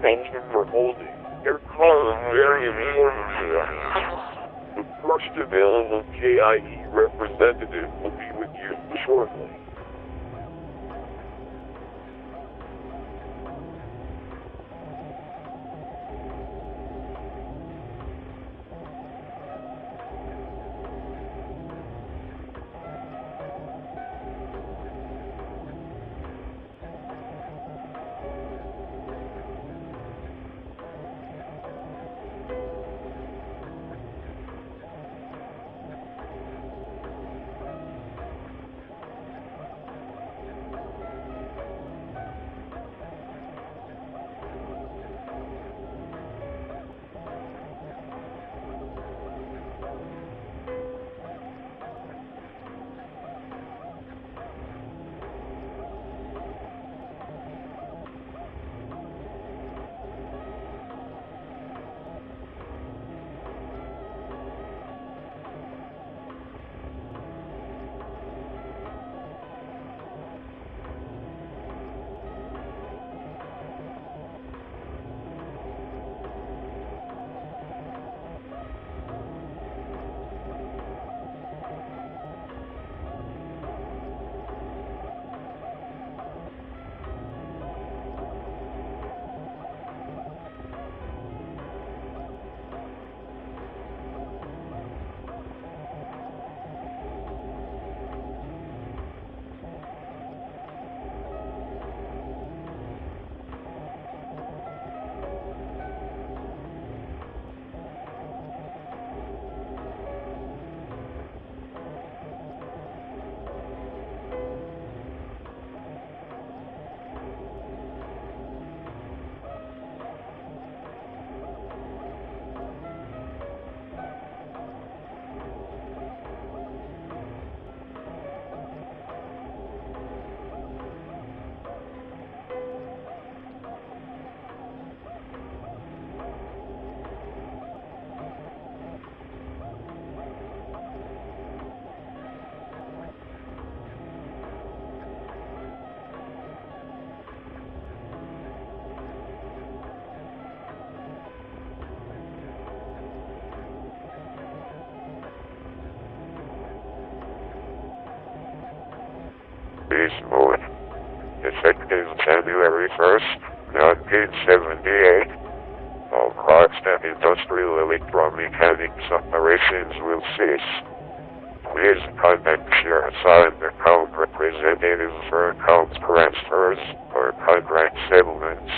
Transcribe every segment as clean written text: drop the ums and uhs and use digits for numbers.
Thank you for holding. Your call is very important. The first available KIE representative will be with you shortly. Peace mode. Effective January 1st, 1978. All clocks and industrial electromechanics operations will cease. Please contact your assigned account representative for account transfers or contract settlements.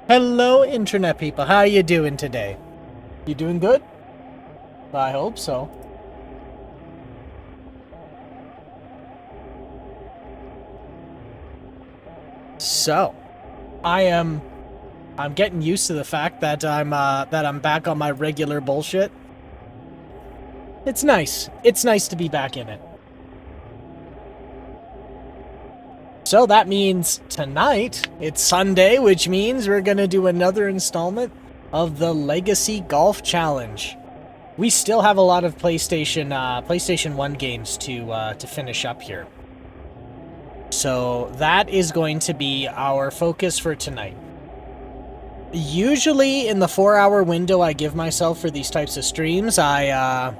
Hello, internet people. How you doing today? You doing good? I hope so. So, I'm getting used to the fact that I'm back on my regular bullshit. It's nice. It's nice to be back in it. So that means tonight, it's Sunday, which means we're gonna do another installment of the Legacy Golf Challenge. We still have a lot of PlayStation 1 games to finish up here. So that is going to be our focus for tonight. Usually in the 4-hour window I give myself for these types of streams, I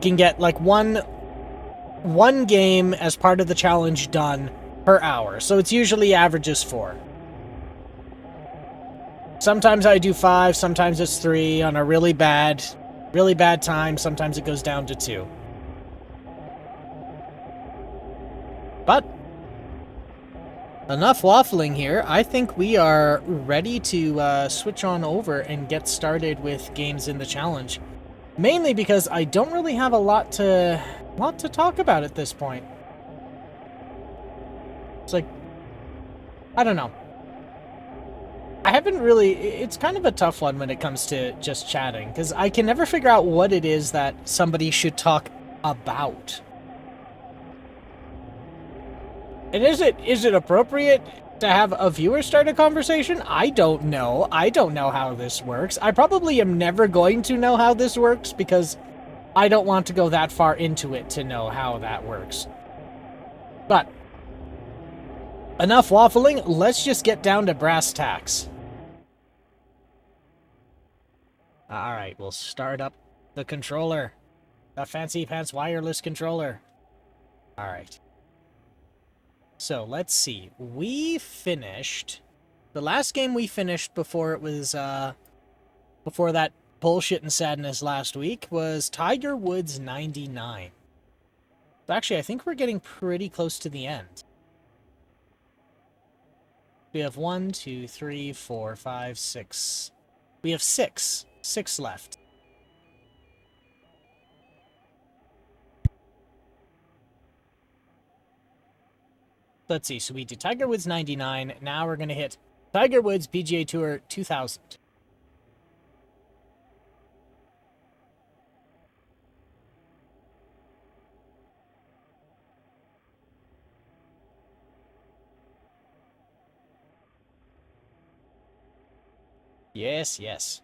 can get like one game as part of the challenge done per hour. So it's usually averages 4. Sometimes I do 5, sometimes it's 3 on a really bad time. Sometimes it goes down to 2. But enough waffling here. I think we are ready to switch on over and get started with games in the challenge. Mainly because I don't really have a lot to talk about at this point. It's like, I don't know. I haven't really... It's kind of a tough one when it comes to just chatting, because I can never figure out what it is that somebody should talk about. And is it appropriate to have a viewer start a conversation? I don't know. I don't know how this works. I probably am never going to know how this works because I don't want to go that far into it to know how that works. But enough waffling. Let's just get down to brass tacks. Alright, we'll start up the controller. The fancy pants wireless controller. Alright. So, let's see. We finished... The last game we finished before it was, before that bullshit and sadness last week was Tiger Woods 99. Actually, I think we're getting pretty close to the end. We have 1, 2, 3, 4, 5, 6. We have 6. 6 left. Let's see, so we did Tiger Woods 99, now we're going to hit Tiger Woods PGA Tour 2000. Yes, yes.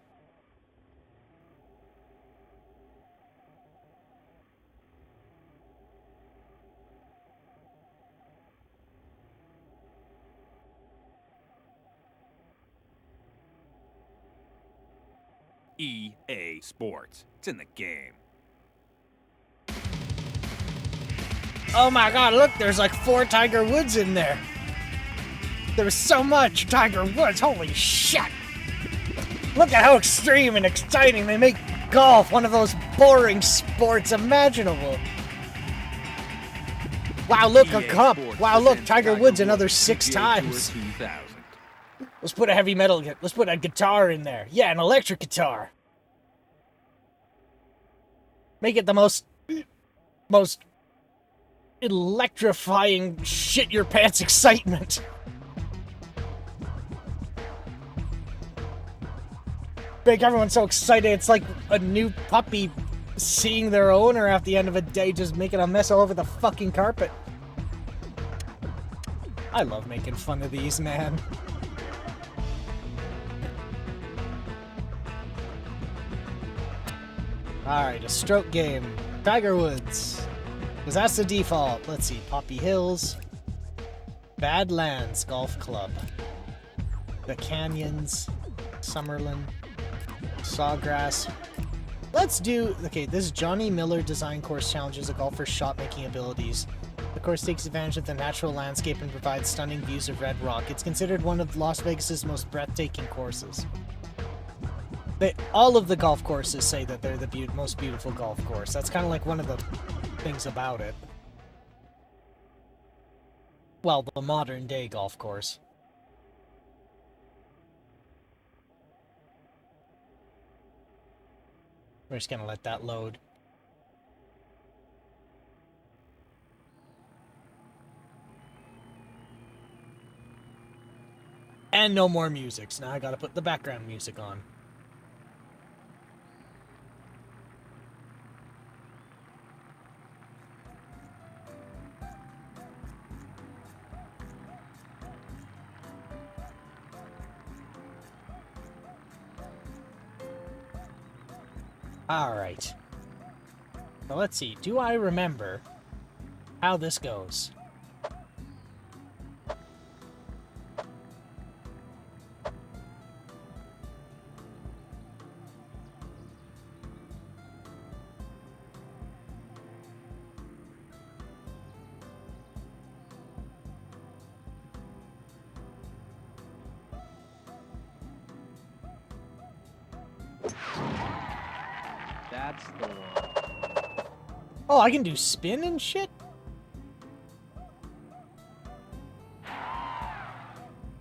EA Sports. It's in the game. Oh my god, look, there's like 4 Tiger Woods in there. There's so much Tiger Woods, holy shit. Look at how extreme and exciting they make golf one of those boring sports imaginable. Wow, look, a cup. Wow, look, Tiger Woods another 6 times. Let's put a heavy metal, let's put a guitar in there. Yeah, an electric guitar. Make it the most electrifying shit your pants excitement. Make everyone so excited it's like a new puppy seeing their owner at the end of a day just making a mess all over the fucking carpet. I love making fun of these, man. Alright, a stroke game. Tiger Woods. Because that's the default. Let's see. Poppy Hills. Badlands Golf Club. The Canyons. Summerlin. Sawgrass. Let's do... Okay, this Johnny Miller Design Course challenges a golfer's shot-making abilities. The course takes advantage of the natural landscape and provides stunning views of red rock. It's considered one of Las Vegas's most breathtaking courses. All of the golf courses say that they're the most beautiful golf course. That's kind of like one of the things about it. Well, the modern day golf course. We're just gonna let that load. And no more music, so now I gotta put the background music on. Alright. So let's see. Do I remember how this goes? That's the one. Oh, I can do spin and shit?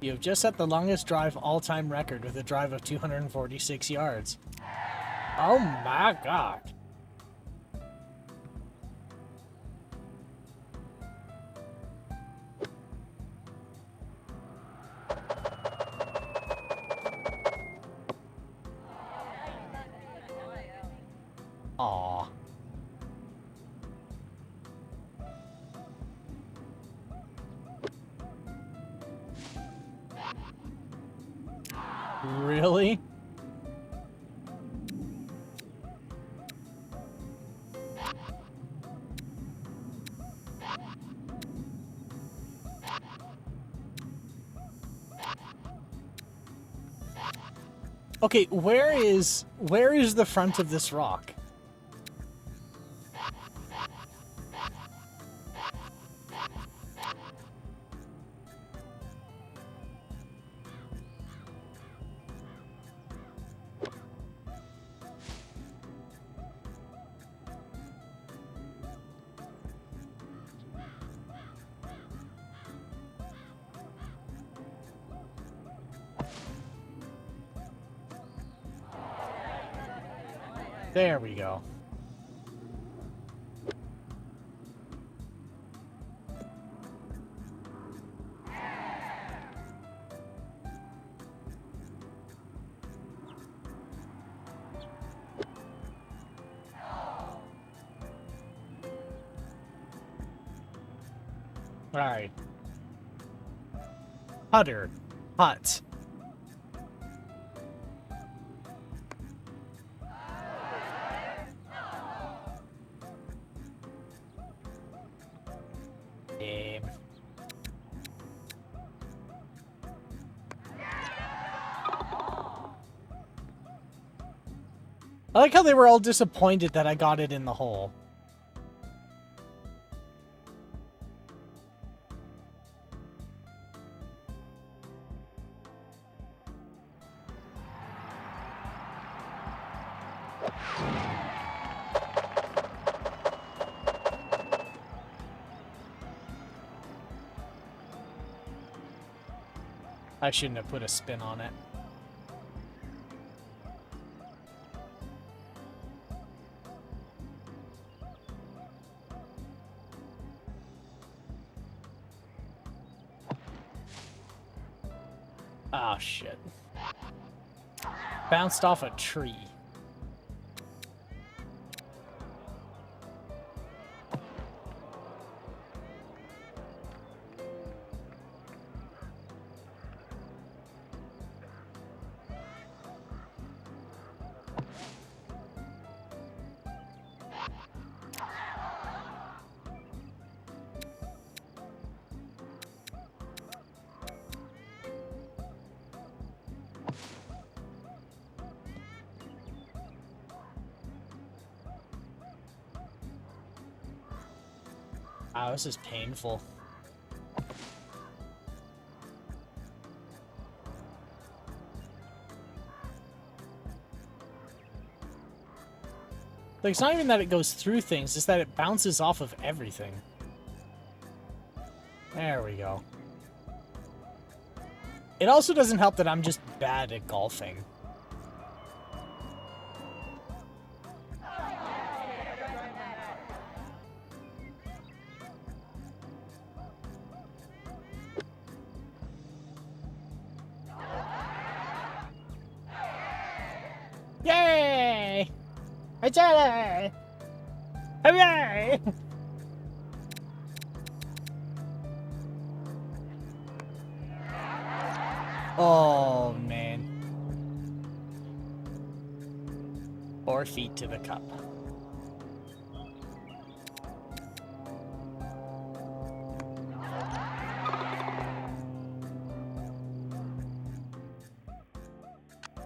You have just set the longest drive all-time record with a drive of 246 yards. Oh my god. Aw. Really? Okay, where is the front of this rock? There we go. All right. Putter. Putt. Game. I like how they were all disappointed that I got it in the hole. I shouldn't have put a spin on it. Oh, shit. Bounced off a tree. Wow, this is painful. Like, it's not even that it goes through things, it's that it bounces off of everything. There we go. It also doesn't help that I'm just bad at golfing. Yay! I did it! Hooray! Oh, man. 4 feet to the cup.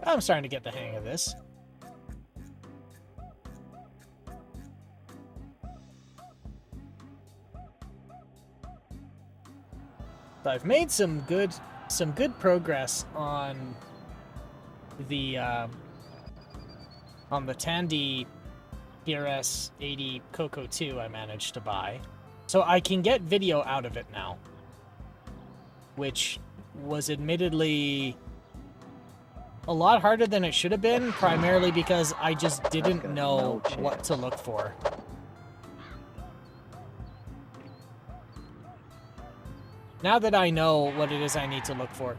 I'm starting to get the hang of this. So I've made some good progress on the Tandy PRS 80 Coco 2 I managed to buy. So I can get video out of it now, which was admittedly a lot harder than it should have been, primarily because I just didn't know what to look for. Now that I know what it is I need to look for.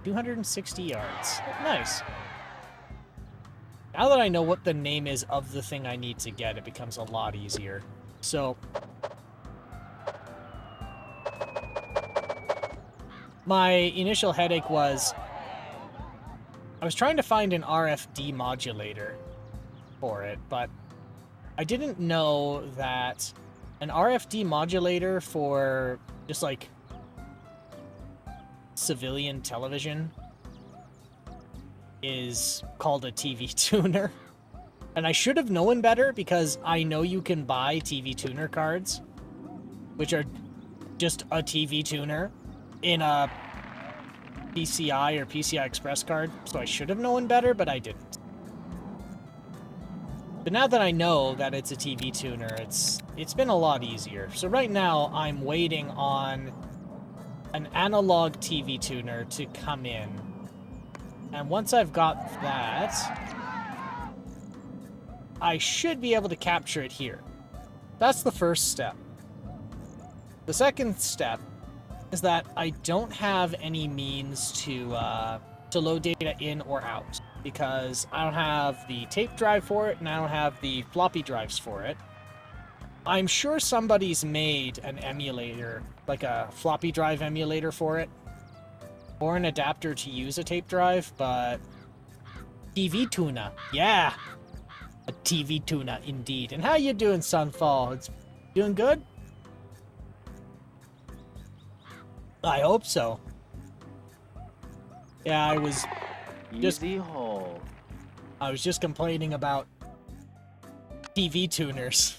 260 yards. Nice. Now that I know what the name is of the thing I need to get, it becomes a lot easier. So, my initial headache was I was trying to find an RFD modulator for it, but I didn't know that an RFD modulator for just like civilian television is called a TV tuner. And I should have known better because I know you can buy TV tuner cards, which are just a TV tuner in a PCI or PCI Express card. So I should have known better, but I didn't. But now that I know that it's a TV tuner, it's been a lot easier. So right now I'm waiting on an analog TV tuner to come in. And once I've got that, I should be able to capture it here. That's the first step. The second step is that I don't have any means to load data in or out, because I don't have the tape drive for it, and I don't have the floppy drives for it. I'm sure somebody's made an emulator, like a floppy drive emulator for it, or an adapter to use a tape drive, but TV tuner, yeah, a TV tuner indeed. And how you doing, Sunfall? It's doing good? I hope so. Yeah, I was Easy hole. just complaining about TV tuners.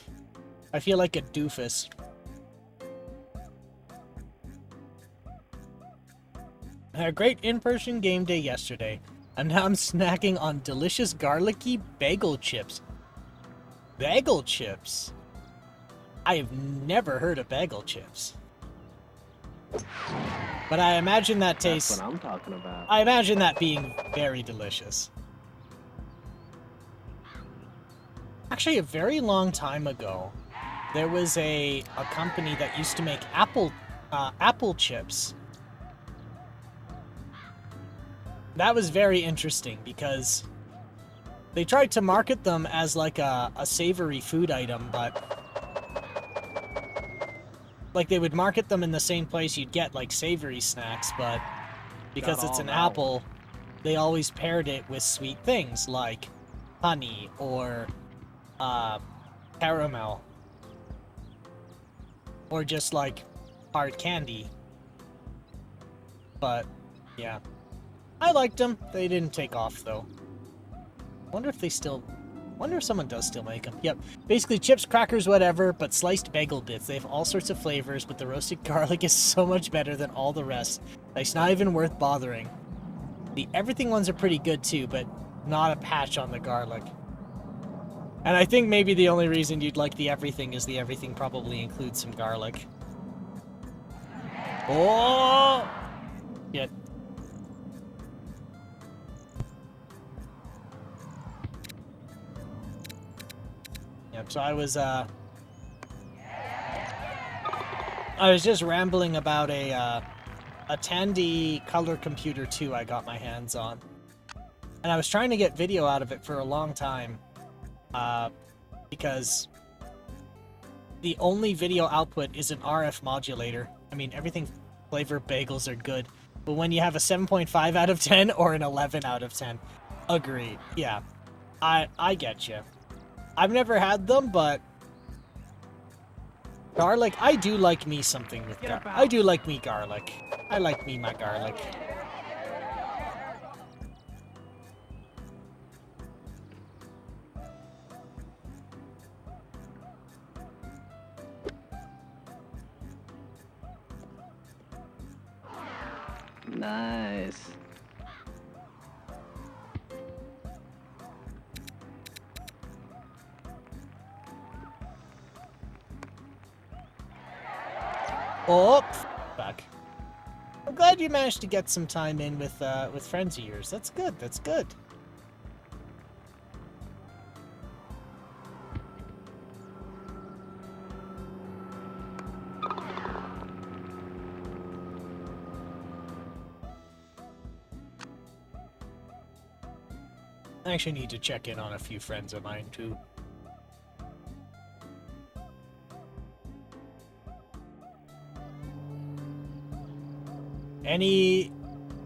I feel like a doofus. I had a great in-person game day yesterday, and now I'm snacking on delicious garlicky bagel chips. Bagel chips? I have never heard of bagel chips. But I imagine that tastes... That's what I'm talking about. I imagine that being very delicious. Actually, a very long time ago, there was a company that used to make apple chips. That was very interesting because they tried to market them as like a savory food item, but like they would market them in the same place you'd get like savory snacks, but because it's an apple, they always paired it with sweet things like honey or caramel or just like hard candy. But yeah, I liked them. They didn't take off though. Wonder if someone does still make them. Yep. Basically chips, crackers, whatever, but sliced bagel bits. They have all sorts of flavors, but the roasted garlic is so much better than all the rest. It's not even worth bothering. The everything ones are pretty good too, but not a patch on the garlic. And I think maybe the only reason you'd like the everything is the everything probably includes some garlic. Oh! Yeah. Yep, so I was just rambling about a Tandy Color Computer 2 I got my hands on. And I was trying to get video out of it for a long time. Because the only video output is an RF modulator. I mean, everything flavor bagels are good, but when you have a 7.5 out of 10 or an 11 out of 10, agreed. Yeah, I get you. I've never had them, but garlic, I do like me something with garlic. I do like me garlic. I like me my garlic. Nice. Oh, fuck. I'm glad you managed to get some time in with friends of yours. That's good. That's good. I actually need to check in on a few friends of mine, too.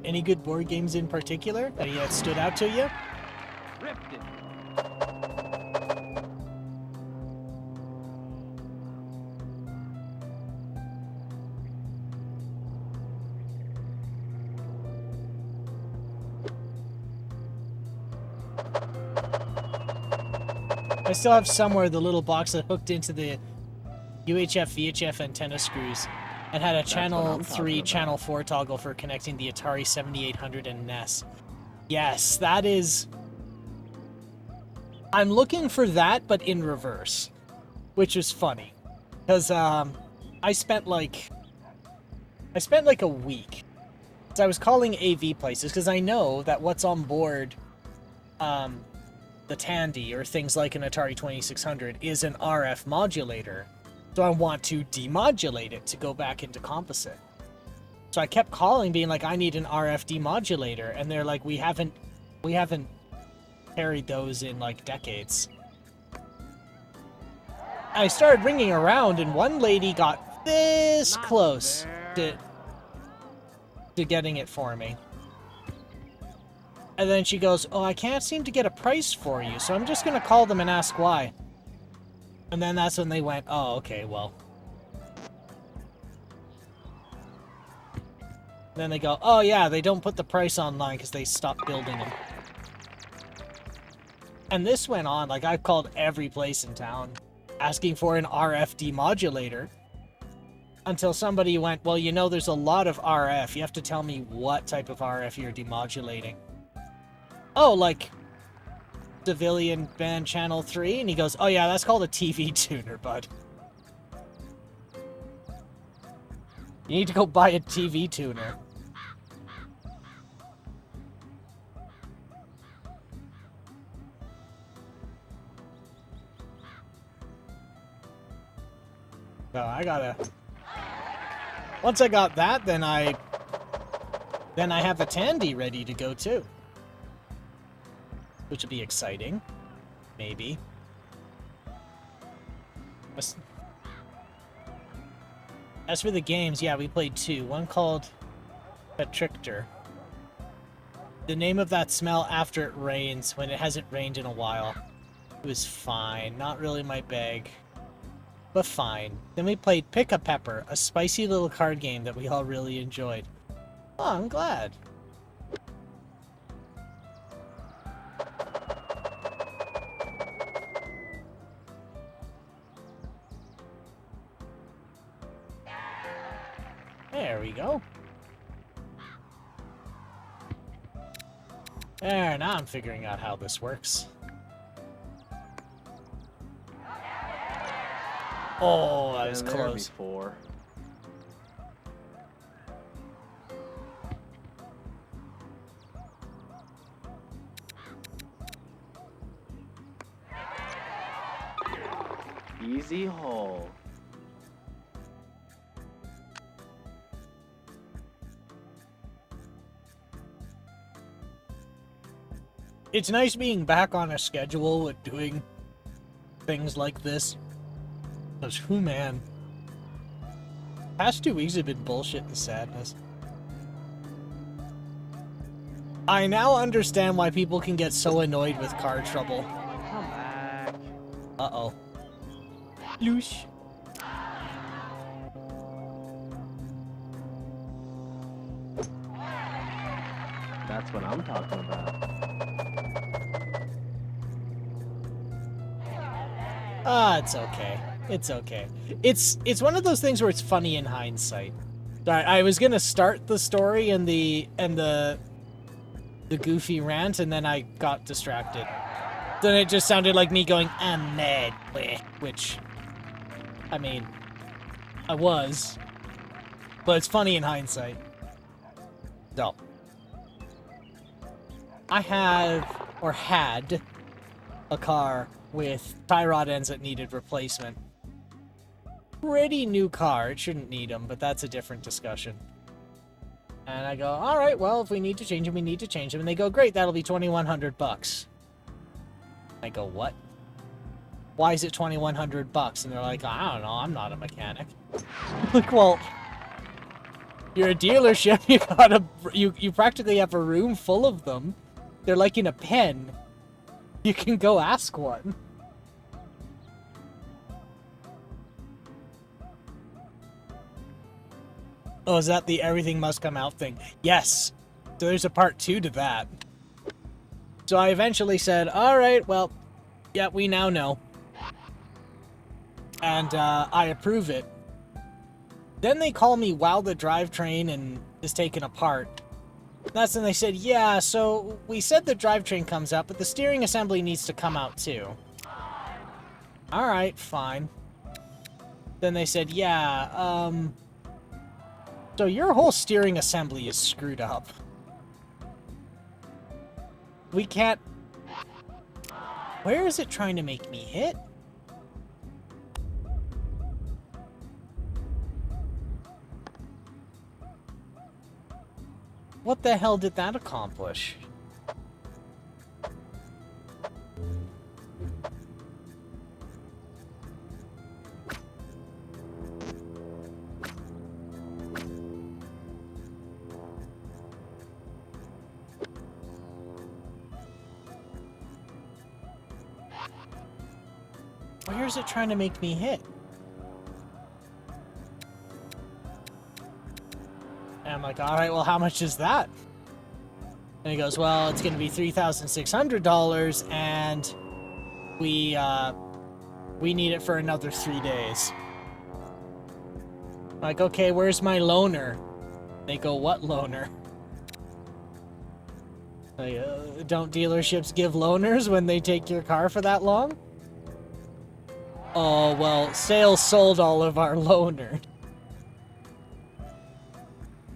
Any good board games in particular that stood out to you? Ripped it. I still have somewhere the little box that hooked into the UHF VHF antenna screws and had a what channel I'm 3, talking about. channel 4 toggle for connecting the Atari 7800 and NES. Yes, that is... I'm looking for that, but in reverse, which is funny. Because I spent like a week. So I was calling AV places, because I know that what's on board the Tandy, or things like an Atari 2600, is an RF modulator. So I want to demodulate it to go back into composite. So I kept calling, being like, I need an RF demodulator, and they're like, we haven't carried those in like decades. I started ringing around, and one lady got this close to getting it for me. And then she goes, oh, I can't seem to get a price for you, so I'm just going to call them and ask why. And then that's when they went, oh, okay, well. Then they go, oh, yeah, they don't put the price online because they stopped building them. And this went on, like, I've called every place in town asking for an RF demodulator. Until somebody went, well, you know, there's a lot of RF. You have to tell me what type of RF you're demodulating. Oh, like civilian band channel 3? And he goes, oh yeah, that's called a TV tuner, bud. You need to go buy a TV tuner. So I gotta... Once I got that, then I have a Tandy ready to go too. Which would be exciting. Maybe. As for the games, yeah, we played 2. One called Petrictor. The name of that smell after it rains, when it hasn't rained in a while. It was fine. Not really my bag. But fine. Then we played Pick-a-Pepper, a spicy little card game that we all really enjoyed. Oh, I'm glad. There we go. There, now I'm figuring out how this works. Oh, that was Been there close. before. Easy hole. It's nice being back on a schedule with doing things like this. Because, whew, man. Past 2 weeks have been bullshit and sadness. I now understand why people can get so annoyed with car trouble. Come back. Uh-oh. Loosh. That's what I'm talking about. Ah, it's okay. It's okay. It's one of those things where it's funny in hindsight. I was gonna start the story and the goofy rant, and then I got distracted. Then it just sounded like me going, I'm mad, bleh, which, I mean, I was, but it's funny in hindsight. So, I have, or had, a car with tie rod ends that needed replacement. Pretty new car. It shouldn't need them, but that's a different discussion. And I go, all right, well, if we need to change them, we need to change them. And they go, great, that'll be $2,100. I go, what? Why is it $2,100? And they're like, I don't know, I'm not a mechanic. Like, well, You're a dealership. You got you practically have a room full of them. They're like in a pen. You can go ask one. Oh, is that the everything must come out thing? Yes. So there's a part 2 to that. So I eventually said, all right, well, yeah, we now know. And I approve it. Then they call me while the drivetrain is taken apart. That's when they said, yeah, so we said the drivetrain comes out, but the steering assembly needs to come out too. All right, fine. Then they said, yeah, so your whole steering assembly is screwed up. We can't... Where is it trying to make me hit? What the hell did that accomplish? Where is it trying to make me hit? And I'm like, all right, well, how much is that? And he goes, well, it's going to be $3,600, and we need it for another 3 days. I'm like, okay, where's my loaner? They go, what loaner? Like, don't dealerships give loaners when they take your car for that long? Oh, well, sales sold all of our loaners.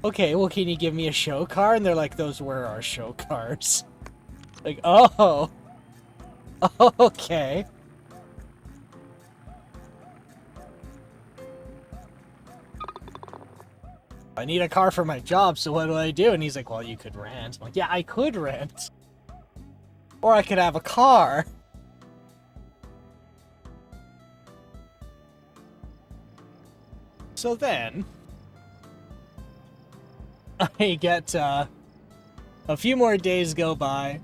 Okay, well, can you give me a show car? And they're like, those were our show cars. Like, oh. Okay. I need a car for my job, so what do I do? And he's like, well, you could rent. I'm like, yeah, I could rent. Or I could have a car. So then... I get, a few more days go by.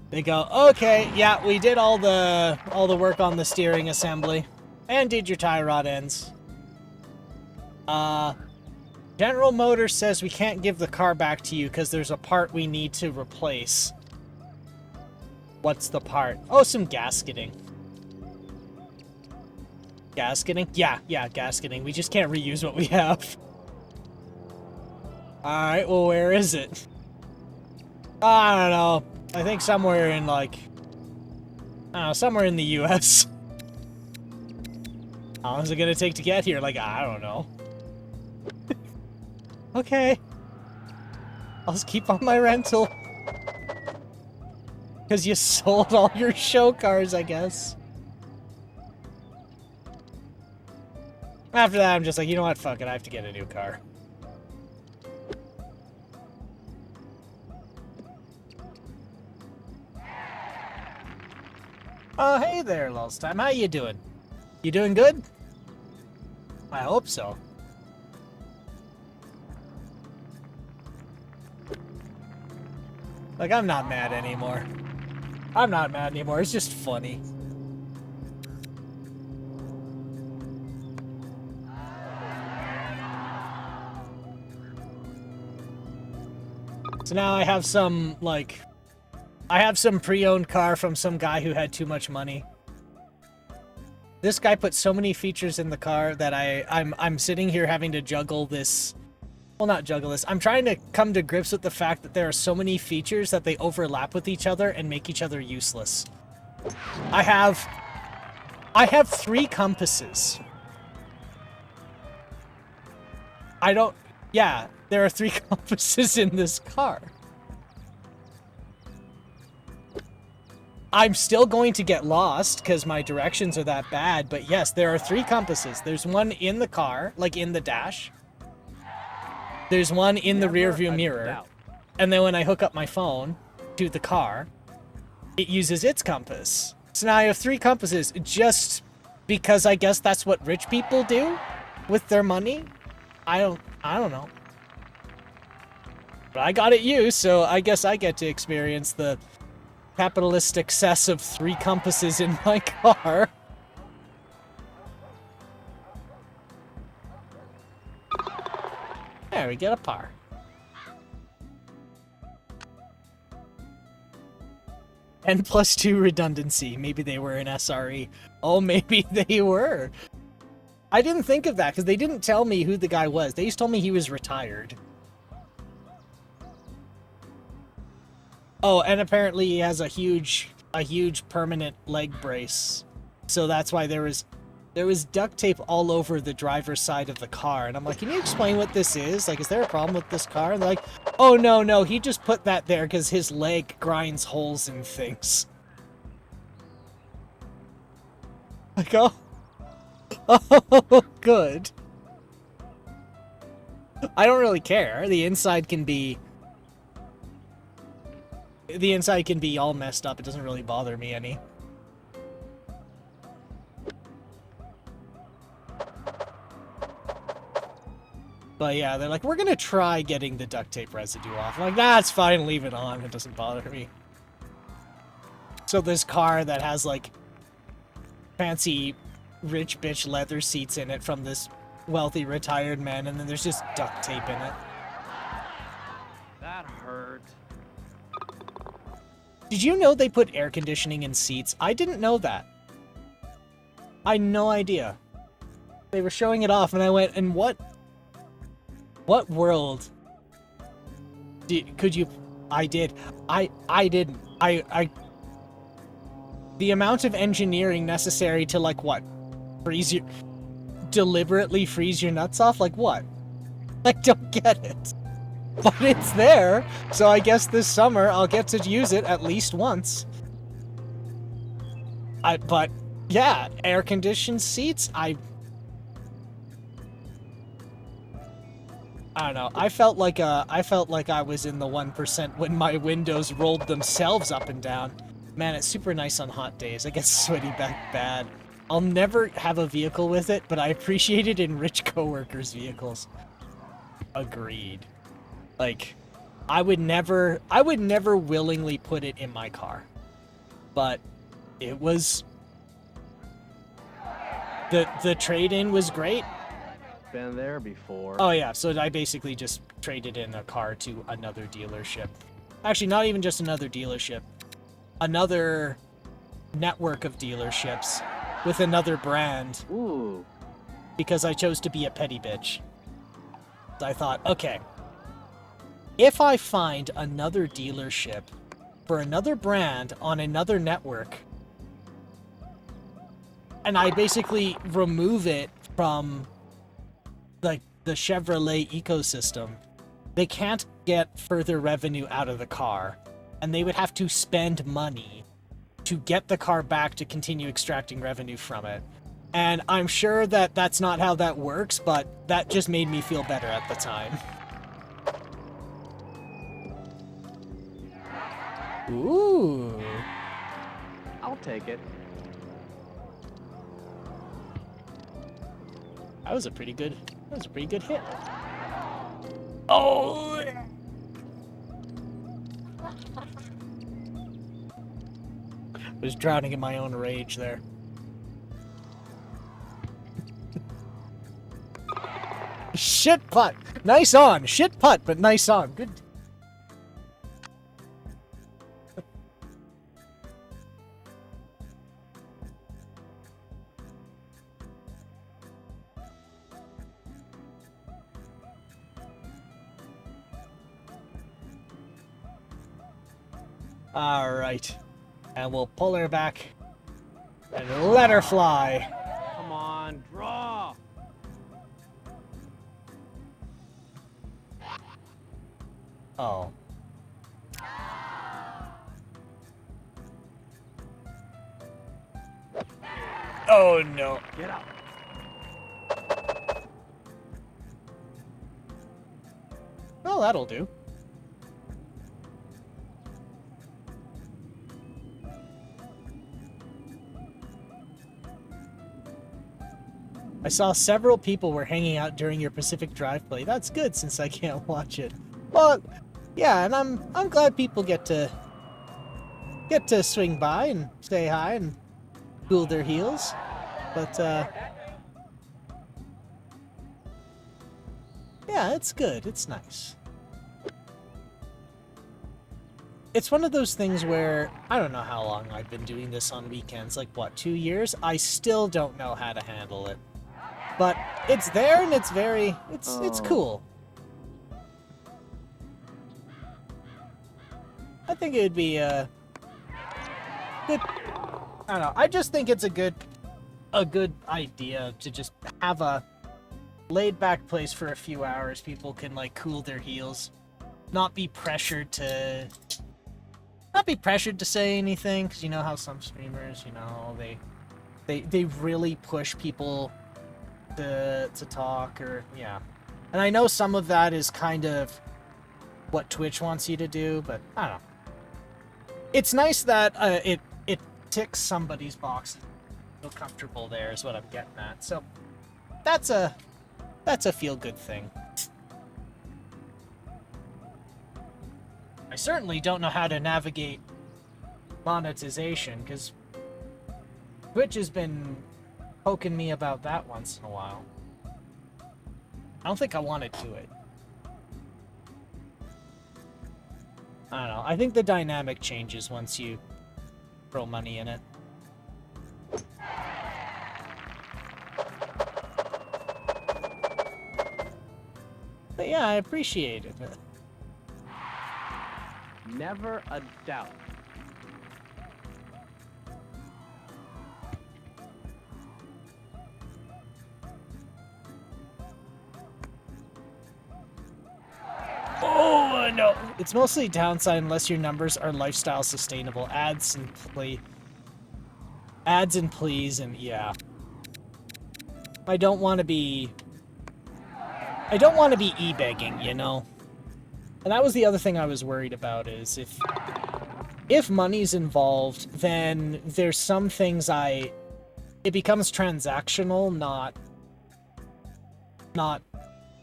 They go, okay, yeah, we did all the work on the steering assembly. And did your tie rod ends. General Motors says we can't give the car back to you because there's a part we need to replace. What's the part? Oh, some gasketing. Gasketing? Yeah, gasketing. We just can't reuse what we have. Alright, well, where is it? I don't know. I think somewhere in, like... I don't know, somewhere in the US. How long is it gonna take to get here? Like, I don't know. Okay. I'll just keep on my rental. Because you sold all your show cars, I guess. After that, I'm just like, you know what? Fuck it, I have to get a new car. Oh, hey there, Lulz Time. How you doing? You doing good? I hope so. Like, I'm not mad anymore. I'm not mad anymore. It's just funny. So now I have some, like... I have some pre-owned car from some guy who had too much money. This guy put so many features in the car that I'm sitting here having to juggle this. Well, not juggle this. I'm trying to come to grips with the fact that there are so many features that they overlap with each other and make each other useless. I have 3 compasses. Yeah, there are 3 compasses in this car. I'm still going to get lost because my directions are that bad, but yes, there are 3 compasses. There's one in the car, like in the dash. There's one in the rear view mirror. And then when I hook up my phone to the car, it uses its compass. So now I have 3 compasses just because I guess that's what rich people do with their money. I don't know. But I got it used, so I guess I get to experience the capitalist excess of 3 compasses in my car. There, we get a par. And +2 redundancy. Maybe they were an SRE. Oh, maybe they were. I didn't think of that because they didn't tell me who the guy was. They just told me he was retired. Oh, and apparently he has a huge permanent leg brace. So that's why there was duct tape all over the driver's side of the car. And I'm like, can you explain what this is? Like, is there a problem with this car? And they're like, oh, no, he just put that there because his leg grinds holes in things. Like, oh, good. I don't really care. The inside can be all messed up. It doesn't really bother me any. But yeah, they're like, we're gonna try getting the duct tape residue off. I'm like, nah, it's fine, leave it on. It doesn't bother me. So this car that has like fancy rich bitch leather seats in it from this wealthy retired man, and then there's just duct tape in it. That hurt. Did you know they put air conditioning in seats? I didn't know that. I had no idea. They were showing it off, and I went, and what world could you... I did. I didn't. The amount of engineering necessary to, like, what? Deliberately freeze your nuts off? Like, what? I don't get it. But it's there, so I guess this summer I'll get to use it at least once. But, yeah, air-conditioned seats, I don't know. I felt like I was in the 1% when my windows rolled themselves up and down. Man, it's super nice on hot days. I get sweaty back bad. I'll never have a vehicle with it, but I appreciate it in rich coworkers' vehicles. Agreed. Like, I would never willingly put it in my car. But it was... The trade-in was great. Been there before. Oh yeah, so I basically just traded in a car to another dealership. Actually, not even just another dealership. Another network of dealerships with another brand. Ooh. Because I chose to be a petty bitch. So I thought, okay, if I find another dealership for another brand on another network, and I basically remove it from the Chevrolet ecosystem, they can't get further revenue out of the car, and they would have to spend money to get the car back to continue extracting revenue from it. And I'm sure that that's not how that works, but that just made me feel better at the time. Ooh. I'll take it. That was a pretty good hit. Oh! Was drowning in my own rage there. Shit putt! Nice on! Shit putt, but nice on. Good. Alright. And we'll pull her back and let her fly. Come on, draw. Oh. Oh no. Get up. Oh, that'll do. I saw several people were hanging out during your Pacific Drive play. That's good since I can't watch it. Well, yeah, and I'm glad people get to swing by and say hi and cool their heels. But yeah, it's good. It's nice. It's one of those things where I don't know how long I've been doing this on weekends, like what, 2 years? I still don't know how to handle it. But it's there and it's very it's cool. I think it would be a good, I don't know. I just think it's a good idea to just have a laid back place for a few hours. People can like cool their heels, not be pressured to say anything, because you know how some streamers, you know, they really push people to talk, or yeah. And I know some of that is kind of what Twitch wants you to do, but I don't know. It's nice that it ticks somebody's box. Feel comfortable there is what I'm getting at. So that's a feel good thing. I certainly don't know how to navigate monetization, because Twitch has been poking me about that once in a while. I don't think I want to do it. I don't know. I think the dynamic changes once you throw money in it. But yeah, I appreciate it. Never a doubt. Oh, no. It's mostly downside unless your numbers are lifestyle sustainable. Ads and please, and yeah. I don't want to be e-begging, you know? And that was the other thing I was worried about, is if money's involved, then there's some things it becomes transactional, not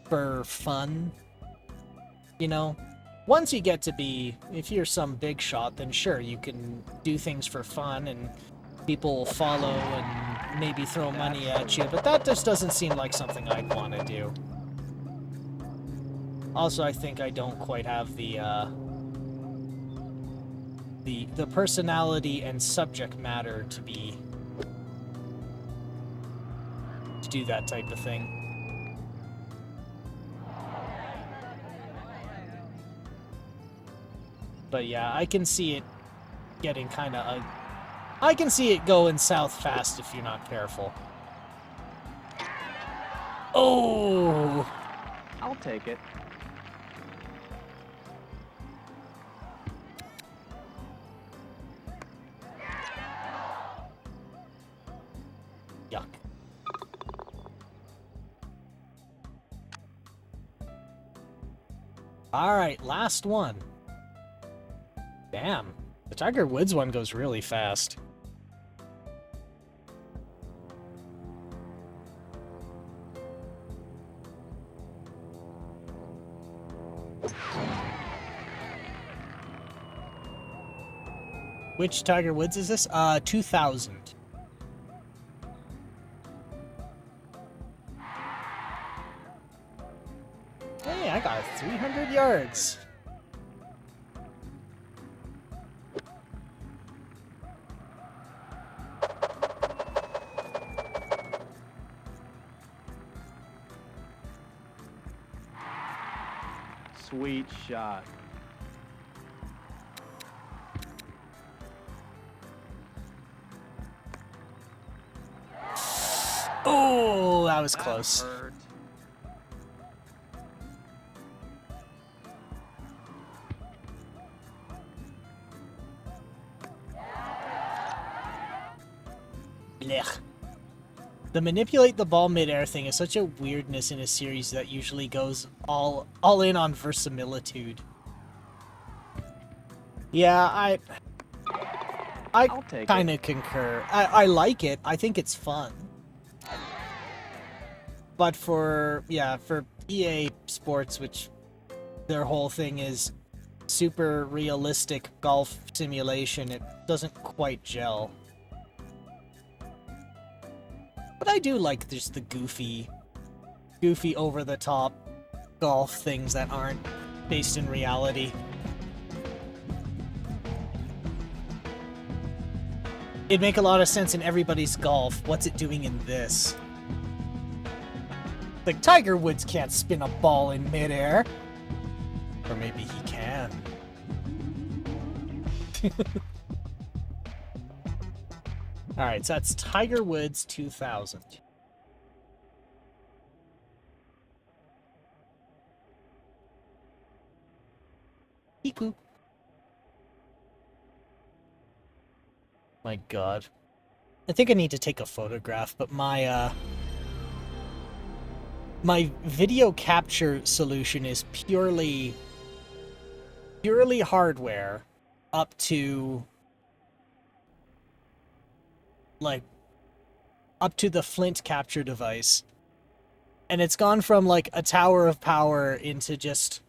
for fun. You know, once you get to be, if you're some big shot, then sure, you can do things for fun and people will follow and maybe throw money at you, but that just doesn't seem like something I'd want to do. Also, I think I don't quite have the personality and subject matter to do that type of thing. But yeah, I can see it getting kind of... I can see it going south fast if you're not careful. Oh! I'll take it. Yuck. Alright, last one. Damn, the Tiger Woods one goes really fast. Which Tiger Woods is this? 2000. Hey, I got 300 yards. Sweet shot. Oh, that was That close. hurt. Blech. The manipulate the ball midair thing is such a weirdness in a series that usually goes all in on verisimilitude. Yeah, I I'll take kind of concur. I like it. I think it's fun. But for EA Sports, which their whole thing is super realistic golf simulation, it doesn't quite gel. But I do like just the goofy over-the-top golf things that aren't based in reality. It'd make a lot of sense in everybody's golf. What's it doing in this? Like, Tiger Woods can't spin a ball in midair. Or maybe he can. Alright, so that's Tiger Woods 2000. Eepoo. My god. I think I need to take a photograph, but my video capture solution is purely hardware up to the Flint capture device. And it's gone from like a tower of power into just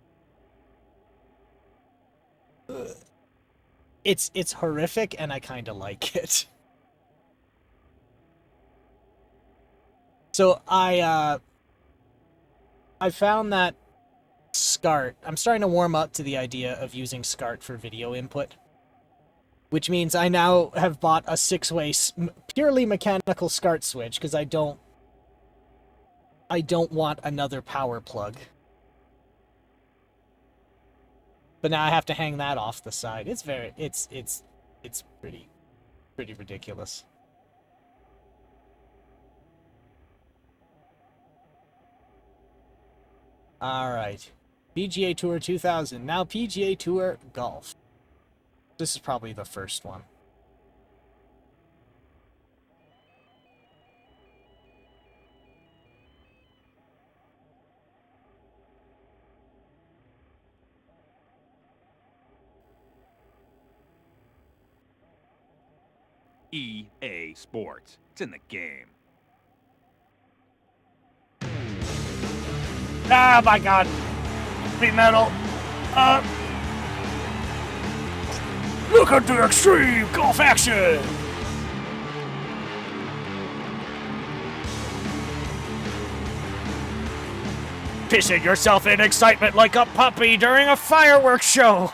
it's horrific, and I kind of like it. So I found that SCART. I'm starting to warm up to the idea of using SCART for video input, which means I now have bought a 6-way purely mechanical SCART switch because I don't want another power plug. But now I have to hang that off the side. It's pretty ridiculous. All right. PGA Tour 2000. Now PGA Tour Golf. This is probably the first one. EA Sports. It's in the game. Ah, my god. Be metal. Look at the extreme golf action. Pissing yourself in excitement like a puppy during a fireworks show.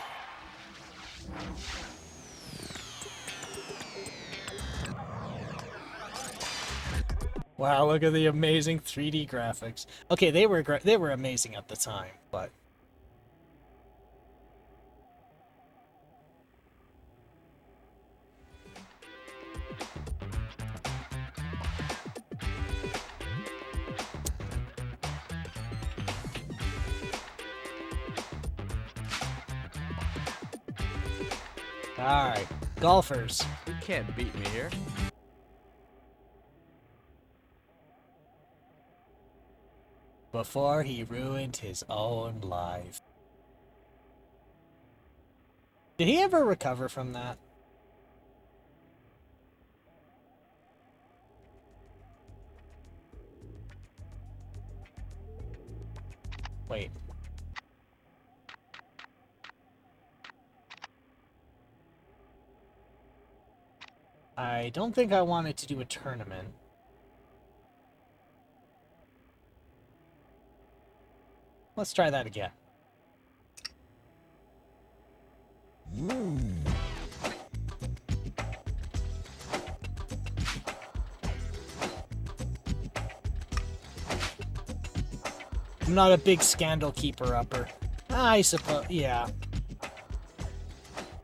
Wow, look at the amazing 3D graphics. Okay, they were amazing at the time, but all right, golfers. You can't beat me here. Before he ruined his own life. Did he ever recover from that? Wait. I don't think I wanted to do a tournament. Let's try that again. I'm not a big scandal keeper-upper. I suppose, yeah.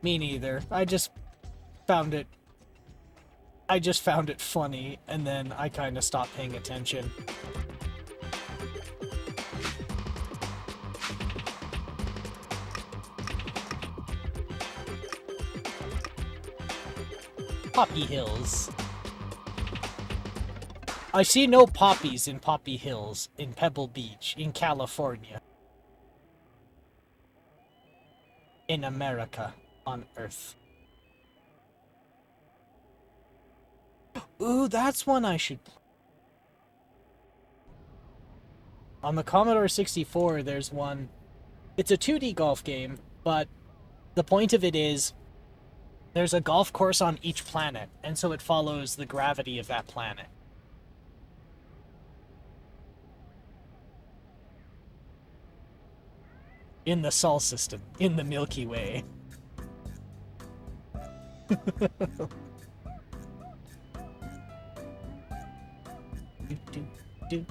Me neither. I just found it funny, and then I kind of stopped paying attention. Poppy Hills. I see no poppies in Poppy Hills, in Pebble Beach, in California. In America, on Earth. Ooh, that's one I should play. On the Commodore 64, there's one. It's a 2D golf game, but The point of it is there's a golf course on each planet, and so it follows the gravity of that planet. In the Sol system, in the Milky Way. Do.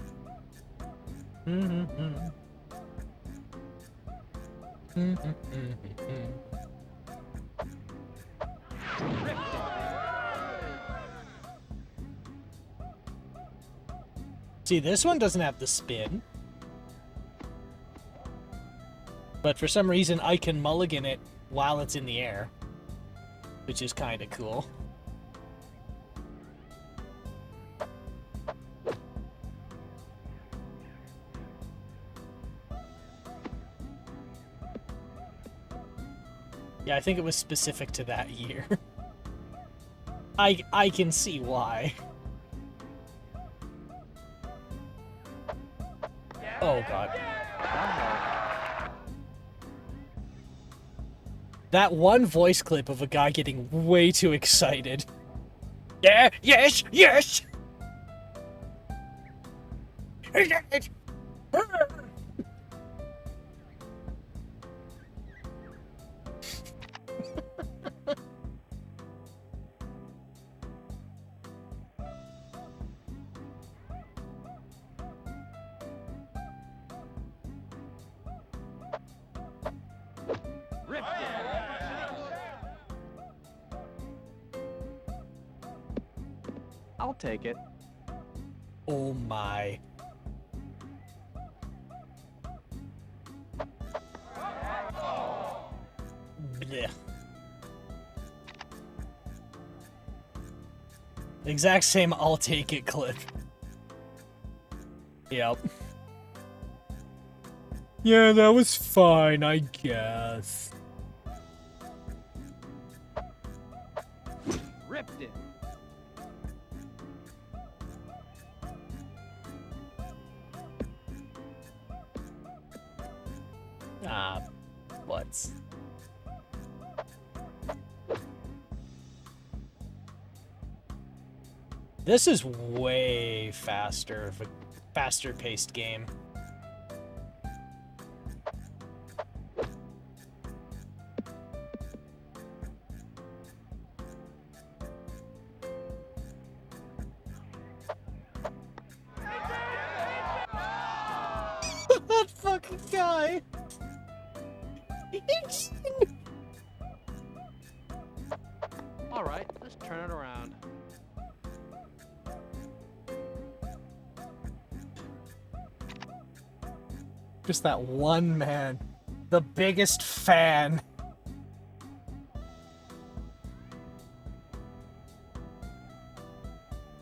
See, this one doesn't have the spin. But for some reason, I can mulligan it while it's in the air. Which is kind of cool. Yeah, I think it was specific to that year. I can see why. Oh god. That one voice clip of a guy getting way too excited. Yeah, yes, yes! I'll take it. Oh my. Blech. Exact same I'll take it clip. Yep. Yeah, that was fine, I guess. Ripped it. What's... This is way faster of a faster paced game. That fucking guy. All right, let's turn it around. Just that one man. The biggest fan.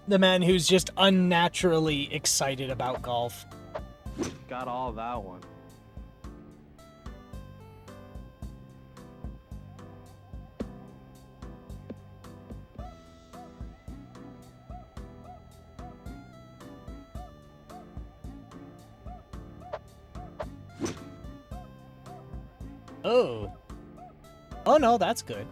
The man who's just unnaturally excited about golf. Got all that one. Oh. Oh no, that's good.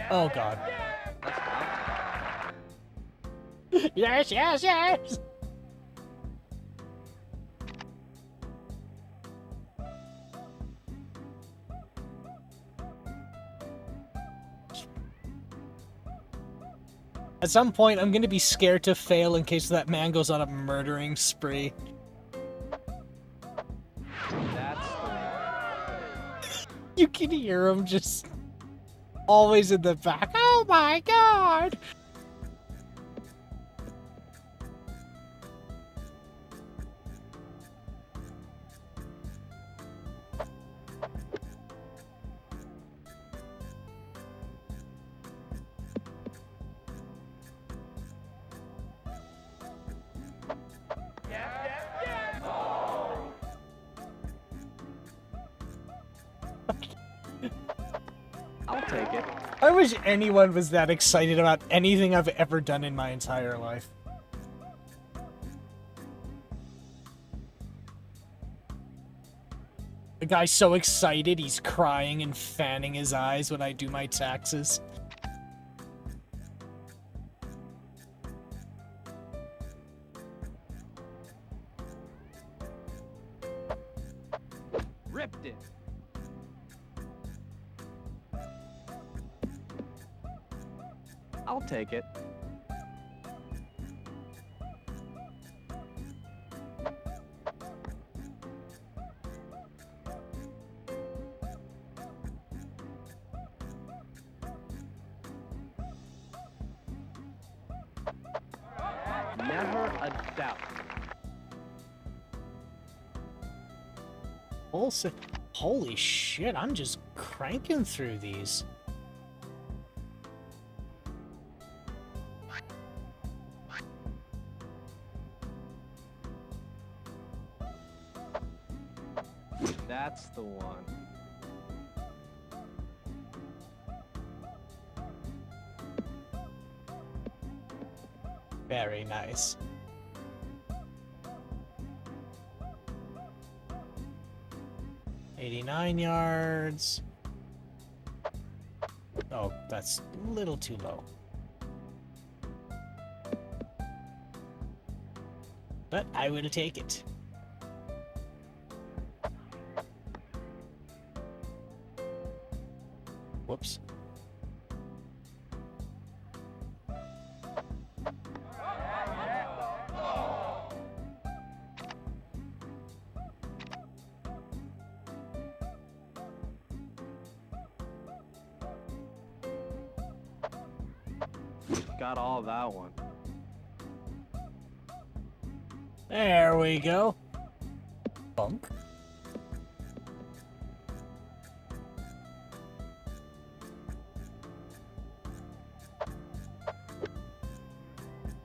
Oh god. Yes, yes, yes! At some point, I'm gonna be scared to fail in case that man goes on a murdering spree. That's You can hear him just always in the back. Oh my god! take it. I wish anyone was that excited about anything I've ever done in my entire life. The guy's so excited, he's crying and fanning his eyes when I do my taxes. Ripped it. I'll take it. Never a doubt. Holy shit, I'm just cranking through these. That's the one. Very nice. $89 yards. Oh, that's a little too low. But I will take it. Whoops. Got all that one. There we go. Bunk.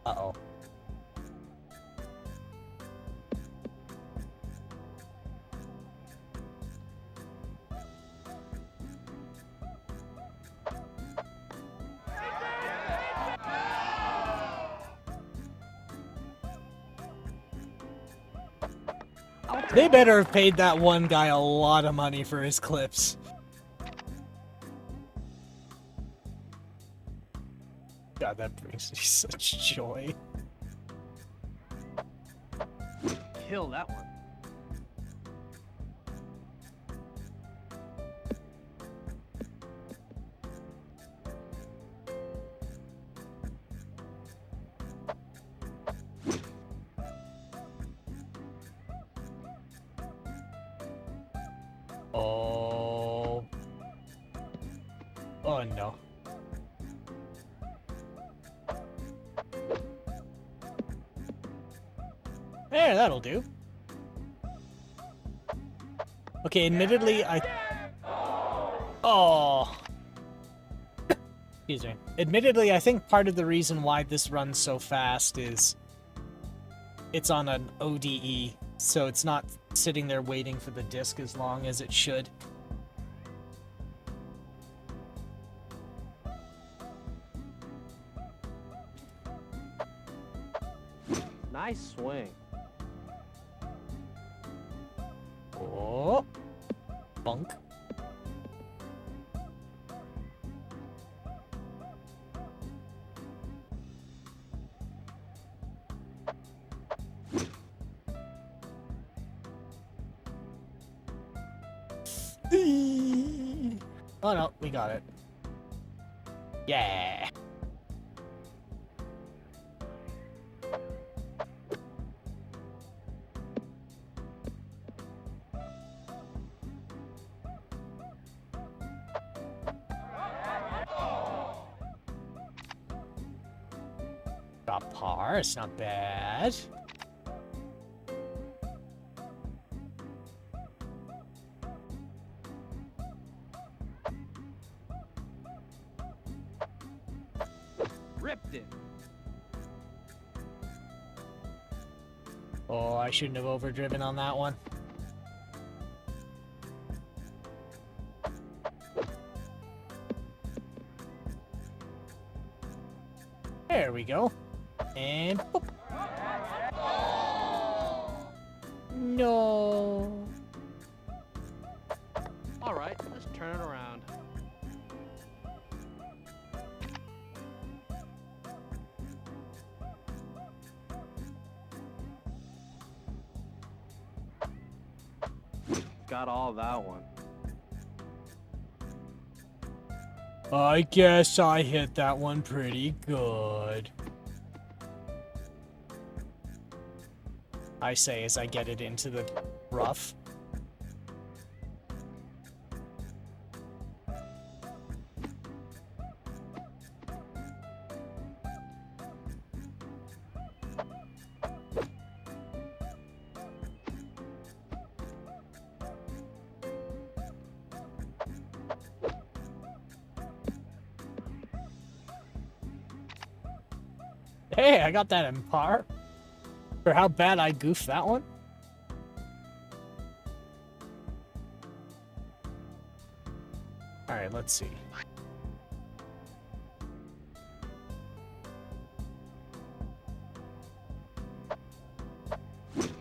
Uh-oh. They better have paid that one guy a lot of money for his clips. God, that brings me such joy. Kill that one. Oh. Oh no. There, that'll do. Okay, admittedly, Oh. Excuse me. Admittedly, I think part of the reason why this runs so fast is it's on an ODE, so it's not sitting there waiting for the disc as long as it should. Nice swing. Oh. Bunk. Oh no, we got it. Yeah. Got par, it's not bad. Ripped it. Oh, I shouldn't have overdriven on that one. There we go. And boop. No. All right, let's turn it around. Got all that one. I guess I hit that one pretty good. I say as I get it into the rough. Hey, I got that in par. For how bad I goofed that one. Alright, let's see.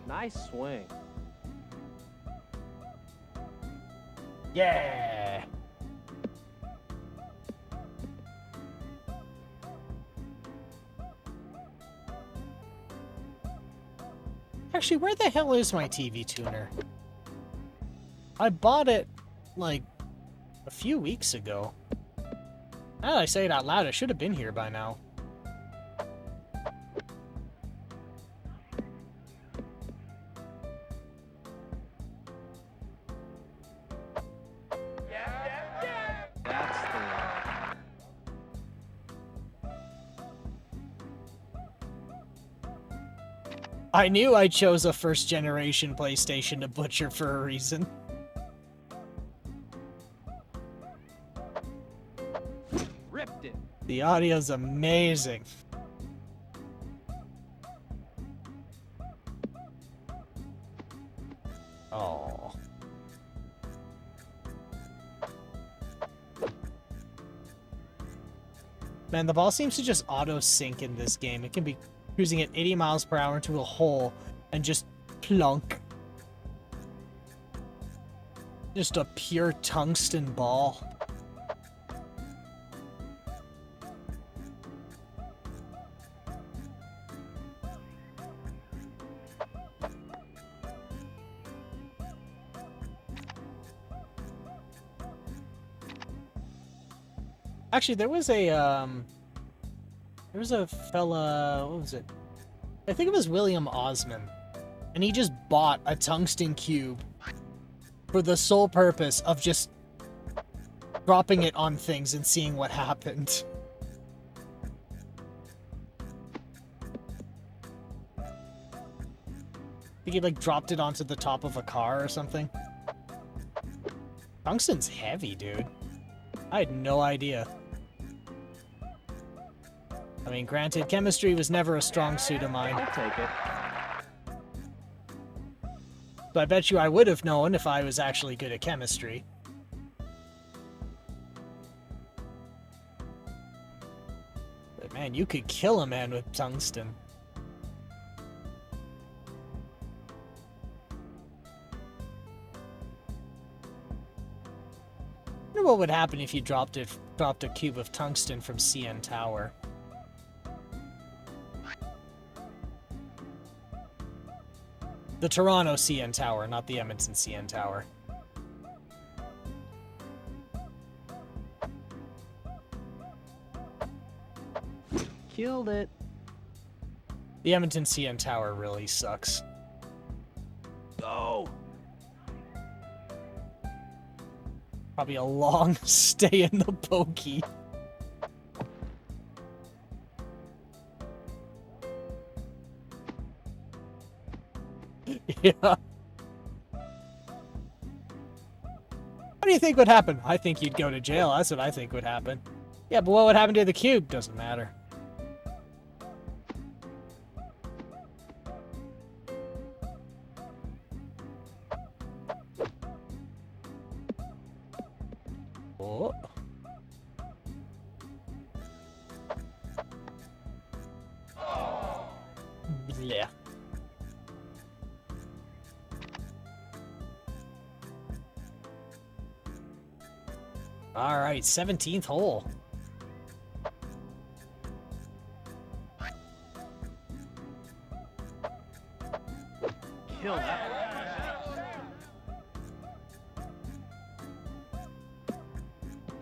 Nice swing. Yeah! Actually, where the hell is my TV tuner? I bought it, like, a few weeks ago. Now that I say it out loud, it should have been here by now. That's the one. I knew I chose a first-generation PlayStation to butcher for a reason. Ripped it. The audio's amazing. Oh. Man, the ball seems to just auto-sink in this game. It can be cruising at 80 miles per hour into a hole and just plunk. Just a pure tungsten ball. Actually, there was a fella, what was it? I think it was William Osman. And he just bought a tungsten cube for the sole purpose of just dropping it on things and seeing what happened. I think he like dropped it onto the top of a car or something. Tungsten's heavy, dude. I had no idea. I mean, granted, chemistry was never a strong suit of mine. I'll take it. But I bet you I would have known if I was actually good at chemistry. But man, you could kill a man with tungsten. I wonder what would happen if you dropped a cube of tungsten from CN Tower. The Toronto CN Tower, not the Edmonton CN Tower. Killed it. The Edmonton CN Tower really sucks. Go. Probably a long stay in the pokey. Yeah. What do you think would happen? I think you'd go to jail. That's what I think would happen. Yeah, but what would happen to the cube? Doesn't matter. Oh. Yeah. All right, 17th hole. Kill that.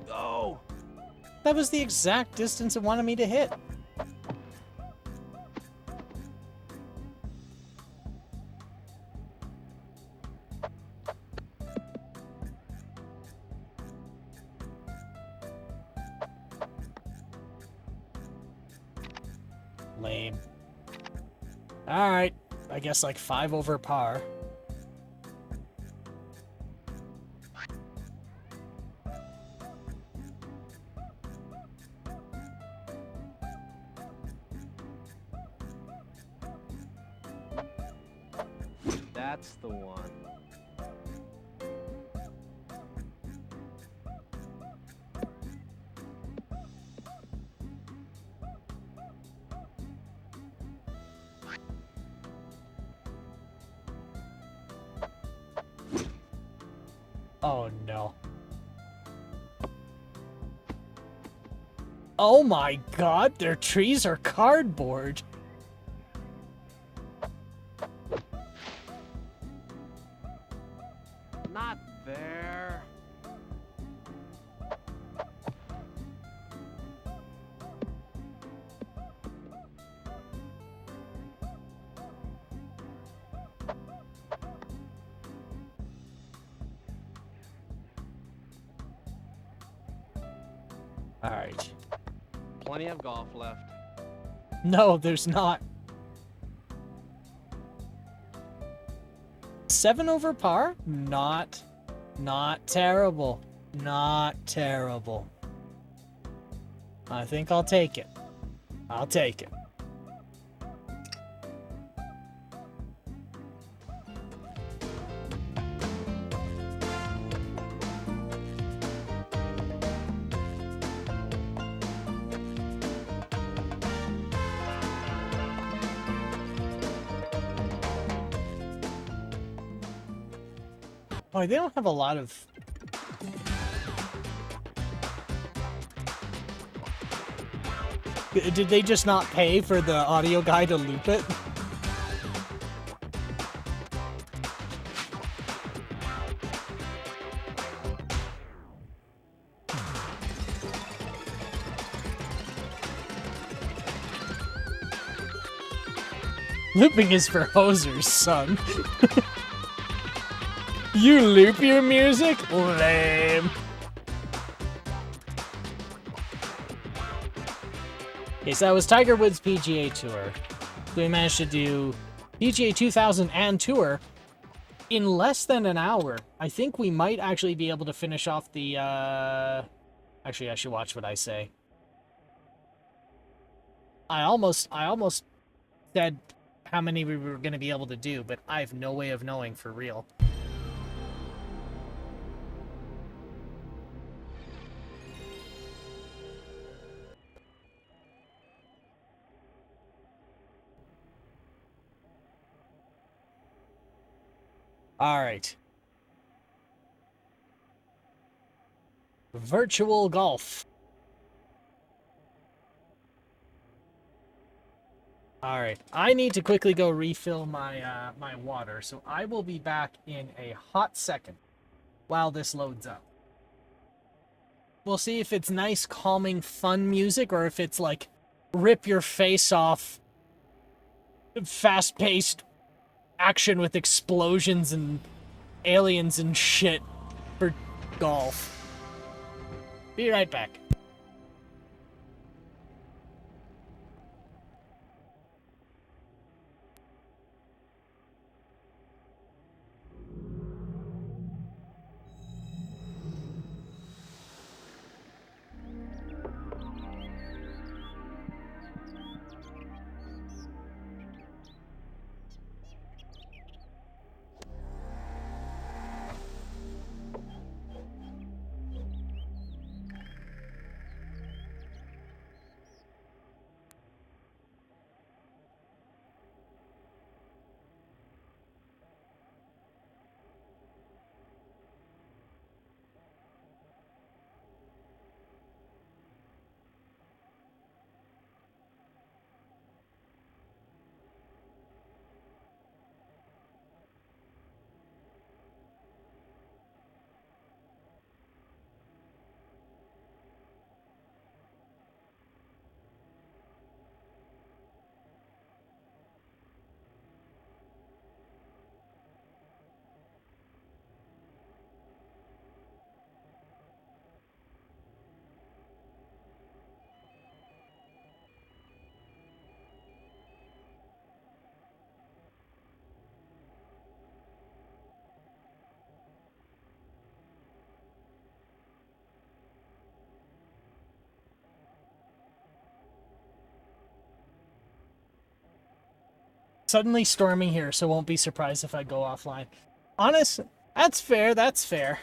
Go. That was the exact distance it wanted me to hit. Lame. Alright, I guess like 5 over par. That's the one. Oh no. Oh my god, their trees are cardboard. Not there. Alright. Plenty of golf left. No, there's not. 7 over par? Not terrible. Not terrible. I think I'll take it. I'll take it. Boy, they don't have a lot of... Did they just not pay for the audio guy to loop it? Looping is for hosers, son. You loop your music? Lame. Okay, so that was Tiger Woods PGA Tour. So we managed to do PGA 2000 and Tour in less than an hour. I think we might actually be able to finish off the, Actually, I should watch what I say. I almost said how many we were going to be able to do, but I have no way of knowing for real. All right. Virtual golf. All right. I need to quickly go refill my my water, so I will be back in a hot second while this loads up. We'll see if it's nice, calming, fun music, or if it's like rip your face off, fast-paced action with explosions and aliens and shit for golf. Be right back. suddenly storming here, so won't be surprised if I go offline. Honest, that's fair, that's fair.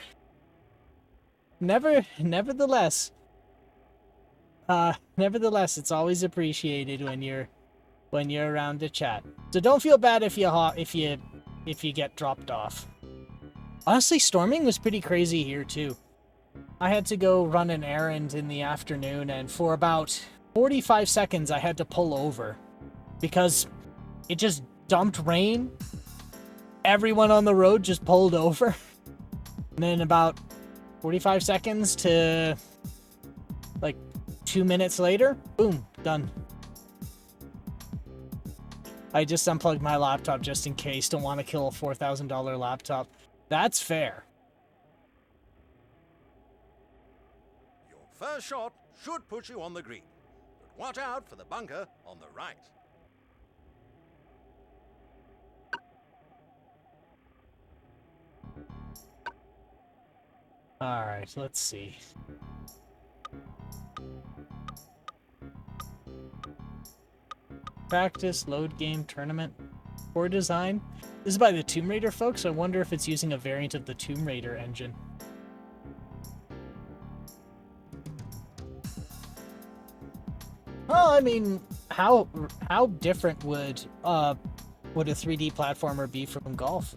Nevertheless, it's always appreciated when you're around to chat. So don't feel bad if you get dropped off. Honestly, storming was pretty crazy here too. I had to go run an errand in the afternoon, and for about 45 seconds I had to pull over because it just dumped rain. Everyone on the road just pulled over. And then about 45 seconds to like 2 minutes later, boom, done. I just unplugged my laptop just in case. Don't want to kill a $4,000 laptop. That's fair. Your first shot should put you on the green, but watch out for the bunker on the right. Alright, let's see. Practice, load game, tournament, core design. This is by the Tomb Raider folks. I wonder if it's using a variant of the Tomb Raider engine. Well, I mean, how different would a 3D platformer be from golf?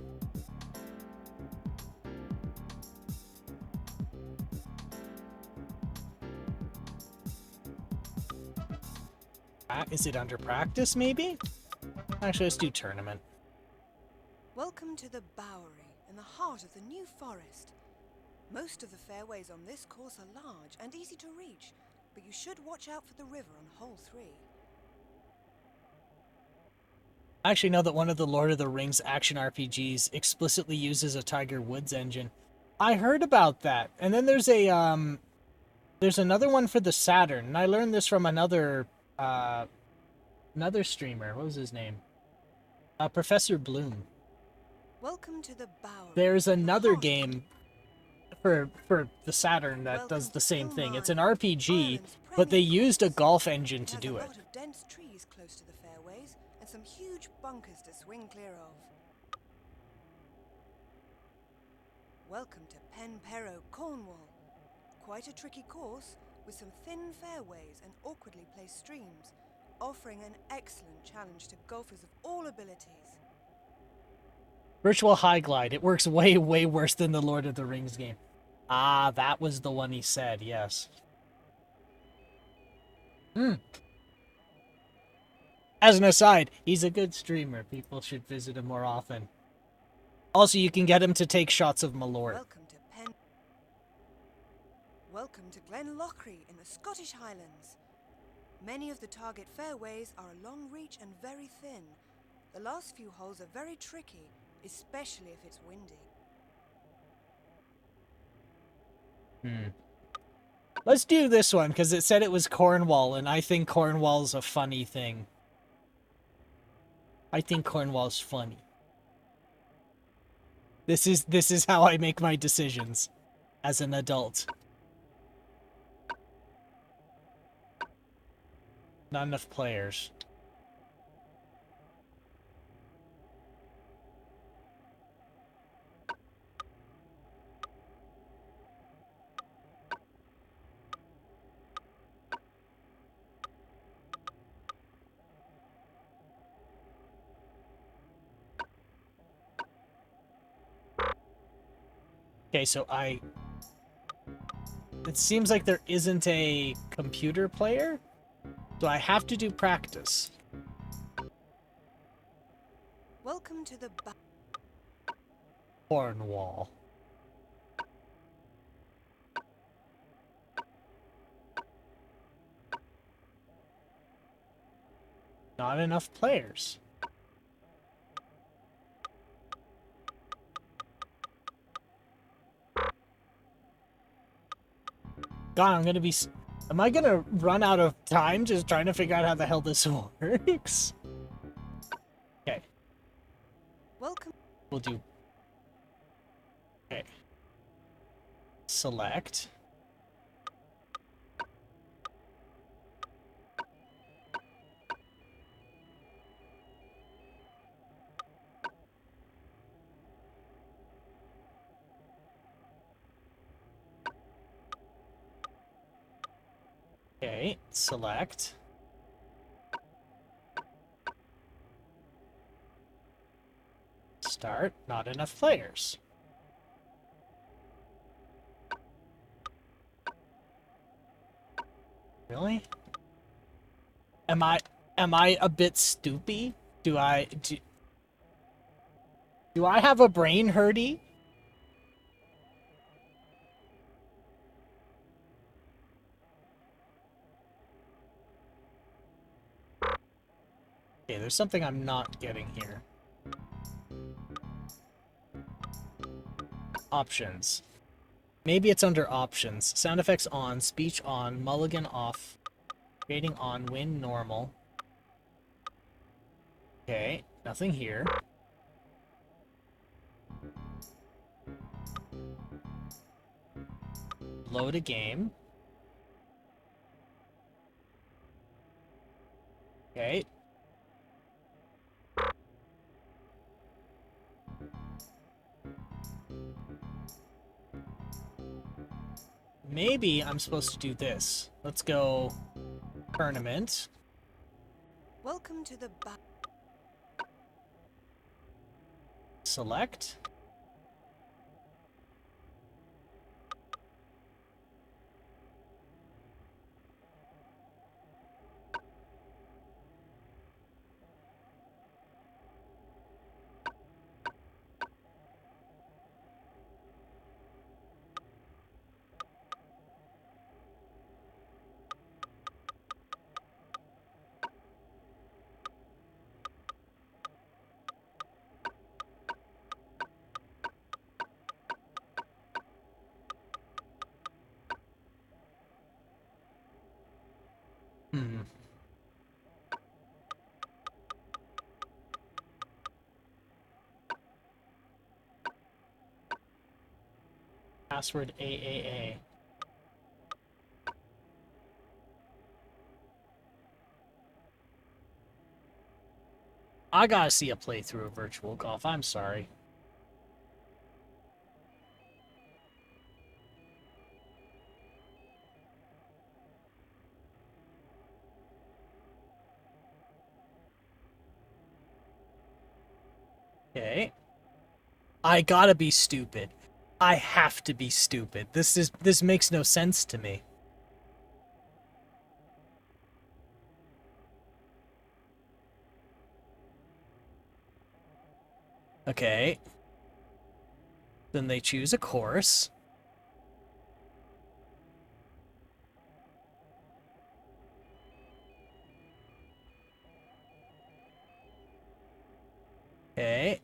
Is it under practice, maybe? Actually, let's do tournament. Welcome to the Bowery, in the heart of the New Forest. Most of the fairways on this course are large and easy to reach, but you should watch out for the river on hole 3. I actually know that one of the Lord of the Rings action RPGs explicitly uses a Tiger Woods engine. I heard about that. And then there's another one for the Saturn, and I learned this from another streamer. What was his name? Professor Bloom. Welcome to the Bowery. There's another game for the Saturn that does the same thing. It's an RPG, but they used a golf engine to do it. There's a lot of dense trees close to the fairways and some huge bunkers to swing clear of. Welcome to Penperrow, Cornwall. Quite a tricky course with some thin fairways and awkwardly placed streams, offering an excellent challenge to golfers of all abilities. Virtual High Glide. It works way, way worse than the Lord of the Rings game. Ah, that was the one he said, yes. As an aside, he's a good streamer. People should visit him more often. Also, you can get him to take shots of Malort. Welcome to Glen Lockery in the Scottish Highlands. Many of the target fairways are a long reach and very thin. The last few holes are very tricky, especially if it's windy. Let's do this one, because it said it was Cornwall, and I think Cornwall's a funny thing. I think Cornwall's funny. This is how I make my decisions as an adult. Not enough players. Okay, so it seems like there isn't a computer player, so I have to do practice. Welcome to the Cornwall. Not enough players. God, I'm gonna be... Am I gonna run out of time just trying to figure out how the hell this works? Okay. Welcome. We'll do... Okay. Select. Okay, select. Start, not enough players. Really? Am I a bit stupid? Do I have a brain hurdy? Okay, there's something I'm not getting here. Options. Maybe it's under options. Sound effects on, speech on, mulligan off, rating on, win normal. Okay, nothing here. Load a game. Okay. Maybe I'm supposed to do this. Let's go tournament. Welcome to the Select. Hmm. Password AAA. I gotta see a playthrough of Virtual Golf. I'm sorry. Okay. I gotta be stupid. I have to be stupid. This makes no sense to me. Okay. Then they choose a course. Okay.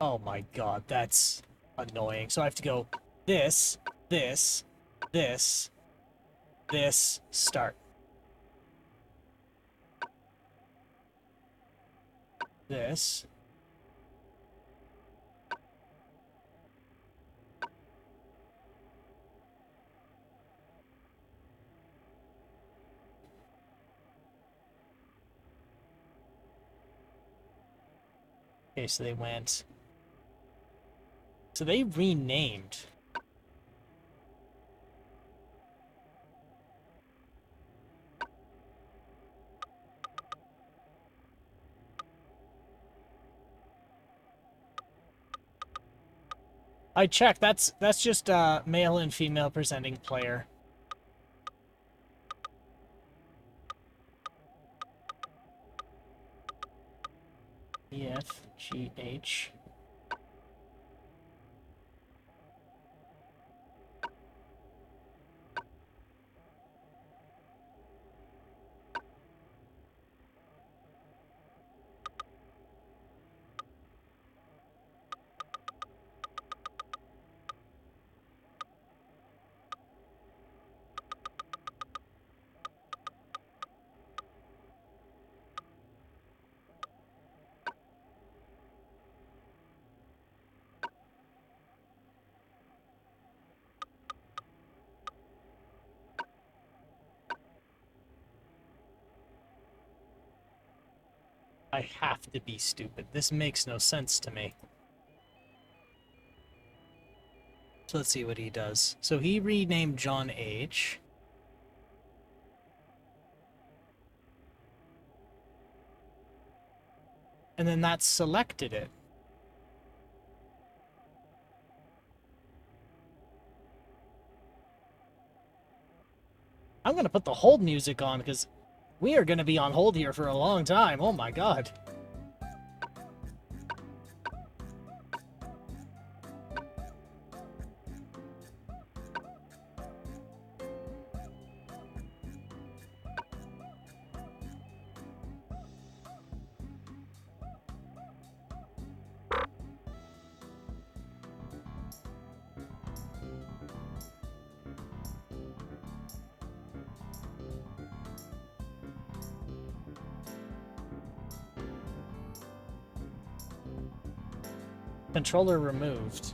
Oh my god, that's annoying. So I have to go this, this, this, this, start. This. Okay, so they went... So they renamed. I checked. That's just male and female presenting player. EFGH. I have to be stupid. This makes no sense to me. So let's see what he does. So he renamed John H. And then that selected it. I'm going to put the hold music on because we are going to be on hold here for a long time. Oh my god. Controller removed.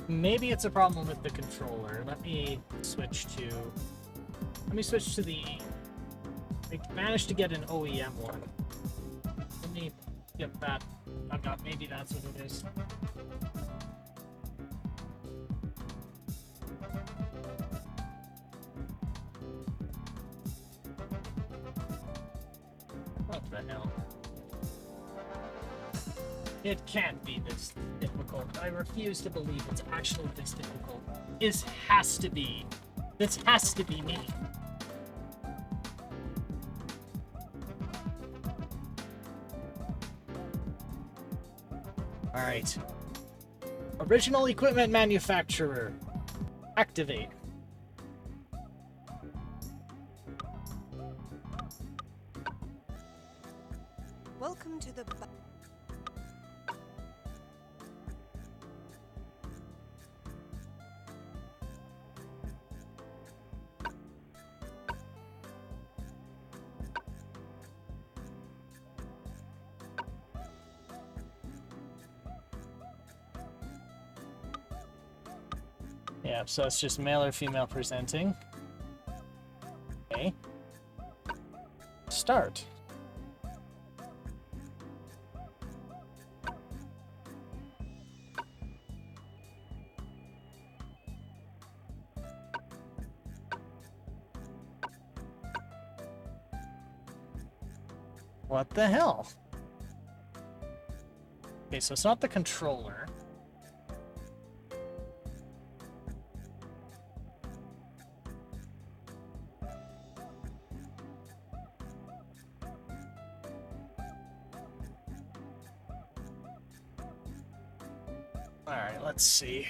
Maybe it's a problem with the controller. Let me switch to the... I managed to get an OEM one. Let me get that. Maybe that's what it is. What the hell? It can't be this difficult. I refuse to believe it's actually this difficult. This has to be me. Alright. Original equipment manufacturer. Activate. Welcome to the Yeah, so it's just male or female presenting. Okay. Start. What the hell? Okay, so it's not the controller. Alright, let's see.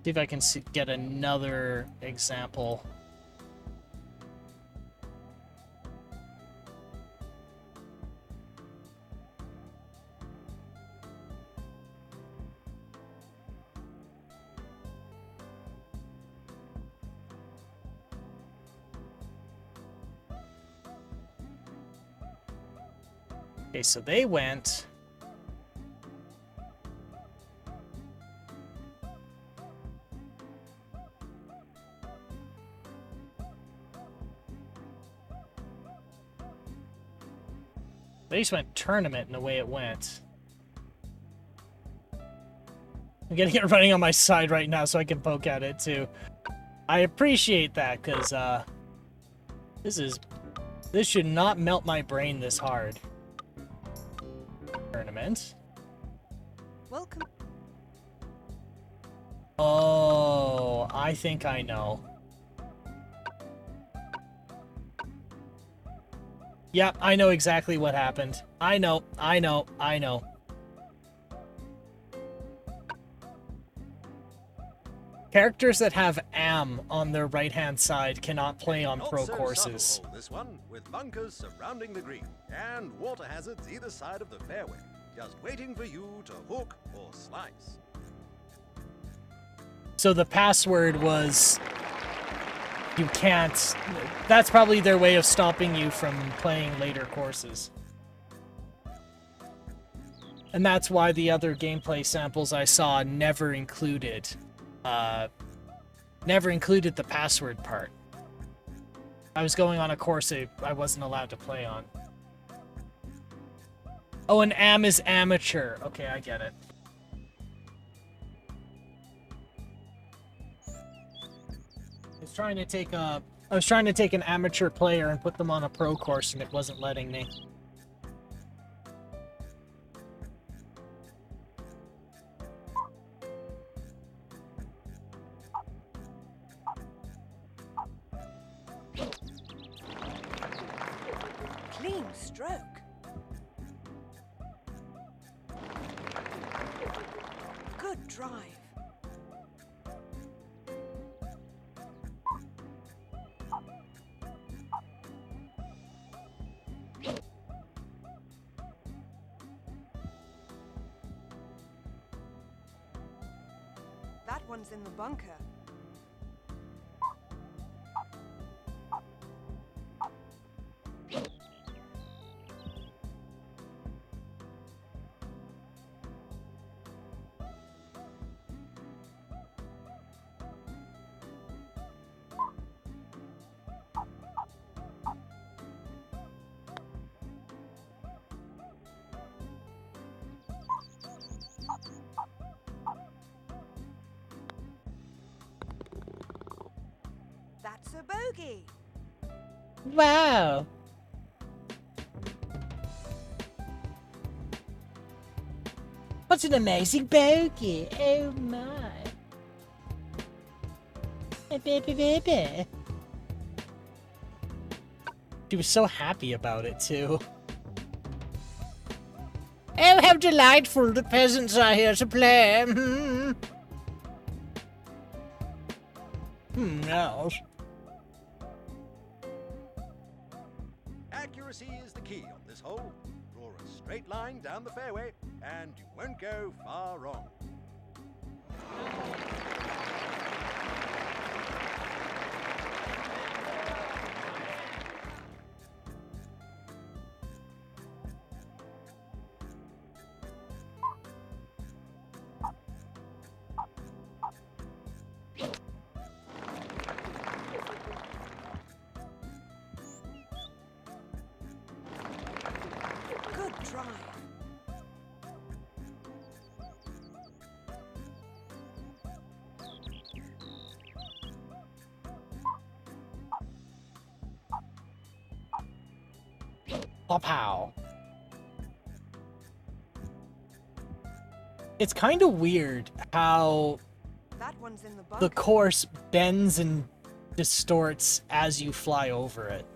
See if I can get another example. Okay, so they went... They just went tournament in the way it went. I'm getting it running on my side right now so I can poke at it too. I appreciate that because this should not melt my brain this hard. Tournament. welcome. Oh, I think I know. Yep, I know exactly what happened. I know. Characters that have AM on their right-hand side cannot play on Not pro so courses. subtle, this one, with bunkers surrounding the green and water hazards either side of the fairway, just waiting for you to hook or slice. So the password was you can't... That's probably their way of stopping you from playing later courses. And that's why the other gameplay samples I saw never included the password part. I was going on a course I wasn't allowed to play on. Oh, an am is amateur. Okay, I get it. I was trying to take an amateur player and put them on a pro course, and it wasn't letting me. Clean stroke. Good drive. That one's in the bunker. That's a bogey. Wow. What an amazing bogey. Oh my. Baby. She was so happy about it too. Oh, how delightful the peasants are here to play. No. Accuracy is the key on this hole. Draw a straight line down the fairway, and you won't go far wrong. Good drive. Pow. It's kind of weird how That one's in the bunker. the course bends and distorts as you fly over it.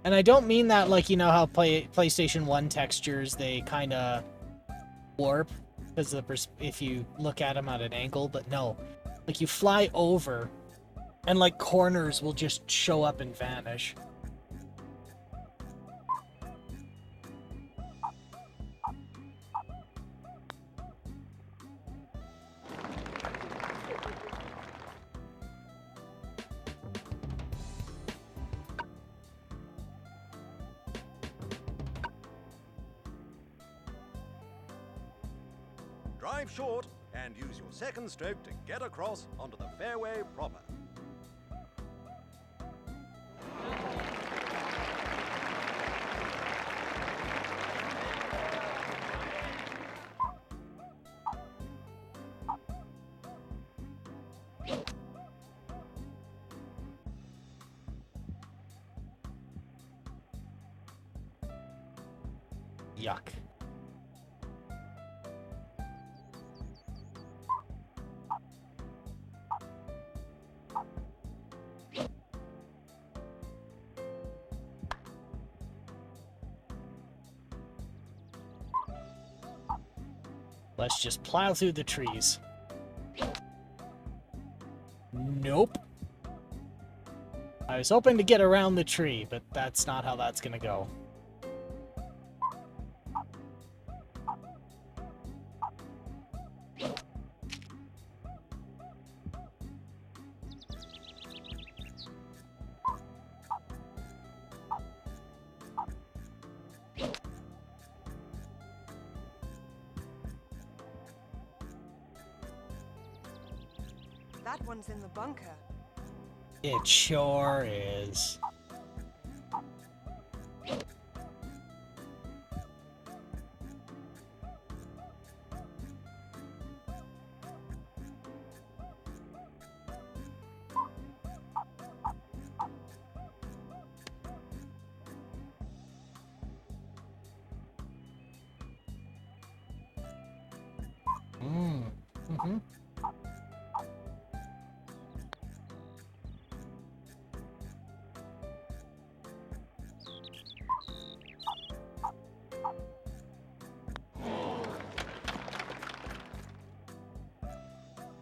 And I don't mean that like, you know how PlayStation 1 textures, they kind of warp because if you look at them at an angle, but no. Like you fly over and like corners will just show up and vanish. Drive short and use your second stroke to get across onto the fairway proper. Yuck. Let's just plow through the trees. Nope. I was hoping to get around the tree, but that's not how that's gonna go. That one's in the bunker. It sure is. Mm-hmm.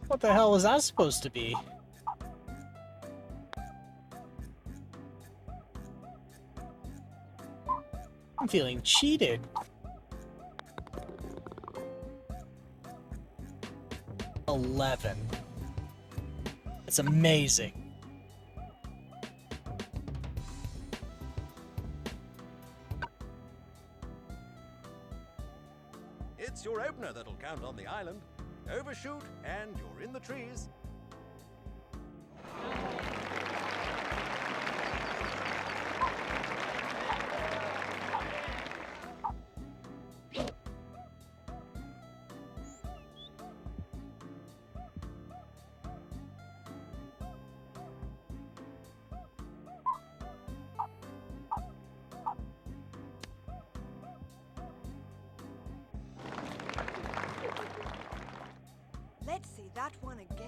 What the hell was that supposed to be? I'm feeling cheated. $11. It's amazing. It's your opener that'll count on the island. Overshoot, and you're in the trees. Let's see that one again.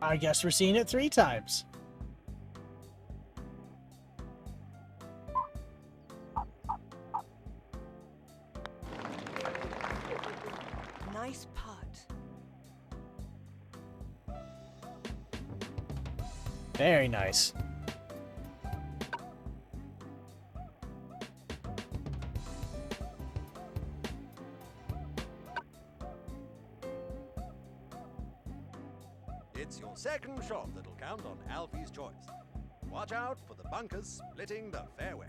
I guess we're seeing it 3 times. Nice putt. Very nice. It's your second shot that'll count on Alfie's choice. Watch out for the bunkers splitting the fairway.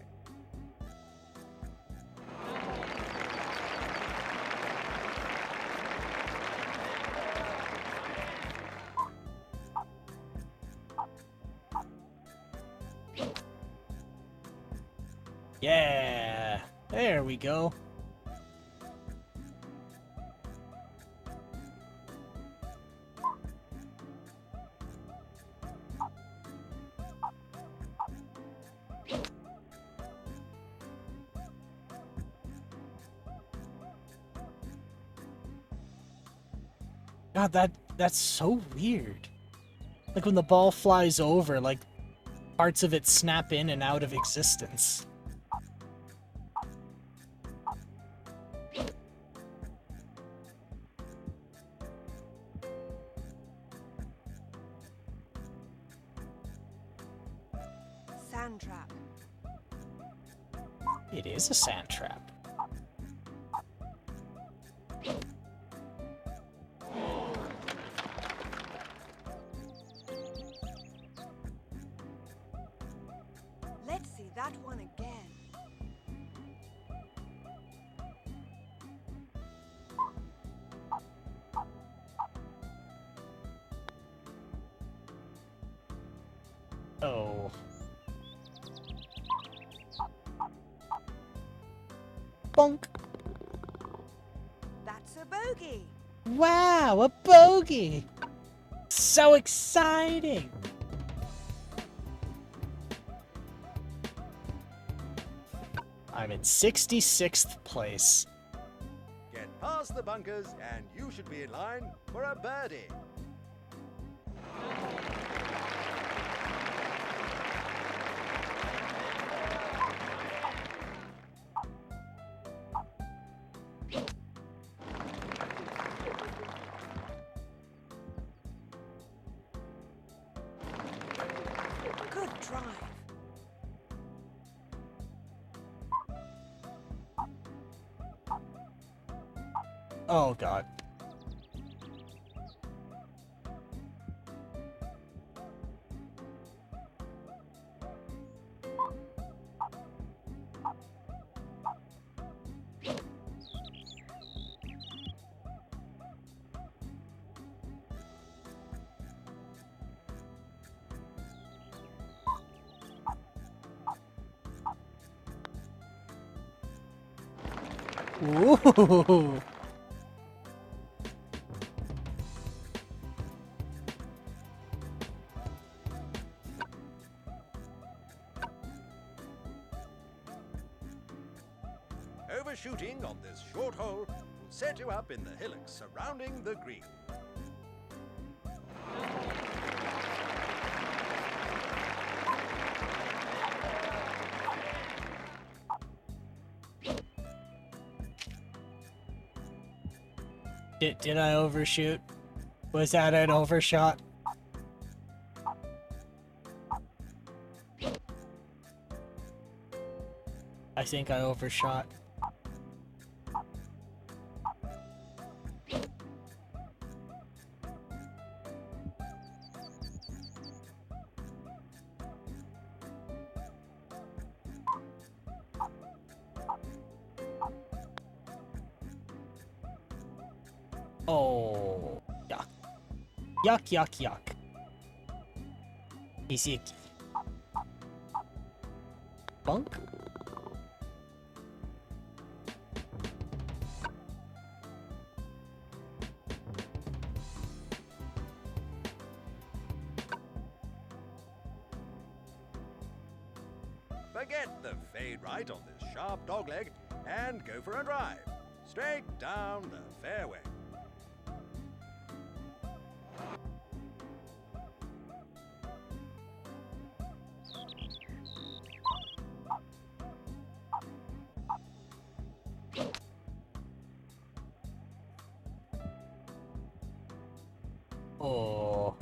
Yeah, there we go. God, that's so weird. Like when the ball flies over, like parts of it snap in and out of existence. Sand trap. It is a sand trap. Let's see that one again. Oh. Bonk. That's a bogey. Wow, a bogey. So exciting. I'm in 66th place. Get past the bunkers, and you should be in line for a birdie. Good drive. Oh, God. Ooh. Overshooting on this short hole will set you up in the hillocks surrounding the green. Did I overshoot? Was that an overshot? I think I overshot. Oh, yuck. Yuck, yuck, yuck. Easy. Bunk? Forget the fade right on this sharp dogleg and go for a drive. Straight down the fairway. Oh.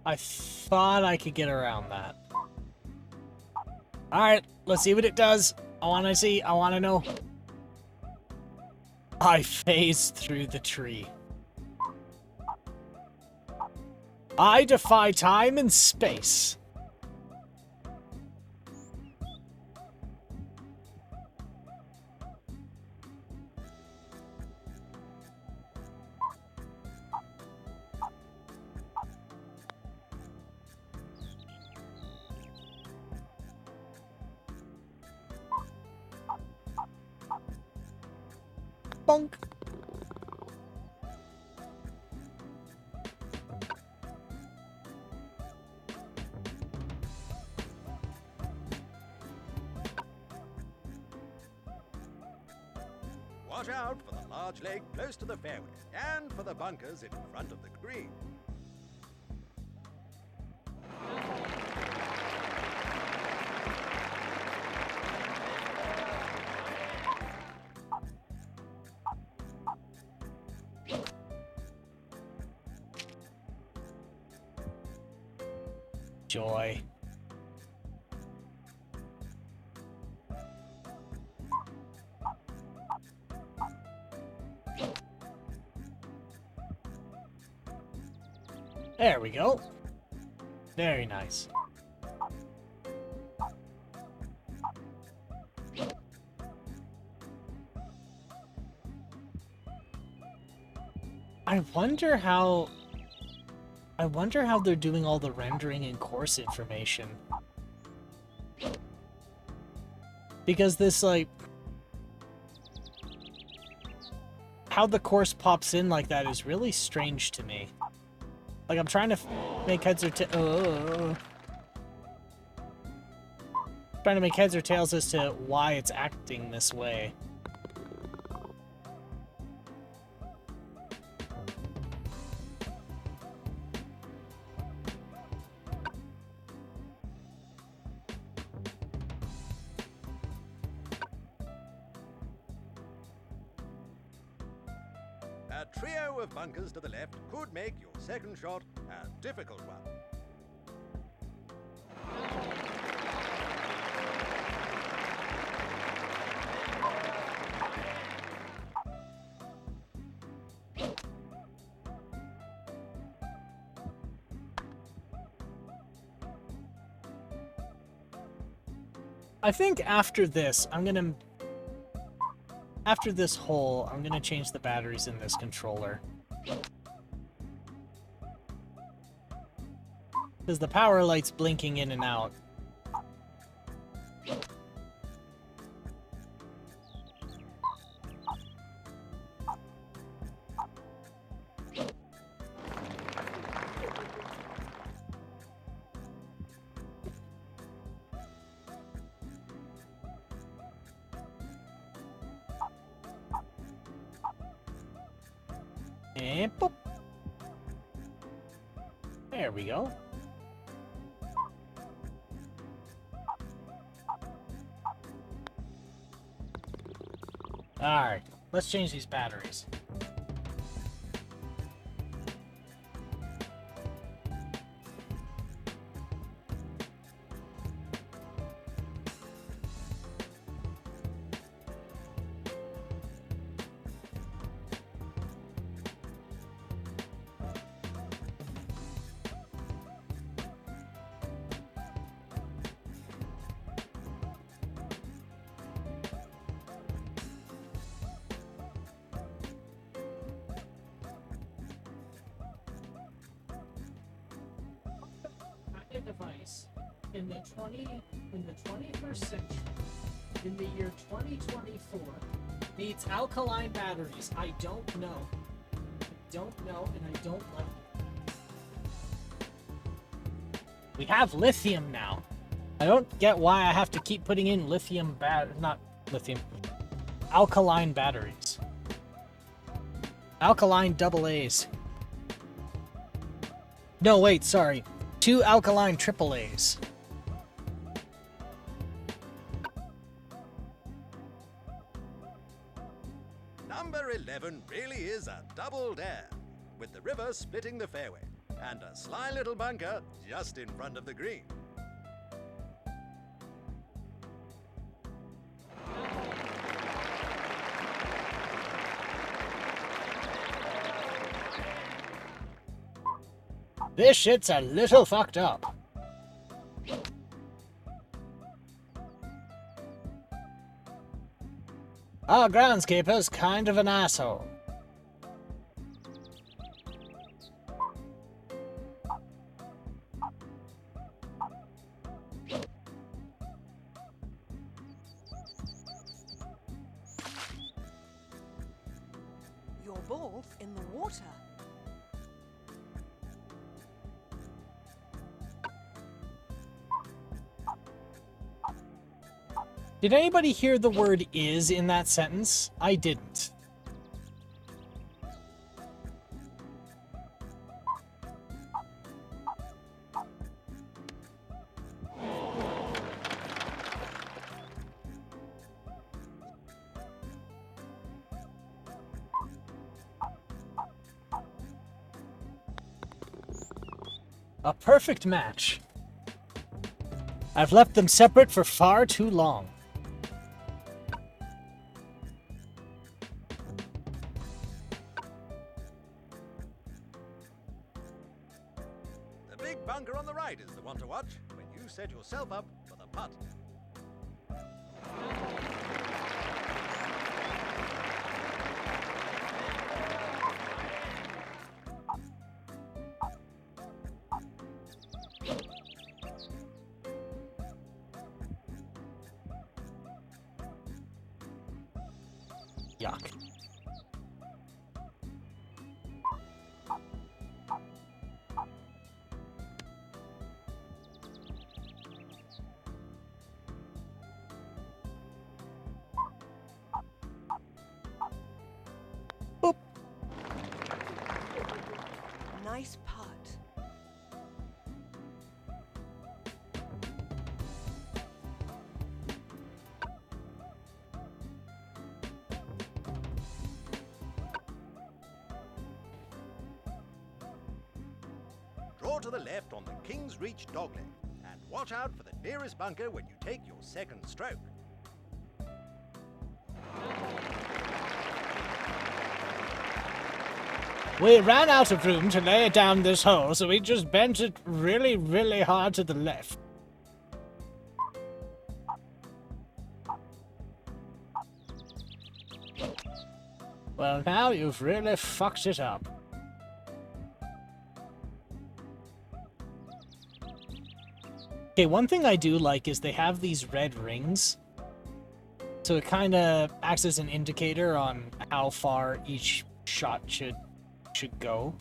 I thought I could get around that. Alright, let's see what it does. I wanna know. I phased through the tree. I defy time and space. Bonk. Watch out for the large lake close to the fairway and for the bunkers in front of the green. Joy. There we go. Very nice. I wonder how they're doing all the rendering and course information. Because this, like, how the course pops in like that is really strange to me. Like, I'm trying to make heads or trying to make heads or tails as to why it's acting this way. A trio of bunkers to the left could make your second shot a difficult one. I think after this, after this hole, I'm gonna change the batteries in this controller. Because the power light's blinking in and out. And boop. There we go. Alright, let's change these batteries. Device in the 21st century, in the year 2024, needs alkaline batteries. I don't know. And I don't like it. We have lithium now. I don't get why I have to keep putting in alkaline batteries. Alkaline AA's. No, wait, sorry. 2 alkaline AAA's. Number 11 really is a double dare, with the river splitting the fairway and a sly little bunker just in front of the green. This shit's a little fucked up. Our groundskeeper's kind of an asshole. Your ball's in the water. Did anybody hear the word is in that sentence? I didn't. A perfect match. I've left them separate for far too long. The big bunker on the right is the one to watch when you set yourself up for the putt. Yuck. Boop. Nice putt. Draw to the left on the King's Reach dogleg and watch out for the nearest bunker when you take your second stroke. We ran out of room to lay down this hole, so we just bent it really, really hard to the left. Well, now you've really fucked it up. Okay, one thing I do like is they have these red rings. So it kind of acts as an indicator on how far each shot should go.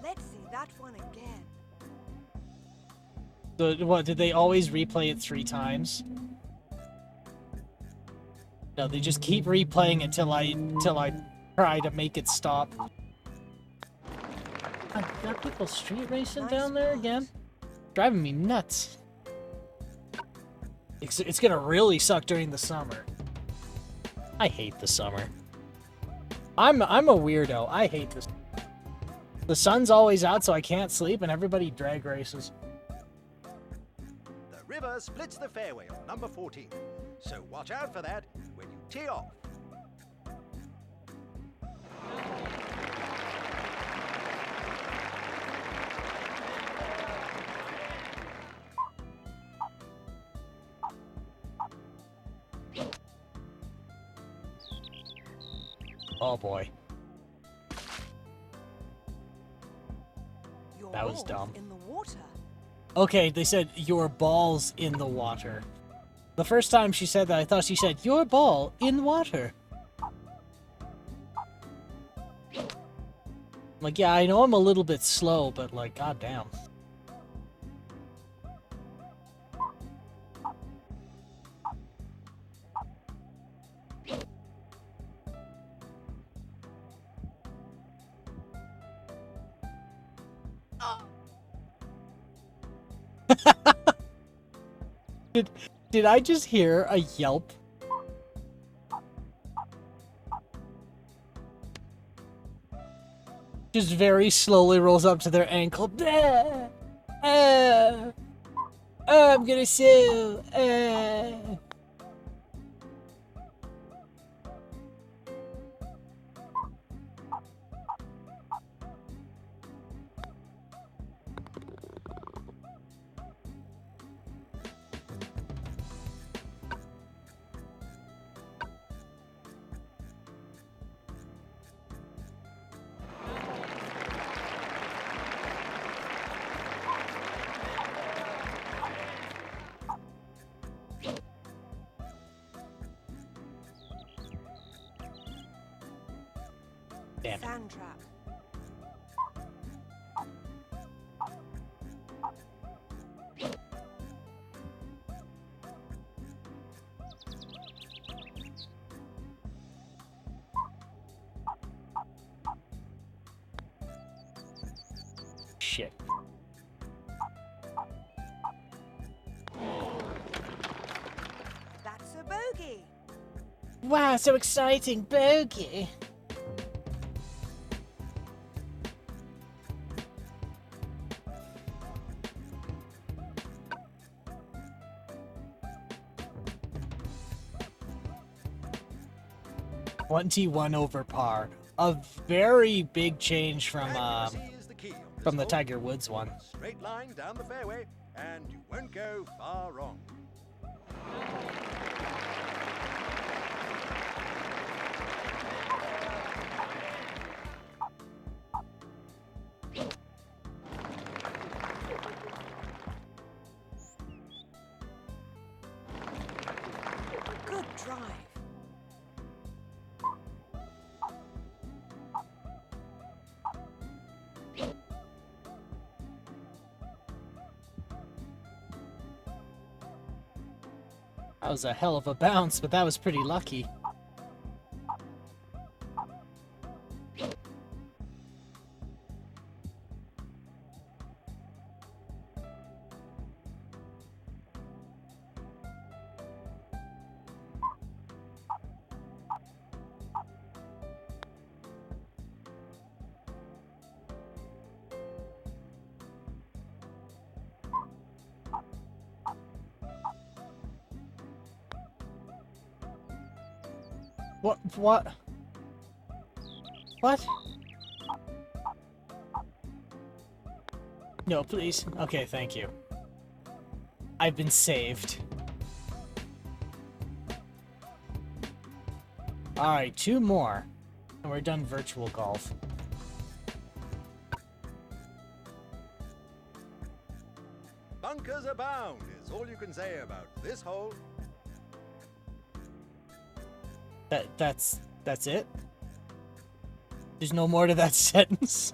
Let's see that one again. So what, did they always replay it 3 times? No, they just keep replaying it till I try to make it stop. Got people street racing down there again? Driving me nuts. It's gonna really suck during the summer. I hate the summer. I'm a weirdo. I hate this. The sun's always out, so I can't sleep, and everybody drag races. The river splits the fairway on number 14, so watch out for that when you tee off. Oh boy. Your That was ball's dumb. in the water. Okay, they said your ball's in the water. The first time she said that, I thought she said your ball in water. Like, yeah, I know I'm a little bit slow, but like, goddamn. Did I just hear a yelp? Just very slowly rolls up to their ankle. I'm gonna sue. Damn it. Sand trap. Shit. That's a bogey. Wow, so exciting, bogey. $21 over par. A very big change from Accuracy is the key on this the hole. Tiger Woods one. Straight line down the fairway, and you won't go far wrong. Good drive. That was a hell of a bounce, but that was pretty lucky. What? What? What? No, please. Okay, thank you. I've been saved. Alright, 2 more. And we're done virtual golf. Bunkers abound is all you can say about this hole. That's it? There's no more to that sentence?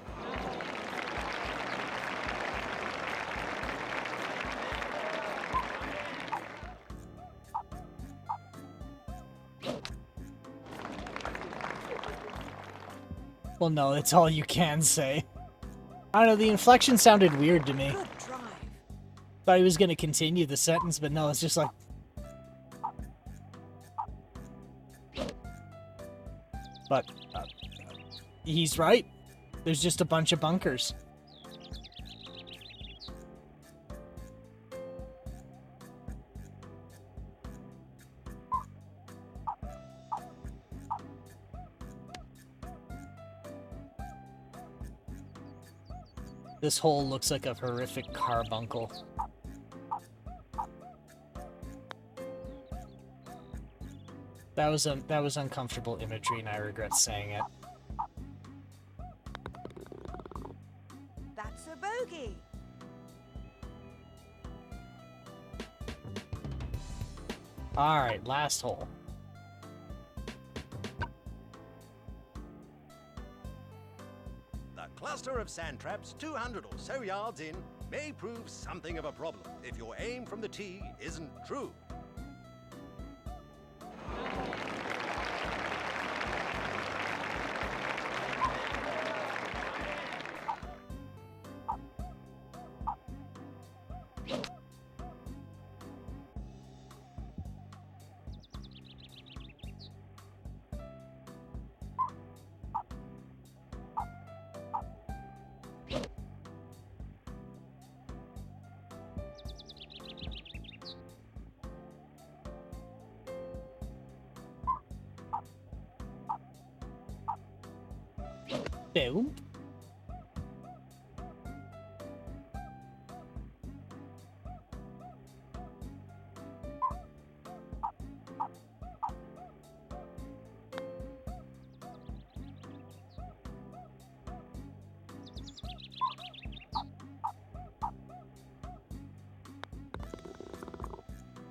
Well, no, that's all you can say. I don't know, the inflection sounded weird to me. Good drive. Thought he was gonna continue the sentence, but no, it's just like... But, he's right. There's just a bunch of bunkers. This hole looks like a horrific carbuncle. That was uncomfortable imagery, and I regret saying it. That's a bogey. Alright, last hole. The cluster of sand traps 200 or so yards in may prove something of a problem if your aim from the tee isn't true. Boom.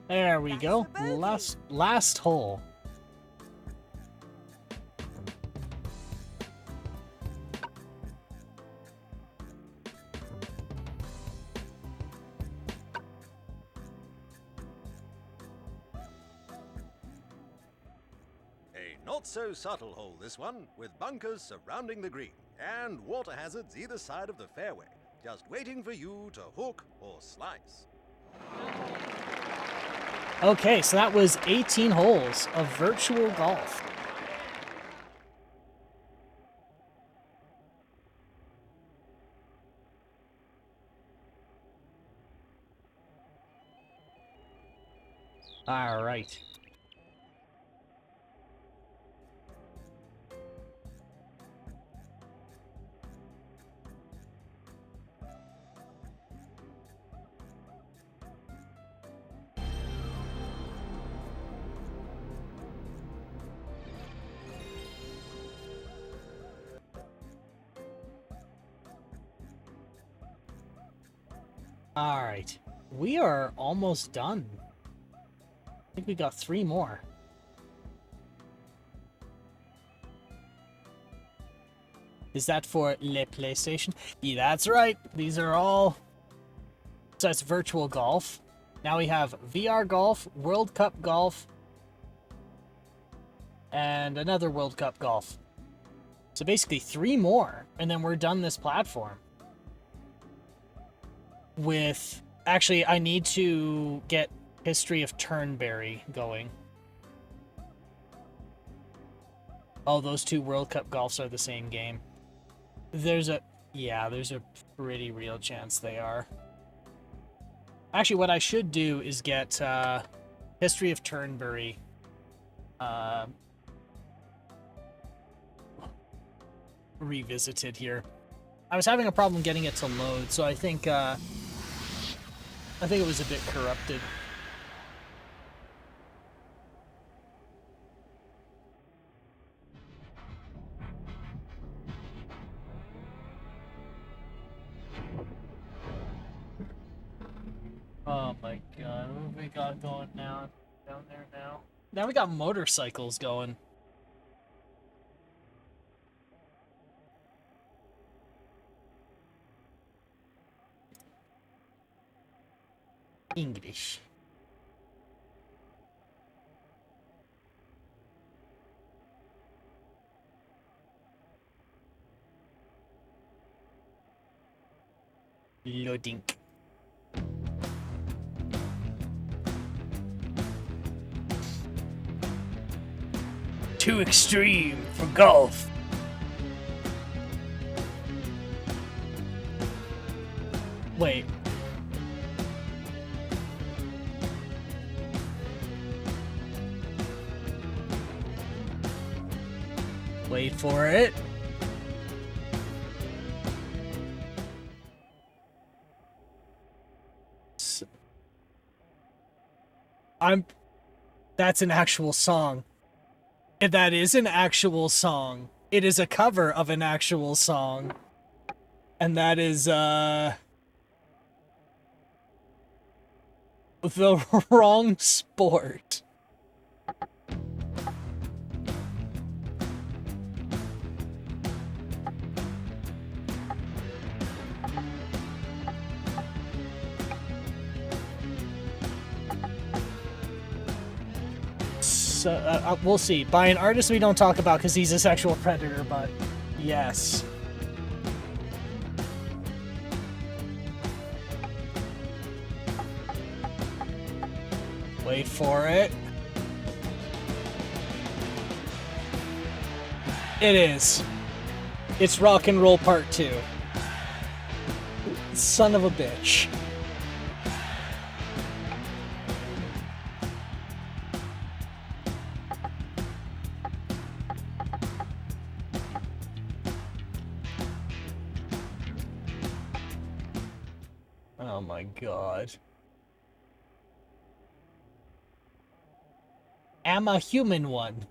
There we go. Last hole. Not so subtle hole, this one, with bunkers surrounding the green and water hazards either side of the fairway, just waiting for you to hook or slice. Okay, so that was 18 holes of virtual golf. All right. All right, we are almost done. I think we got 3 more. Is that for Le PlayStation? Yeah, that's right. These are all... So it's virtual golf. Now we have VR golf, World Cup golf, and another World Cup golf. So basically 3 more, and then we're done this platform. With... Actually, I need to get History of Turnberry going. Oh, those 2 World Cup golfs are the same game. There's a pretty real chance they are. Actually, what I should do is get History of Turnberry revisited here. I was having a problem getting it to load, so I think it was a bit corrupted. Oh my god, what have we got going now? Down there now. Now we got motorcycles going. English. Loading. Too extreme for golf. Wait. Wait for it. That's an actual song. That is an actual song. It is a cover of an actual song. And that is, the wrong sport. So, we'll see. By an artist we don't talk about because he's a sexual predator, but yes. Wait for it. It is. It's Rock and Roll Part 2. Son of a bitch. Oh my god. Am a human one.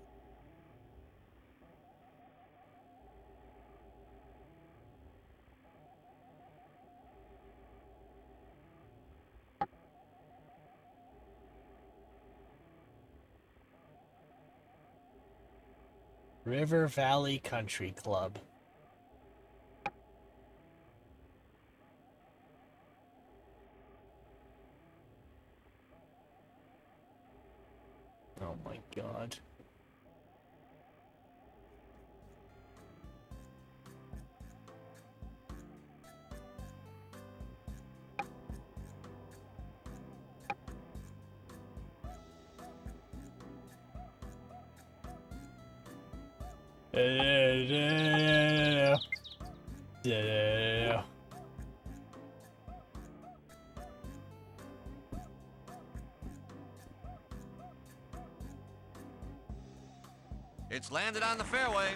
River Valley Country Club. Oh my god. It's landed on the fairway.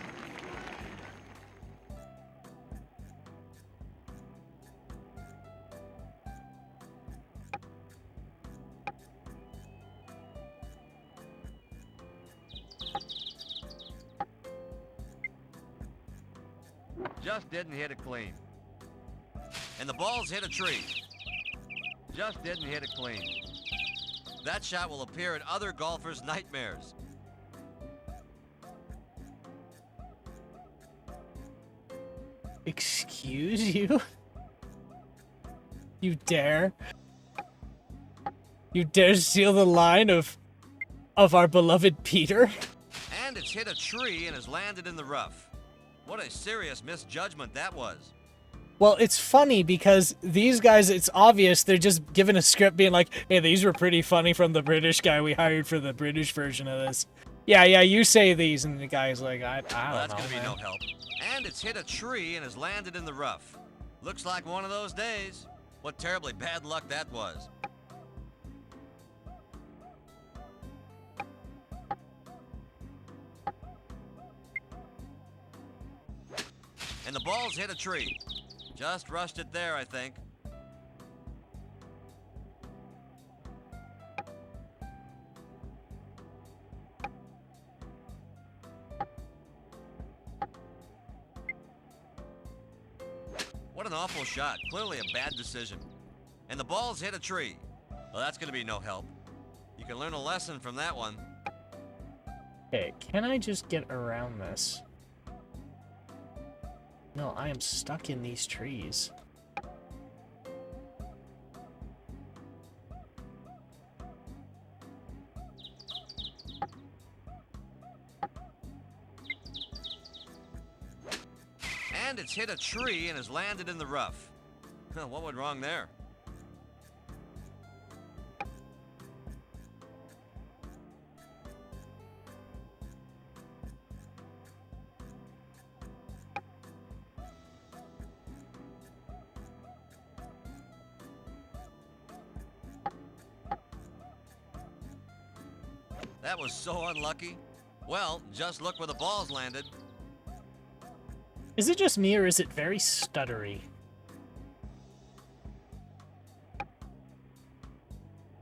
Just didn't hit it clean. And the ball's hit a tree. Just didn't hit it clean. That shot will appear in other golfers' nightmares. Excuse you? You dare? You dare steal the line of our beloved Peter? And it's hit a tree and has landed in the rough. What a serious misjudgment that was. Well, it's funny because these guys, it's obvious they're just given a script being like, hey, these were pretty funny from the British guy we hired for the British version of this. Yeah, you say these, and the guy's like, I don't know, that's gonna be man. no help. And it's hit a tree and has landed in the rough. Looks like one of those days. What terribly bad luck that was. And the ball's hit a tree. Just rushed it there, I think. What an awful shot. Clearly a bad decision. And the ball's hit a tree. Well, that's going to be no help. You can learn a lesson from that one. Okay, can I just get around this? No, I am stuck in these trees. And it's hit a tree and has landed in the rough. What went wrong there? That was so unlucky. Well, just look where the ball's landed. Is it just me, or is it very stuttery?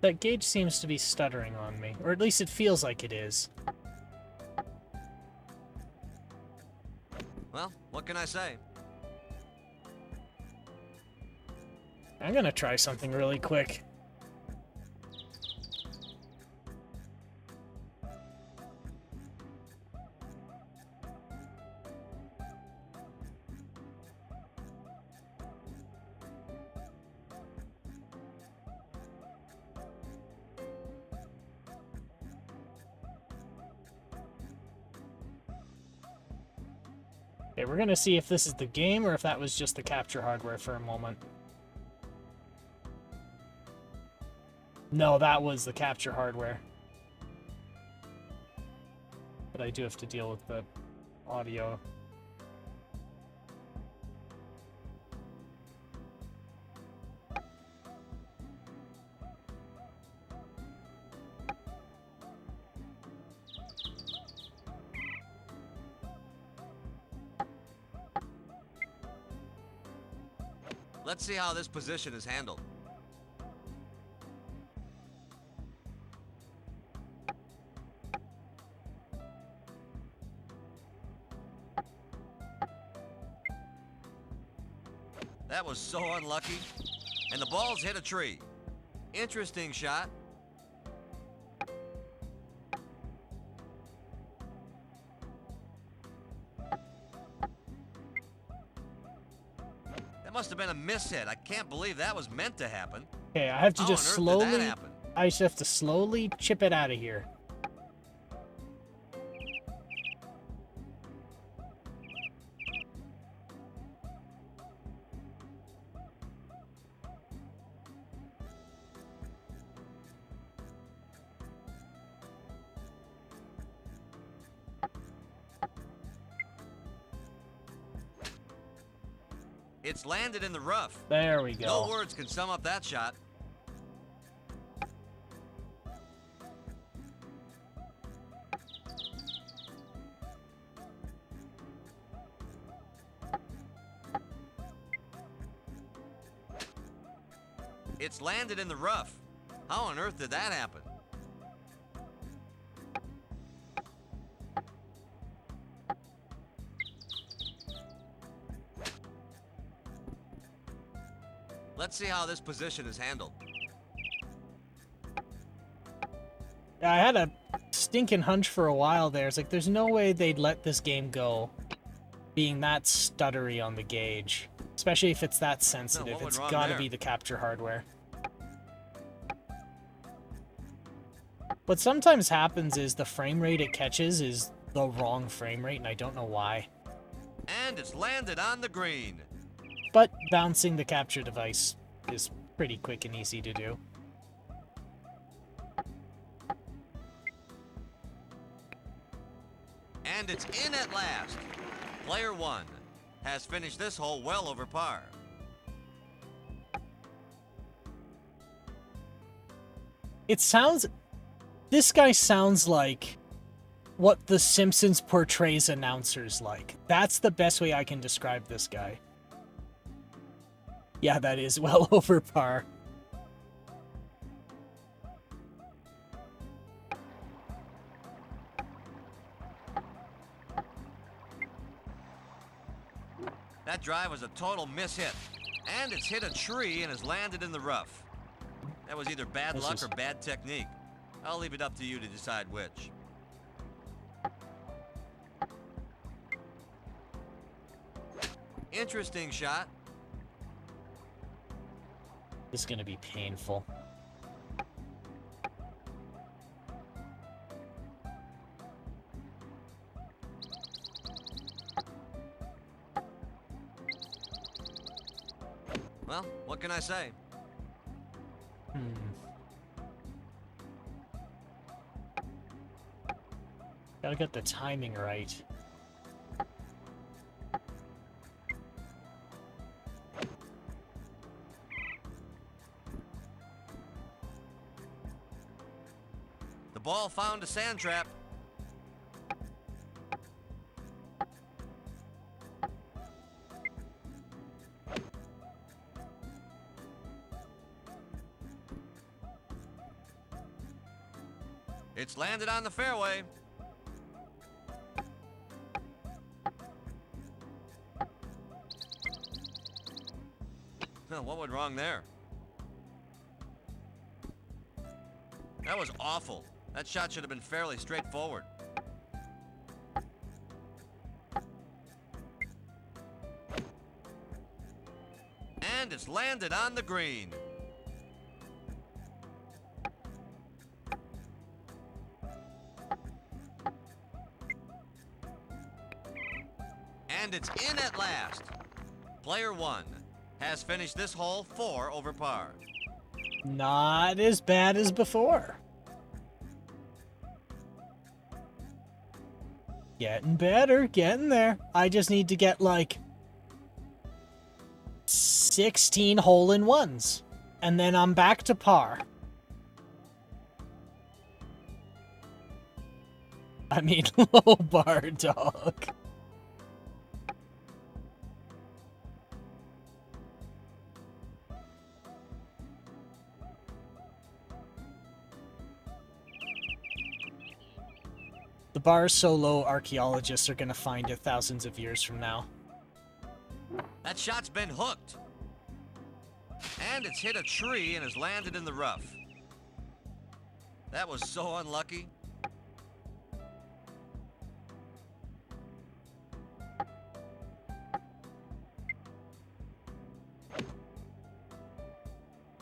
That gauge seems to be stuttering on me, or at least it feels like it is. Well, what can I say? I'm gonna try something really quick. Okay, we're gonna see if this is the game or if that was just the capture hardware for a moment. No, that was the capture hardware. But I do have to deal with the audio. Let's see how this position is handled. That was so unlucky. And the ball's hit a tree. Interesting shot. That must have been a mishit. I can't believe that was meant to happen. Okay, I have to How just on earth did that slowly... happen? I just have to slowly chip it out of here. It's landed in the rough. There we go. No words can sum up that shot. It's landed in the rough. How on earth did that happen? Let's see how this position is handled. Yeah, I had a stinking hunch for a while there. It's like, there's no way they'd let this game go being that stuttery on the gauge. Especially if it's that sensitive. went It's wrong gotta there? be the capture hardware. What sometimes happens is the frame rate it catches is the wrong frame rate, and I don't know why. And it's landed on the green. But bouncing the capture device is pretty quick and easy to do. And it's in at last. Player one has finished this hole well over par. It sounds... This guy sounds like what The Simpsons portrays announcers like. That's the best way I can describe this guy. Yeah, that is well over par. That drive was a total mishit. And it's hit a tree and has landed in the rough. That was either bad luck or bad technique. I'll leave it up to you to decide which. Interesting shot. This is gonna be painful. Well, what can I say? Gotta get the timing right. The ball found a sand trap. It's landed on the fairway. What went wrong there? That was awful. That shot should have been fairly straightforward. And it's landed on the green. And it's in at last. Player 1 has finished this hole 4 over par. Not as bad as before. Getting better, getting there. I just need to get like 16 hole-in-ones, and then I'm back to par. I mean, low bar, dog. The bar is so low, archaeologists are gonna find it thousands of years from now. That shot's been hooked. And it's hit a tree and has landed in the rough. That was so unlucky.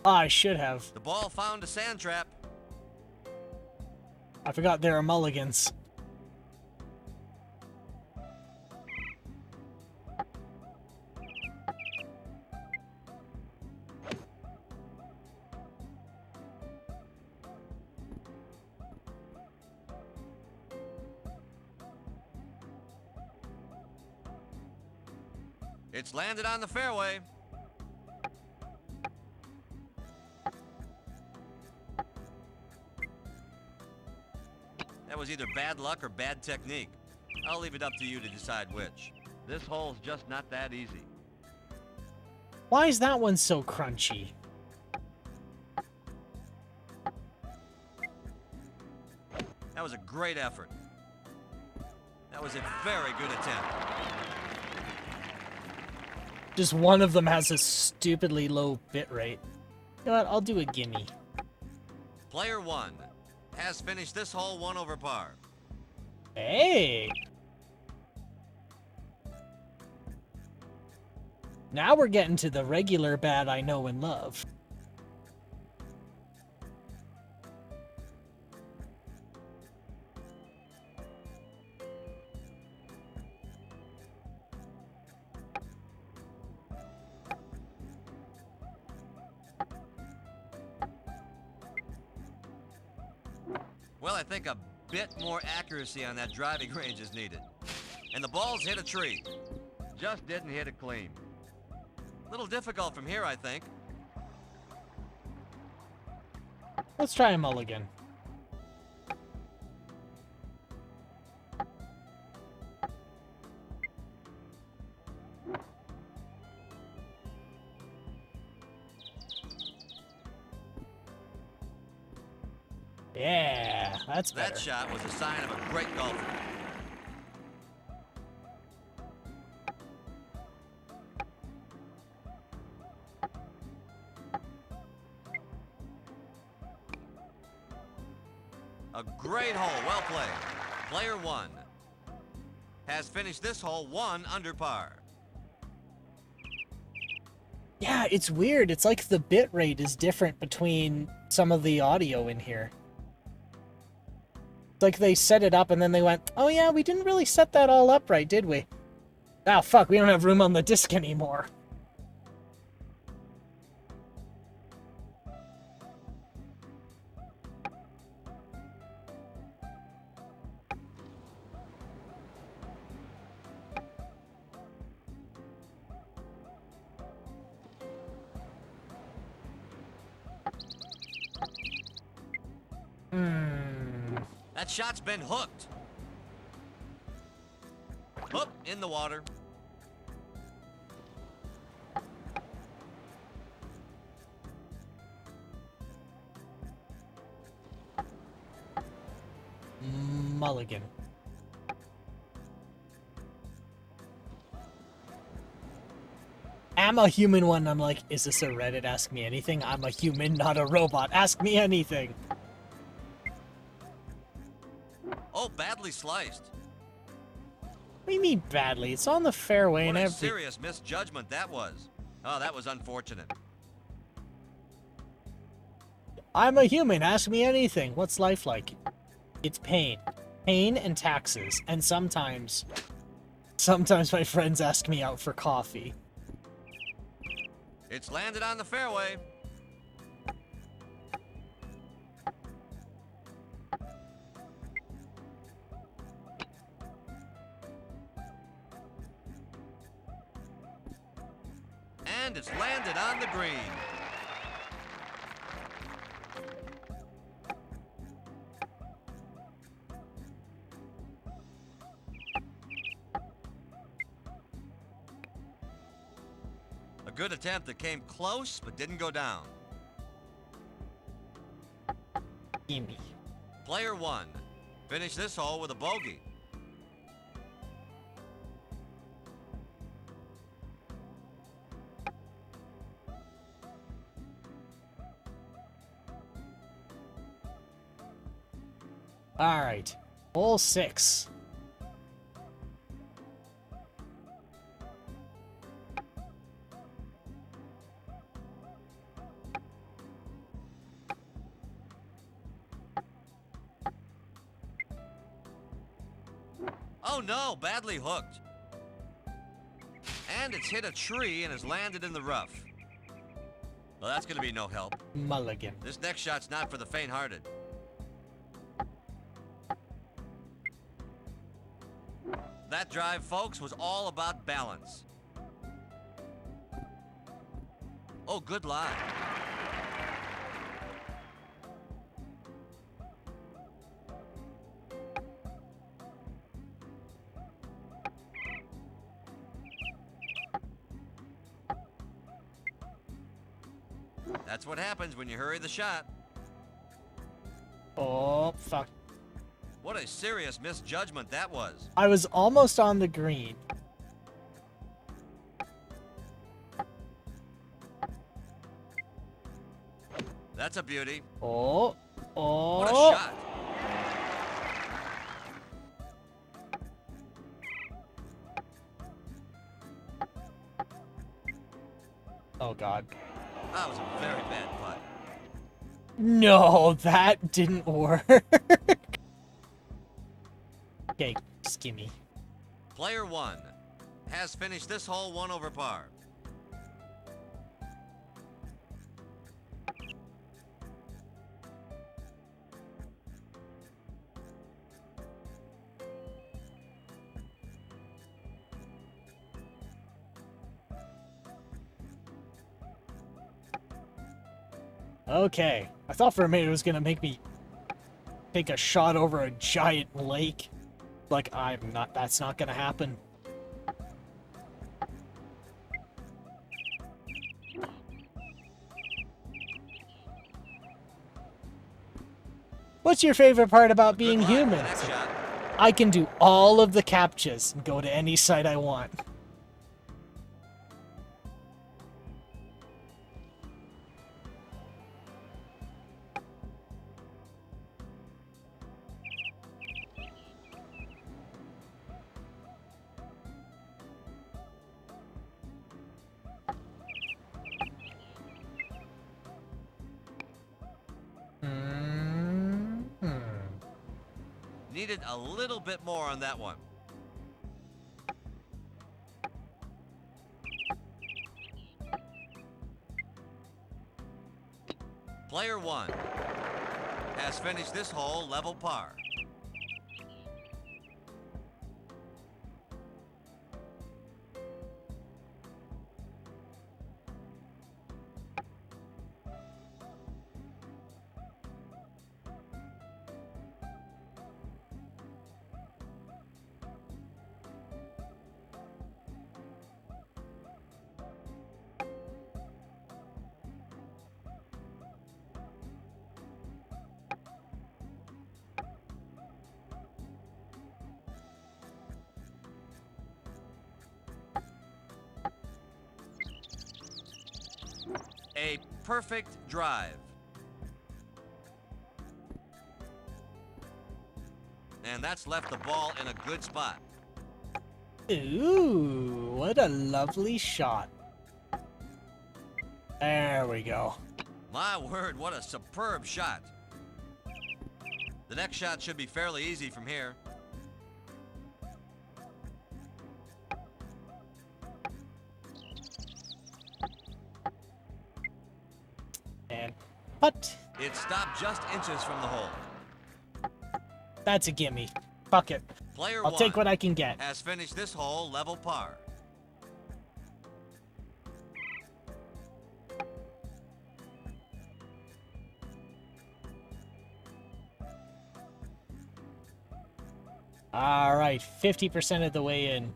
I should have. The ball found a sand trap. I forgot there are mulligans. It's landed on the fairway. That was either bad luck or bad technique. I'll leave it up to you to decide which. This hole's just not that easy. Why is that one so crunchy? That was a great effort. That was a very good attempt. Just one of them has a stupidly low bit rate. You know what? I'll do a gimme. Player 1 has finished this hole 1 over par. Hey! Now we're getting to the regular bad I know and love. Well, I think a bit more accuracy on that driving range is needed. And the ball's hit a tree. Just didn't hit it clean. A little difficult from here, I think. Let's try a mulligan. Yeah, that's better. That shot was a sign of a great golfer. A great hole, well played. Player 1 has finished this hole 1 under par. Yeah, it's weird. It's like the bit rate is different between some of the audio in here. It's like they set it up and then they went, oh yeah, we didn't really set that all up right, did we? Ah, fuck, we don't have room on the disc anymore. That shot's been hooked. Hook in the water. Mulligan. I'm a human one. I'm like, is this a Reddit Ask Me Anything? I'm a human, not a robot. Ask me anything. Oh, badly sliced. What do you mean badly? It's on the fairway and What a everything. serious misjudgment that was. Oh, that was unfortunate. I'm a human. Ask me anything. What's life like? It's pain. Pain and taxes. And sometimes my friends ask me out for coffee. It's landed on the fairway. And it's landed on the green. A good attempt that came close but didn't go down. Gimme. Player 1 finished this hole with a bogey. All right. Hole 6. Oh no, badly hooked. And it's hit a tree and has landed in the rough. Well, that's going to be no help. Mulligan. This next shot's not for the faint-hearted. That drive, folks, was all about balance. Oh, good lie. That's what happens when you hurry the shot. Oh, fuck. What a serious misjudgment that was. I was almost on the green. That's a beauty. Oh. Oh. What a shot. Oh, God. That was a very bad putt. No, that didn't work. Okay, just gimme. Player 1 has finished this hole 1 over par. Okay. I thought for a minute it was gonna make me take a shot over a giant lake. Like, that's not gonna happen. What's your favorite part about being Good luck. human? Next shot. I can do all of the captchas and go to any site I want. Needed a little bit more on that one. Player 1 has finished this hole level par. A perfect drive. And that's left the ball in a good spot. Ooh, what a lovely shot. There we go. My word, what a superb shot. The next shot should be fairly easy from here. And putt. It stopped just inches from the hole. That's a gimme. Fuck it. Player I'll 1 take what I can get. has finished this hole level par. All right, 50% of the way in.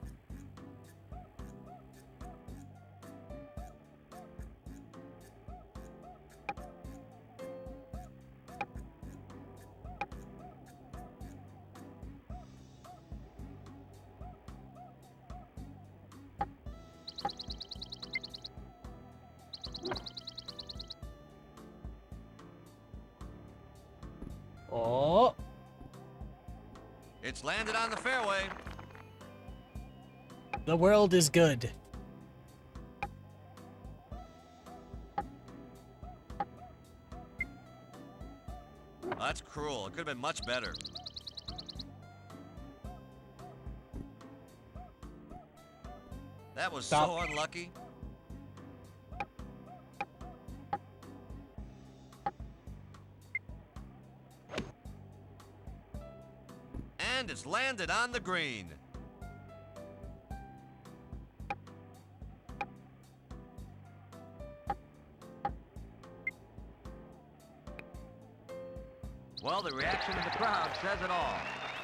Oh, It's landed on the fairway. the world is good. Oh, that's cruel. It could have been much better. That was so Stop. unlucky. And it's landed on the green. Well, the reaction of the crowd says it all.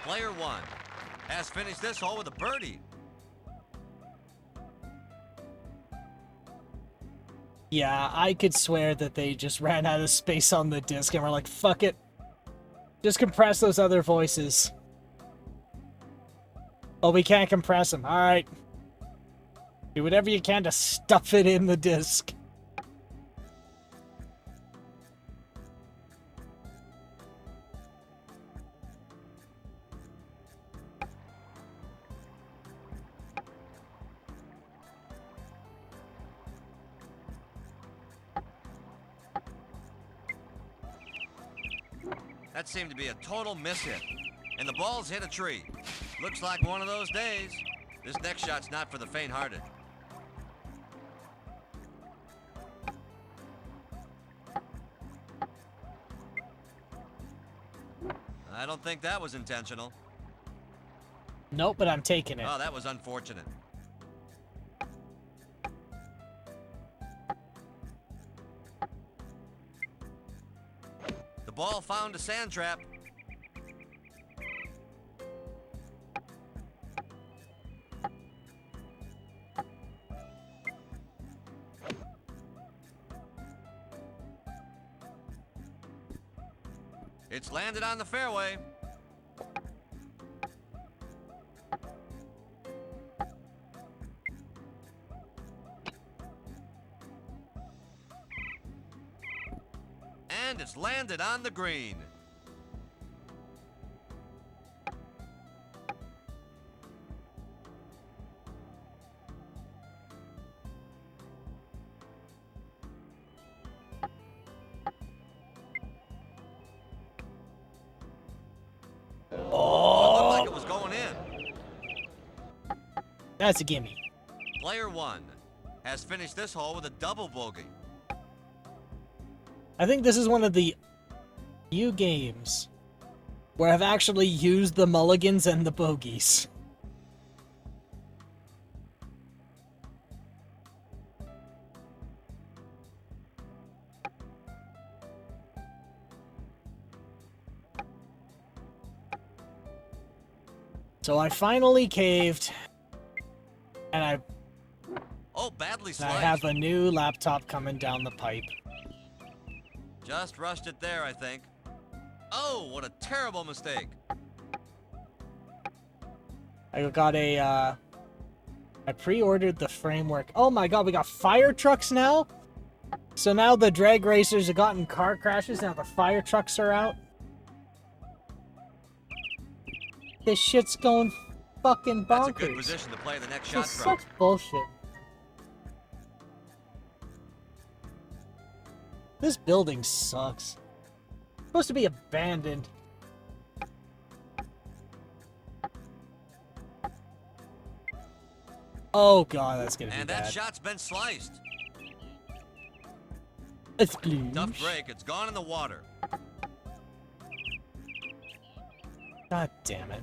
Player 1 has finished this hole with a birdie. Yeah, I could swear that they just ran out of space on the disc and were like, fuck it. Just compress those other voices. Oh, we can't compress them. All right. Do whatever you can to stuff it in the disc. That seemed to be a total miss hit. And the ball's hit a tree. Looks like one of those days. This next shot's not for the faint-hearted. I don't think that was intentional. Nope, but I'm taking it. Oh, that was unfortunate. The ball found a sand trap. It's It's landed on the fairway. And it's landed on the green. Oh, it looked like it was going in. That's a gimme. Player 1 has finished this hole with a double bogey. I think this is one of the few games where I've actually used the mulligans and the bogeys. So I finally caved, and I Oh, badly I sliced. have a new laptop coming down the pipe. Just rushed it there, I think. Oh, what a terrible mistake. I got I pre-ordered the framework. Oh my god, we got fire trucks now? So now the drag racers have gotten car crashes, now the fire trucks are out? This shit's going fucking bonkers. That's a good position to play the next shot This from. such bullshit. This building sucks. It's supposed to be abandoned. Oh god, that's gonna be And bad. that shot's been sliced. It's blue. Tough break. It's gone in the water. God damn it.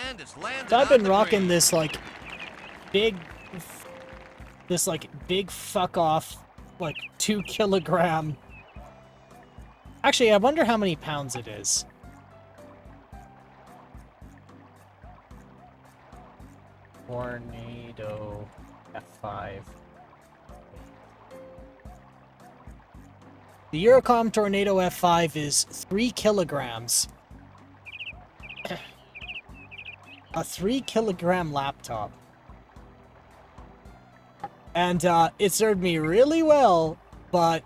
And it's landed So I've on been the rocking green. this big fuck off 2 kilogram. Actually, I wonder how many pounds it is. Tornado F5. The Eurocom Tornado F5 is 3 kilograms. A 3 kilogram laptop. And it served me really well, but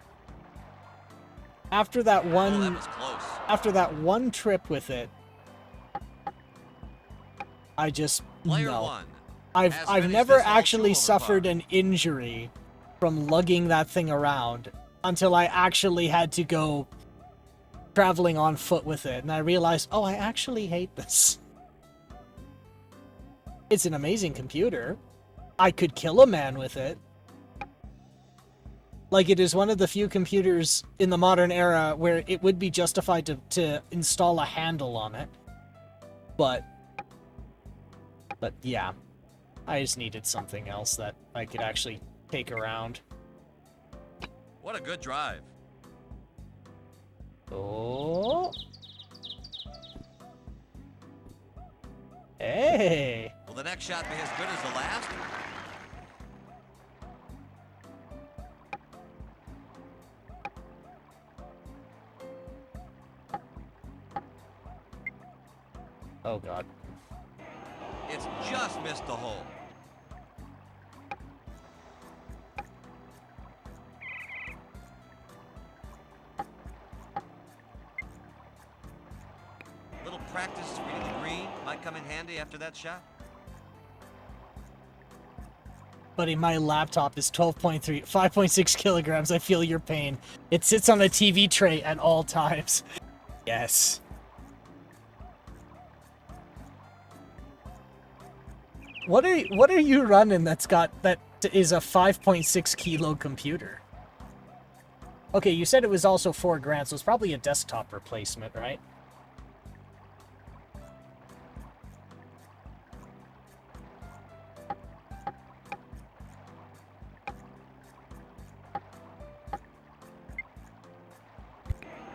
after that Oh, that one was close. after that one trip with it, I just Player no. 1. I've has I've finished never this hole actually 2 over suffered par. an injury from lugging that thing around until I actually had to go traveling on foot with it, and I realized, oh, I actually hate this. It's an amazing computer. I could kill a man with it. Like, it is one of the few computers in the modern era where it would be justified to install a handle on it. But yeah, I just needed something else that I could actually take around. What a good drive. Oh. Hey. Will the next shot be as good as the last? Oh, God. It's just missed the hole. Little practice reading the green might come in handy after that shot. Buddy, my laptop is 5.6 kilograms. I feel your pain. It sits on a TV tray at all times. Yes. What are you running that is a 5.6 kilo computer? Okay, you said it was also $4,000, so it's probably a desktop replacement, right?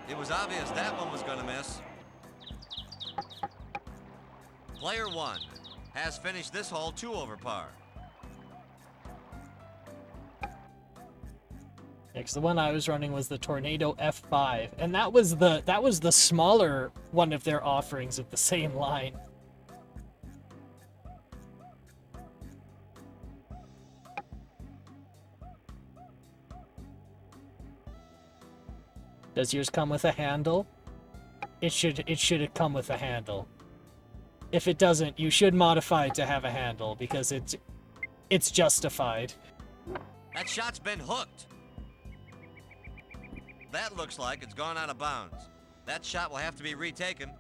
It was obvious that one was going to miss. Player 1 has finished this hole 2 over par. Next, the one I was running was the Tornado F5, and that was the smaller one of their offerings of the same line. Does yours come with a handle? It should come with a handle. If it doesn't, you should modify it to have a handle because it's justified. That shot's been hooked. That looks like it's gone out of bounds. That shot will have to be retaken.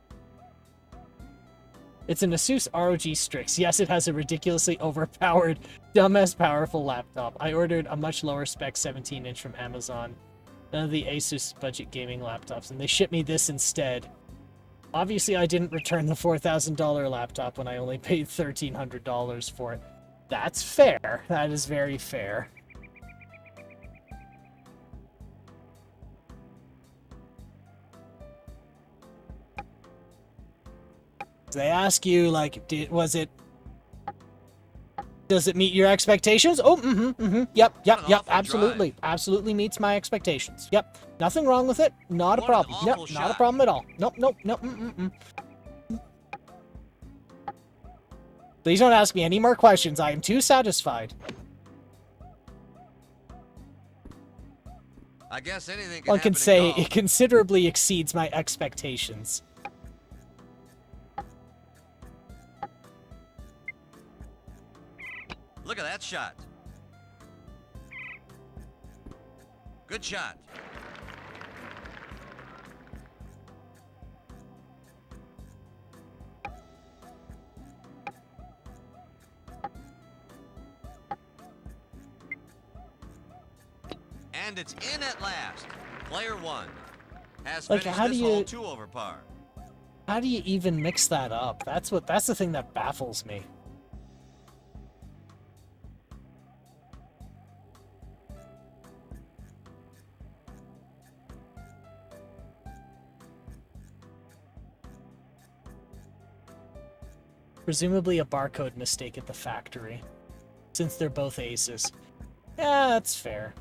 It's an Asus ROG Strix. Yes, it has a ridiculously overpowered, dumbass powerful laptop. I ordered a much lower spec 17-inch from Amazon. None of the Asus budget gaming laptops, and they shipped me this instead. Obviously, I didn't return the $4,000 laptop when I only paid $1,300 for it. That's fair. That is very fair. They ask you, like, does it meet your expectations? Oh, yep, absolutely. Drive. Absolutely meets my expectations. Yep. Nothing wrong with it. Not a What an problem. Yep, awful not a shot. problem at all. Nope. Please don't ask me any more questions. I am too satisfied. I guess anything can One happen can say in golf. it considerably exceeds my expectations. Look at that shot. Good shot. And it's in at last. Player 1 has Like, finished how this do hole you- 2 over par. How do you even mix that up? That's the thing that baffles me. Presumably a barcode mistake at the factory, since they're both aces. Yeah, that's fair.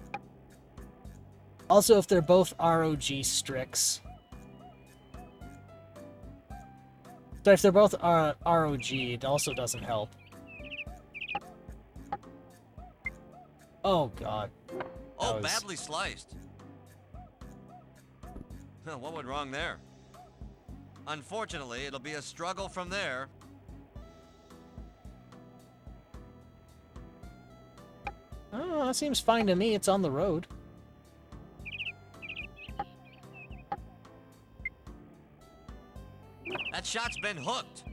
Also, if they're both ROG Strix. So if they're both ROG, it also doesn't help. Oh, God. Oh, was- badly sliced. Huh, what went wrong there? Unfortunately, it'll be a struggle from there. Oh, that seems fine to me. It's on the road. That shot's been hooked.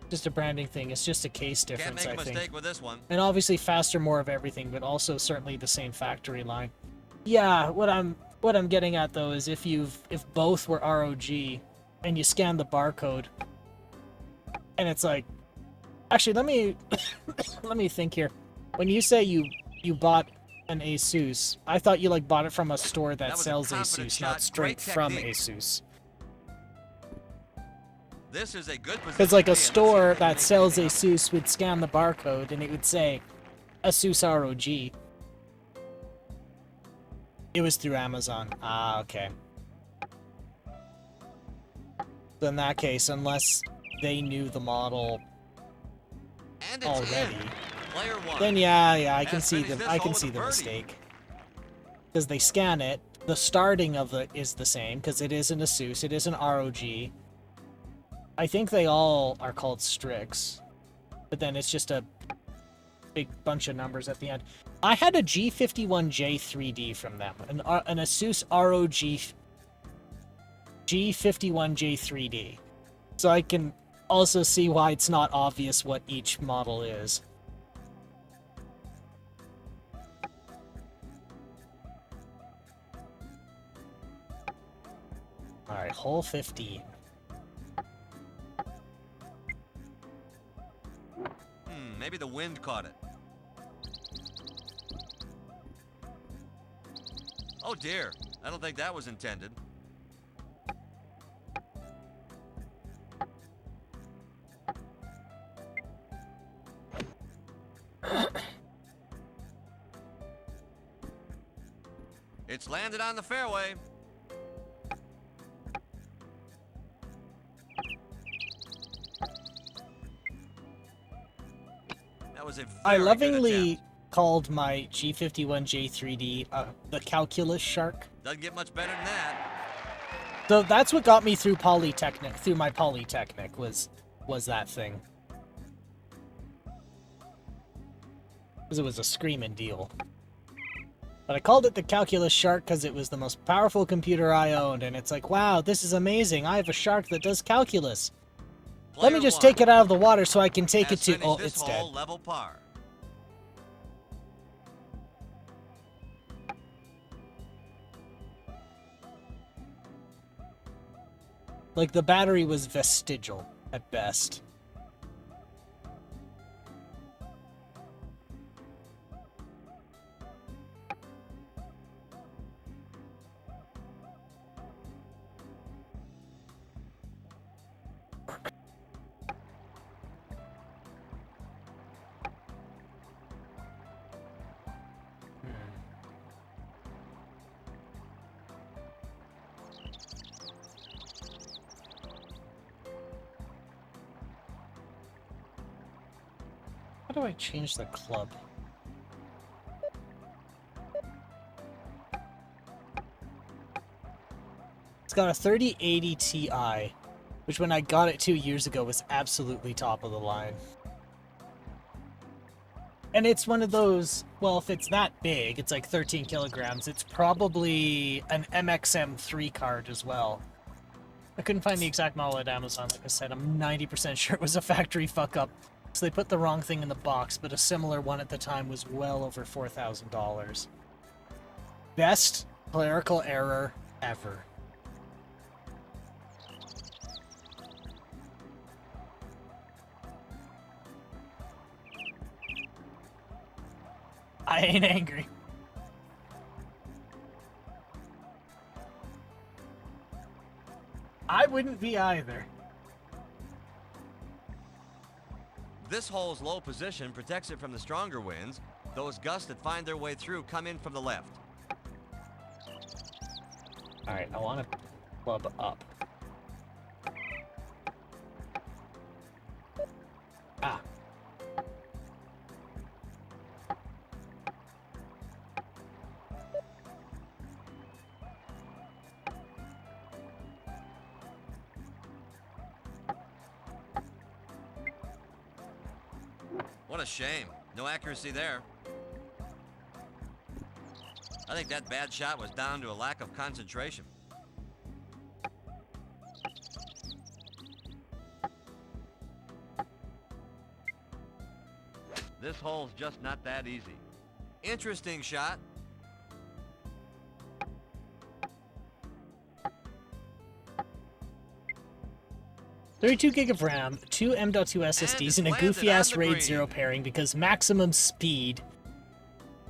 Just a branding thing. It's just a case Can't difference, make a I think. mistake with this one. And obviously faster, more of everything, but also certainly the same factory line. Yeah, what I'm getting at though is if both were ROG and you scan the barcode and it's like, actually let me think here. When you say you bought an Asus, I thought you like bought it from a store that was a sells confident Asus, shot, not straight great from technique. Asus. This is a good position. Because like to a be in. Let's see if store they can that make sells anything Asus would scan the barcode and it would say Asus ROG. It was through Amazon. Ah, okay. So in that case, unless they knew the model up. And it's already, in. Player 1. then yeah, I can Has see finished the this I hole can with see a the birdie. mistake. Because they scan it, the starting of it is the same because it is an Asus, it is an ROG. I think they all are called Strix, but then it's just a big bunch of numbers at the end. I had a G51J 3D from them, an Asus ROG G51J 3D. So I can also see why it's not obvious what each model is. Alright, hole 15. Maybe the wind caught it. Oh dear. I don't think that was intended. It's landed on the fairway. That was a very I good lovingly attempt. called my G51J3D the calculus shark. Doesn't get much better than that. So that's what got me through Polytechnic, through my Polytechnic, was that thing. Because it was a screaming deal. But I called it the calculus shark because it was the most powerful computer I owned, and it's like, wow, this is amazing. I have a shark that does calculus. Let me Player just one take it out of the water so I can take it has to... finished Oh, this it's dead. hole level par. Like, the battery was vestigial, at best. How do I change the club? It's got a 3080 Ti, which when I got it 2 years ago was absolutely top of the line. And it's one of those, well, if it's that big, it's like 13 kilograms, it's probably an MXM3 card as well. I couldn't find the exact model at Amazon, like I said, I'm 90% sure it was a factory fuck-up. So they put the wrong thing in the box, but a similar one at the time was well over $4,000. Best clerical error ever. I ain't angry. I wouldn't be either. This hole's low position protects it from the stronger winds. Those gusts that find their way through come in from the left. Alright, I want to club up. Ah. What a shame. No accuracy there. I think that bad shot was down to a lack of concentration. This hole's just not that easy. Interesting shot. $32 gig of RAM, 2 M.2 SSDs, and a landed goofy-ass on the RAID green. 0 pairing because maximum speed.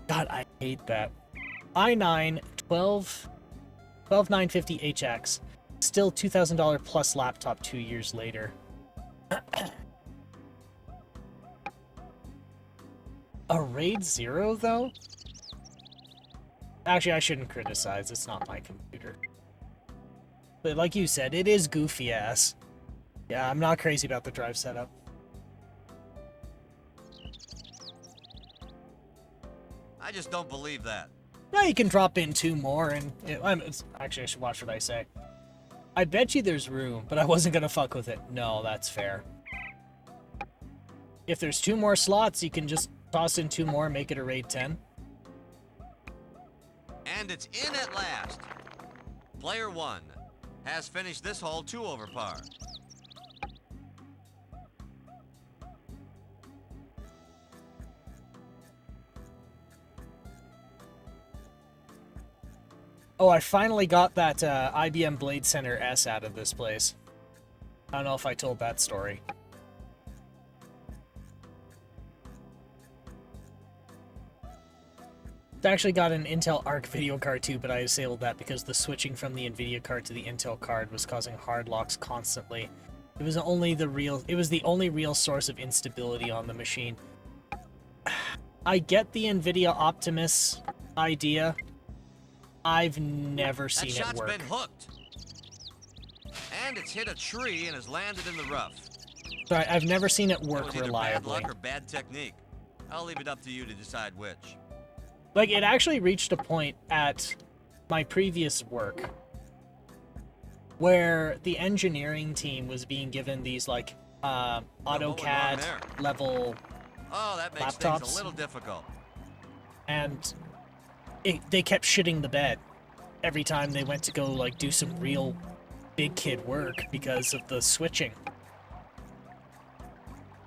God, I hate that. i9 12950HX. Still $2,000 plus laptop 2 years later. A RAID 0, though? Actually, I shouldn't criticize. It's not my computer. But like you said, it is goofy-ass. Yeah, I'm not crazy about the drive setup. I just don't believe that. Now you can drop in 2 more and... actually, I should watch what I say. I bet you there's room, but I wasn't gonna fuck with it. No, that's fair. If there's 2 more slots, you can just toss in 2 more and make it a RAID 10. And it's in at last. Player 1 has finished this hole 2 over par. Oh, I finally got that IBM Blade Center S out of this place. I don't know if I told that story. I actually got an Intel Arc video card too, but I disabled that because the switching from the Nvidia card to the Intel card was causing hard locks constantly. It was the only real source of instability on the machine. I get the Nvidia Optimus idea. I've never seen it That work. shot's been hooked. And it's hit a tree and has landed in the rough. Sorry, I've never seen it It work was either bad reliably. luck or bad technique. I'll leave it up to you to decide which. Like, it actually reached a point at my previous work where the engineering team was being given these, like, what went wrong AutoCAD there? level, Oh, that makes things Laptops? a little difficult. and they kept shitting the bed every time they went to go, like, do some real big kid work because of the switching.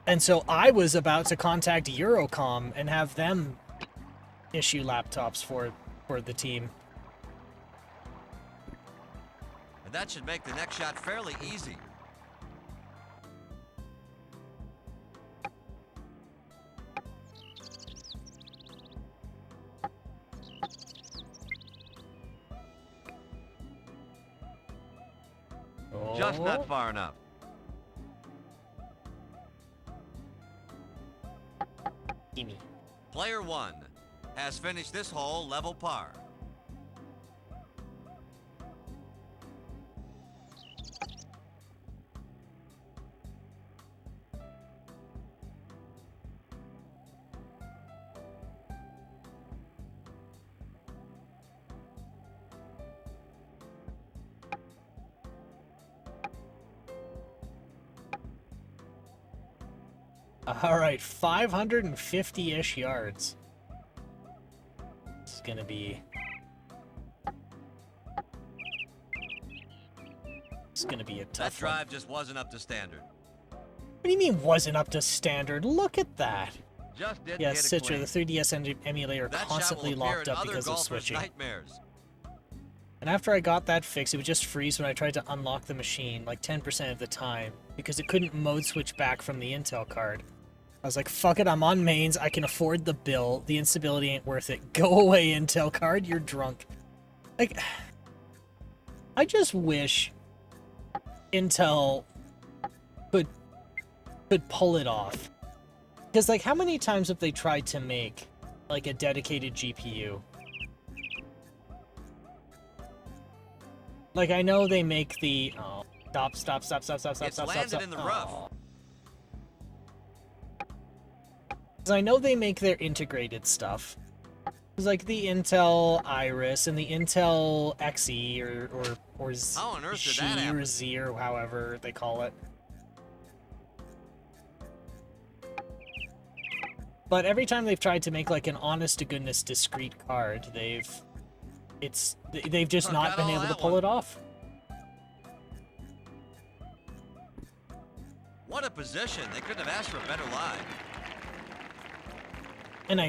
And so I was about to contact Eurocom and have them issue laptops for the team. And that should make the next shot fairly easy. Just not far enough. Gimme. Player 1 has finished this hole level par. Alright, 550-ish yards. This is gonna be... It's gonna be a That tough one. drive just wasn't up to standard. What do you mean wasn't up to standard? Look at that! Just didn't Yeah, hit it Citra, clean. the 3DS emulator That constantly shot will appear locked in up other because of golfers' switching. nightmares. And after I got that fixed, it would just freeze when I tried to unlock the machine, like 10% of the time, because it couldn't mode switch back from the Intel card. I was like, fuck it, I'm on mains, I can afford the bill, the instability ain't worth it. Go away, Intel card, you're drunk. Like, I just wish Intel could pull it off. Because, like, how many times have they tried to make, like, a dedicated GPU? Like, I know they make the... Oh, stop. It's landed in the rough. Oh. 'Cause I know they make their integrated stuff. It's like the Intel Iris and the Intel Xe or How on earth did Xi that happen? or Z or however they call it. But every time they've tried to make like an honest to goodness discrete card, they've just not Got been all able to that pull one. it off. What a position. They couldn't have asked for a better lie. And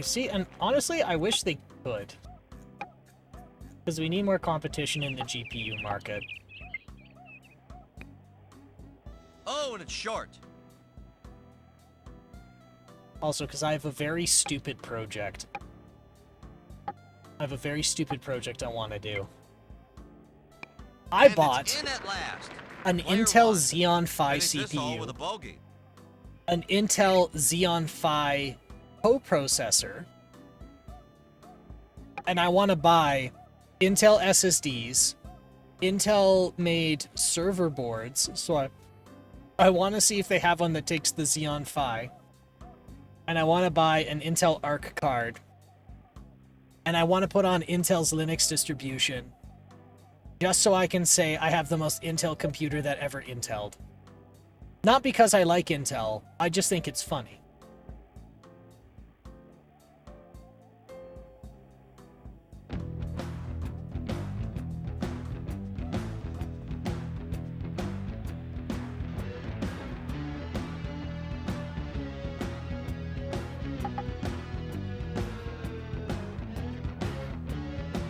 honestly, I wish they could. Because we need more competition in the GPU market. Oh, and it's short. Also, because I have a very stupid project. I have a very stupid project I want to do. I And it's bought in at last. an Player Intel one. Xeon Phi Finished this hole with a CPU, bogey. an Intel Xeon Phi coprocessor, and I want to buy Intel SSDs, Intel-made server boards, so I want to see if they have one that takes the Xeon Phi, and I want to buy an Intel Arc card, and I want to put on Intel's Linux distribution, just so I can say I have the most Intel computer that ever Intel'd. Not because I like Intel, I just think it's funny.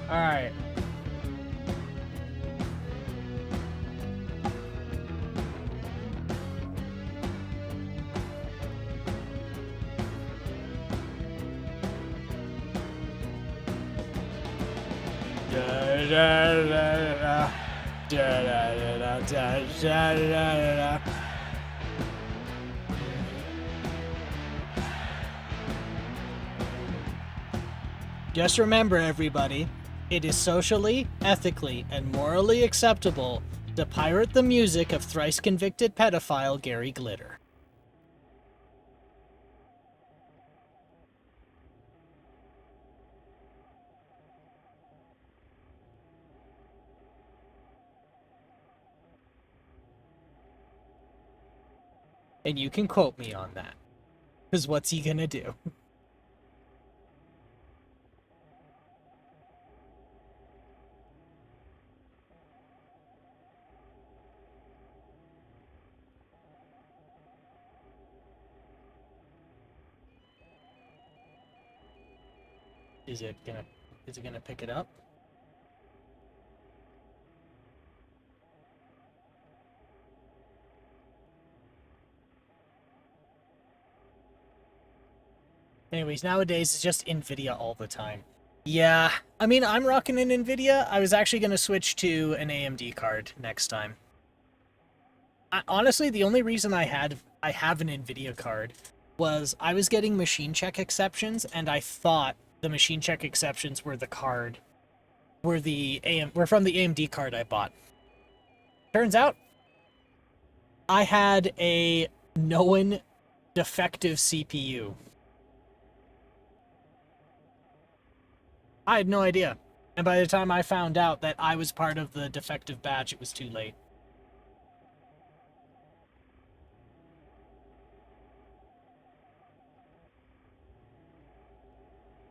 Alright. Just remember, everybody, it is socially, ethically, and morally acceptable to pirate the music of thrice-convicted pedophile Gary Glitter. And you can quote me on that. Because what's he gonna do? Is it gonna pick it up? Anyways, nowadays it's just Nvidia all the time. Yeah, I mean, I'm rocking an Nvidia. I was actually gonna switch to an AMD card next time. Honestly, the only reason I have an Nvidia card was I was getting machine check exceptions, and I thought the machine check exceptions were were from the AMD card I bought. Turns out I had a known defective CPU. I had no idea. And by the time I found out that I was part of the defective batch, it was too late.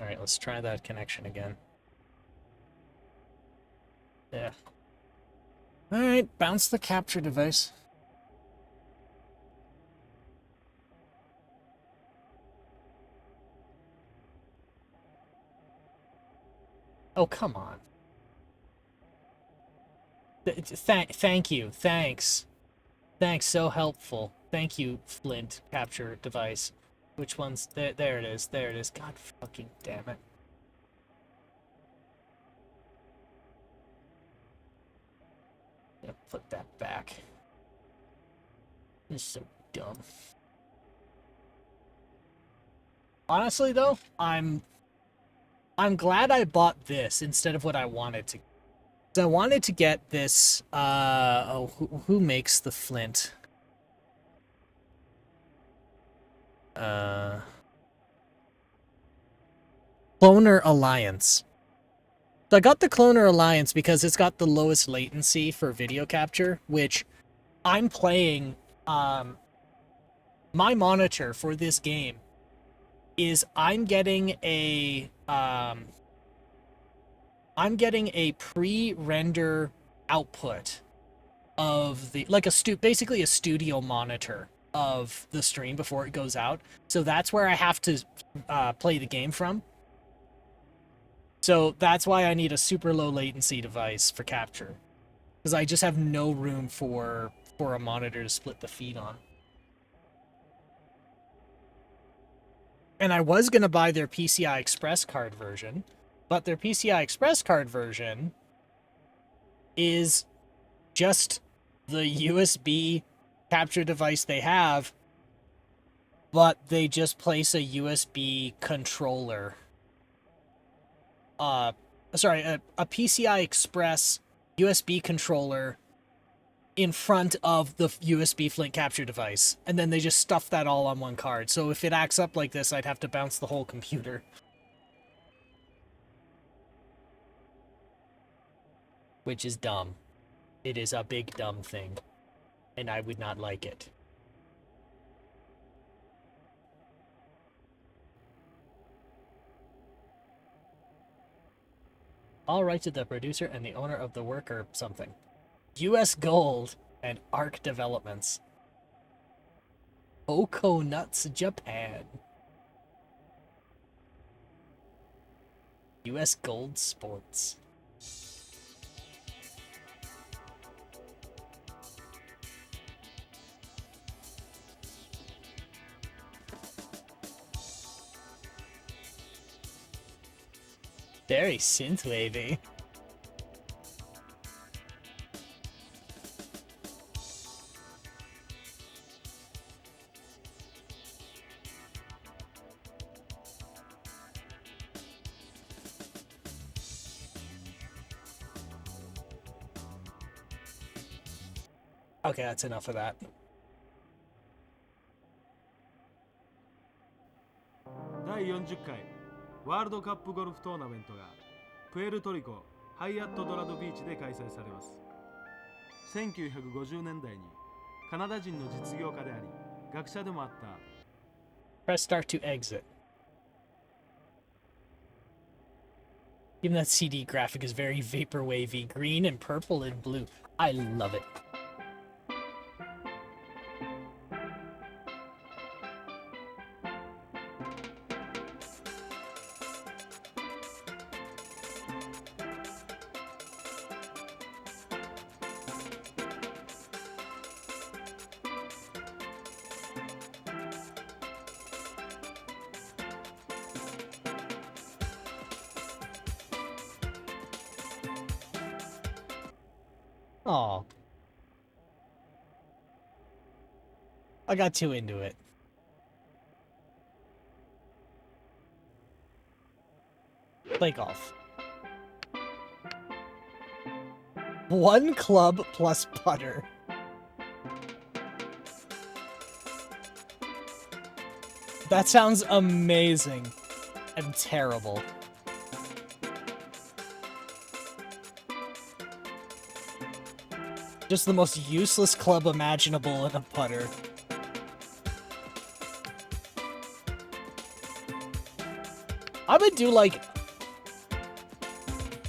Alright, let's try that connection again. Yeah. Alright, bounce the capture device. Oh, come on. Thank you. Thanks. Thanks, so helpful. Thank you, Flint capture device. Which one's... There it is. There it is. God fucking damn it. Gonna put that back. This is so dumb. Honestly, though, I'm glad I bought this instead of what I wanted to. So I wanted to get this, who makes the Flint? Cloner Alliance. So I got the Cloner Alliance because it's got the lowest latency for video capture, which I'm playing, my monitor for this game is I'm getting a pre-render output of the, like basically a studio monitor of the stream before it goes out. So that's where I have to play the game from. So that's why I need a super low latency device for capture, because I just have no room for a monitor to split the feed on. And I was gonna buy their PCI Express card version, but their PCI Express card version is just the USB capture device they have, but they just place a USB controller. Sorry, a PCI Express USB controller in front of the USB Flint capture device, and then they just stuff that all on one card. So if it acts up like this, I'd have to bounce the whole computer. Which is dumb. It is a big dumb thing, and I would not like it. All rights to the producer and the owner of the work or something. US Gold and Arc Developments. Oko Nuts, Japan. US Gold Sports. Very synthwavy. Okay, that's enough of that. 第40回ワールドカップゴルフトーナメントがプエルトリコハイアットドラドビーチで開催されます。1950年代にカナダ人の実業家であり学者でもあった Press start to exit. Even that CD graphic is very vaporwavy, green and purple and blue. I love it. Oh, I got too into it. Play golf. One club plus putter. That sounds amazing and terrible. Just the most useless club imaginable in a putter. I would do like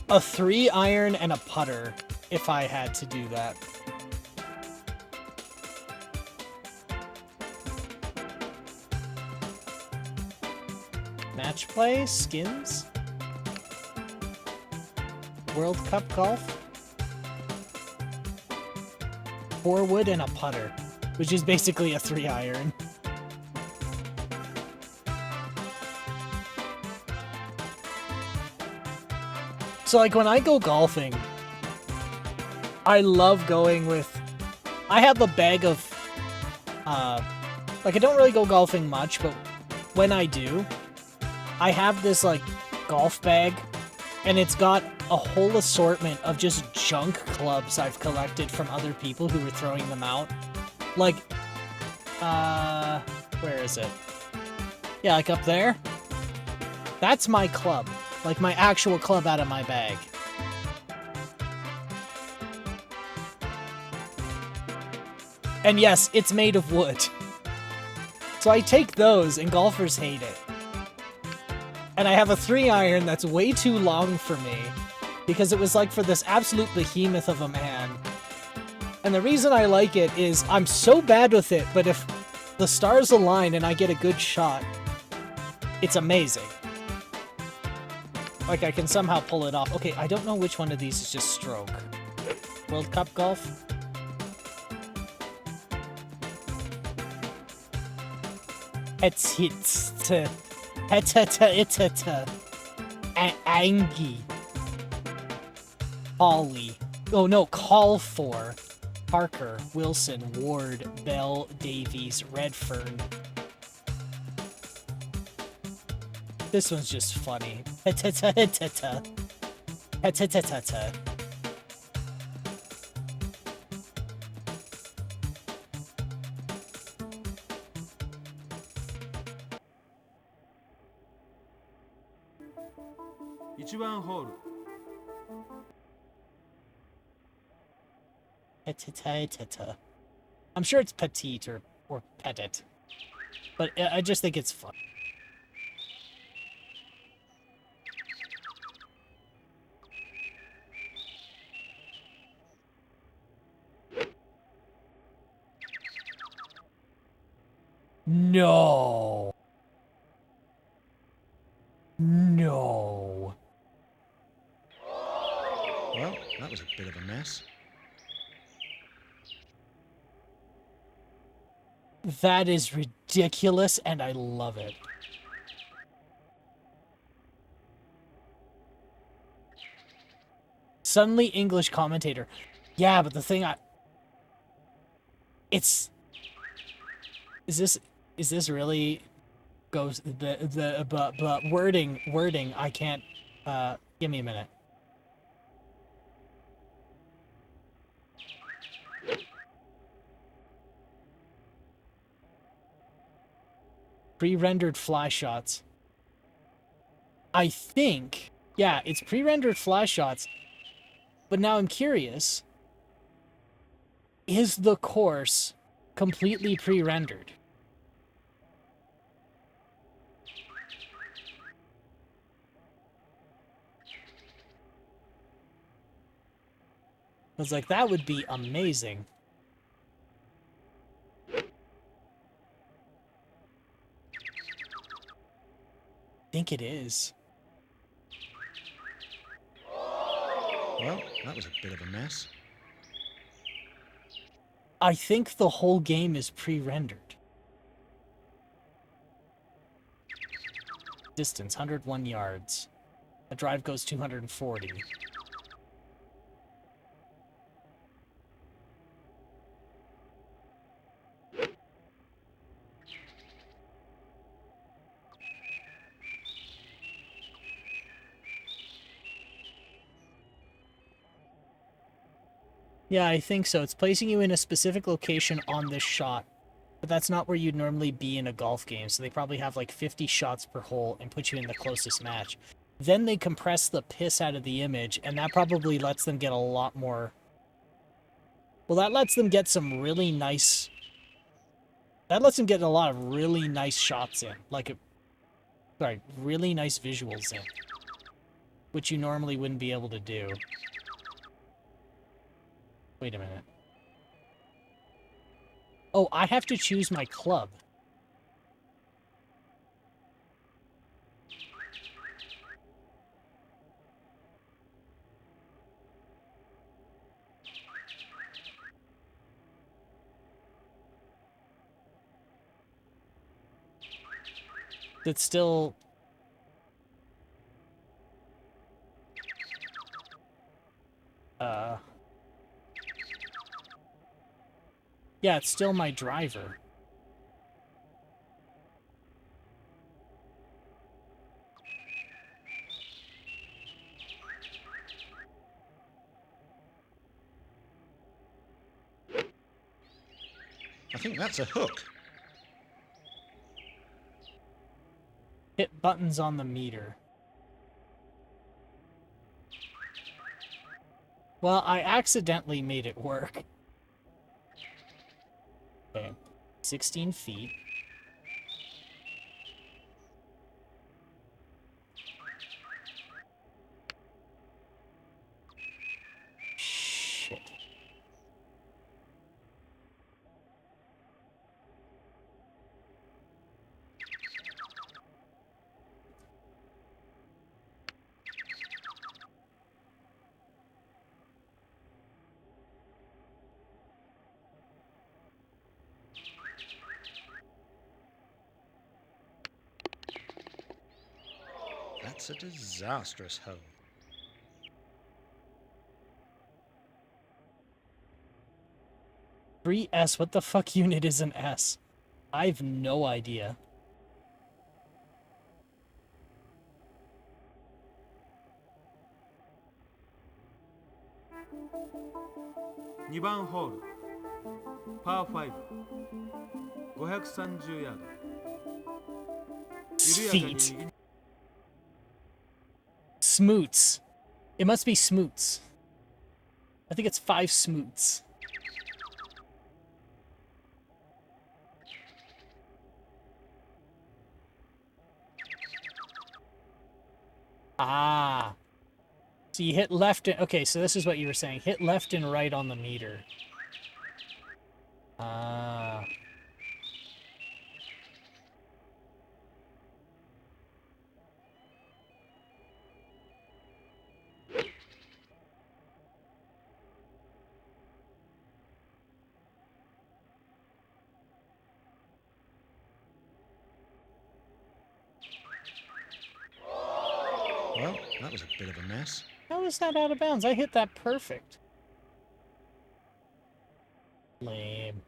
a 3-iron and a putter if I had to do that. Match play, skins, World Cup golf. 4 wood and a putter, which is basically a 3-iron. So like when I go golfing, I love going with, I have a bag of, like I don't really go golfing much, but when I do, I have this like golf bag and it's got a whole assortment of just junk clubs I've collected from other people who were throwing them out. Like, where is it? Yeah, like up there. That's my club. Like my actual club out of my bag. And yes, it's made of wood. So I take those and golfers hate it. And I have a 3-iron that's way too long for me because it was like for this absolute behemoth of a man. And the reason I like it is I'm so bad with it, but if the stars align and I get a good shot, it's amazing. Like I can somehow pull it off. Okay, I don't know which one of these is just stroke. World Cup golf? Angie. Holly. Oh no, call for. Parker, Wilson, Ward, Bell, Davies, Redfern. This one's just funny. Ichiban hole. I'm sure it's petite or petit, but I just think it's fun. No. No. Well, that was a bit of a mess. That is ridiculous, and I love it. Suddenly English commentator. Yeah, but the thing it's... Is this really goes but wording I can't give me a minute. pre-rendered fly shots. I think, yeah, it's pre-rendered fly shots. But now I'm curious, is the course completely pre-rendered? I was like, that would be amazing. I think it is. Well, that was a bit of a mess. I think the whole game is pre-rendered. Distance, 101 yards. The drive goes 240. Yeah, I think so. It's placing you in a specific location on this shot. But that's not where you'd normally be in a golf game, so they probably have like 50 shots per hole and put you in the closest match. Then they compress the piss out of the image, and that probably lets them get a lot more... Well, that lets them get some really nice... That lets them get a lot of really nice shots in. Sorry, really nice visuals in. Which you normally wouldn't be able to do. Wait a minute. Oh, I have to choose my club. It's still... Yeah, it's still my driver. I think that's a hook. Hit buttons on the meter. Well, I accidentally made it work. Okay. 16 feet. Shit. That's a disastrous hole. S. What the fuck unit is an S? I've no idea.2番ホールパー5 530ヤード緩やかに Feet. Smoots. It must be smoots. I think it's 5 smoots. Ah. So you hit left and... Okay, so this is what you were saying. Hit left and right on the meter. Ah. Well, that was a bit of a mess. How is that out of bounds? I hit that perfect. Lame.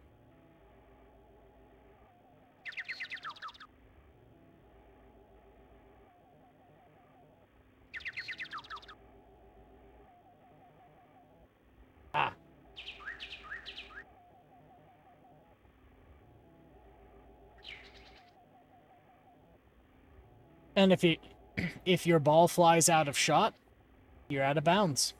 Ah. And if your ball flies out of shot, you're out of bounds.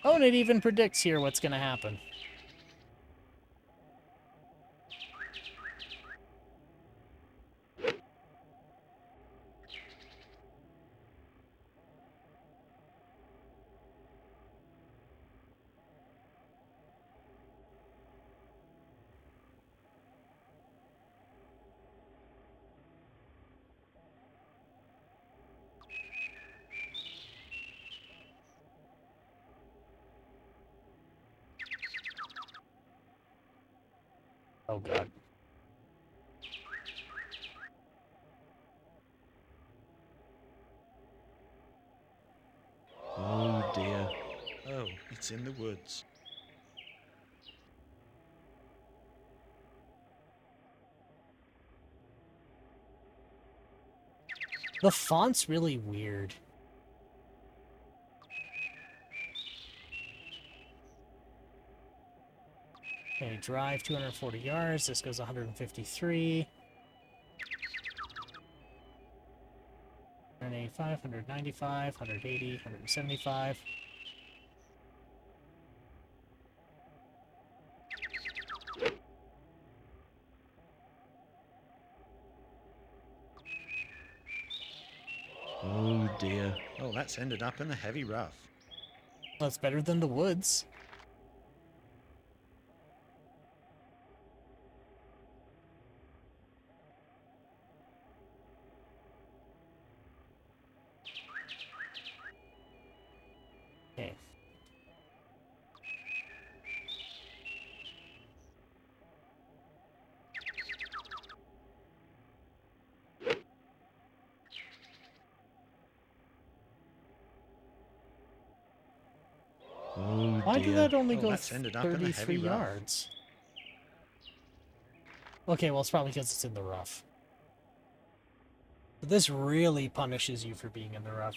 Oh, and it even predicts here what's going to happen. Oh, God. Oh dear. Oh, it's in the woods. The font's really weird. Okay, drive 240 yards. This goes 153. 185, 195, 180, 175. Oh dear. Oh, that's ended up in a heavy rough. That's better than the woods. Okay. Oh Why dear. did that only oh, go that's ended up in a 33 heavy rough. yards? Okay, well, it's probably because it's in the rough. But this really punishes you for being in the rough.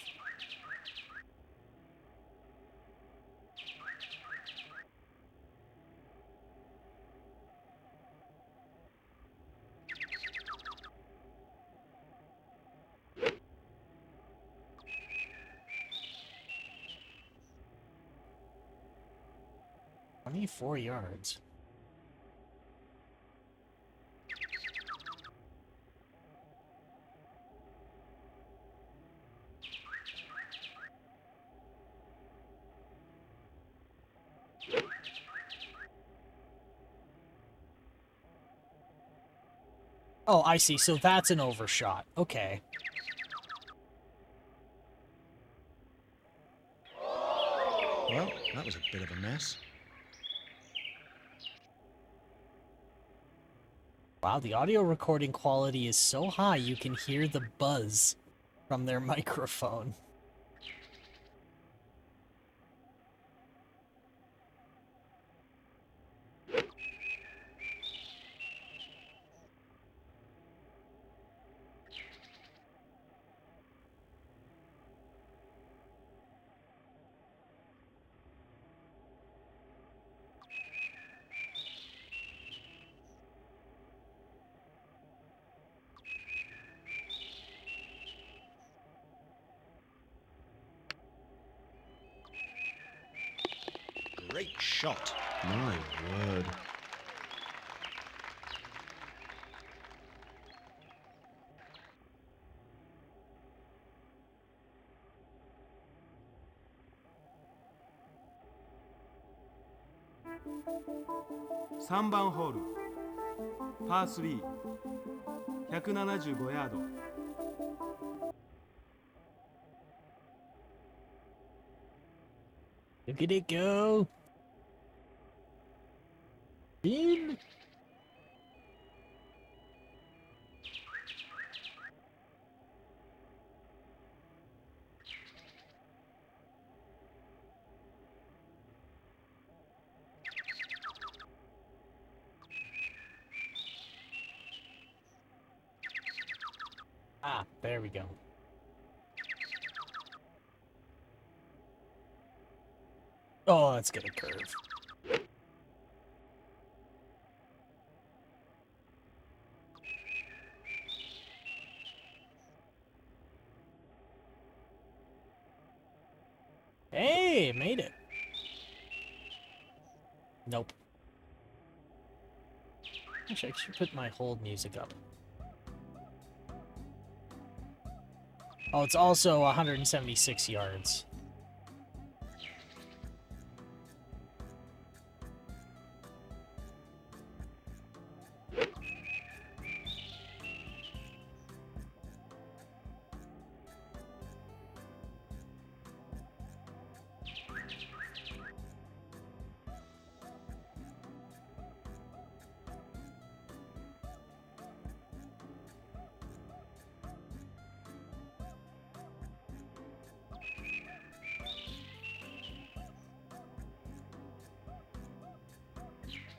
Only 4 yards. Oh, I see. So that's an overshot. Okay. Well, that was a bit of a mess. Wow, the audio recording quality is so high you can hear the buzz from their microphone. Great shot. My word.3番ホールパー3 175ヤード Look at it go. In. Ah, there we go. Oh, let's get a curve. Hey, made it. Nope. Actually, I should put my hold music up. Oh, it's also 176 yards.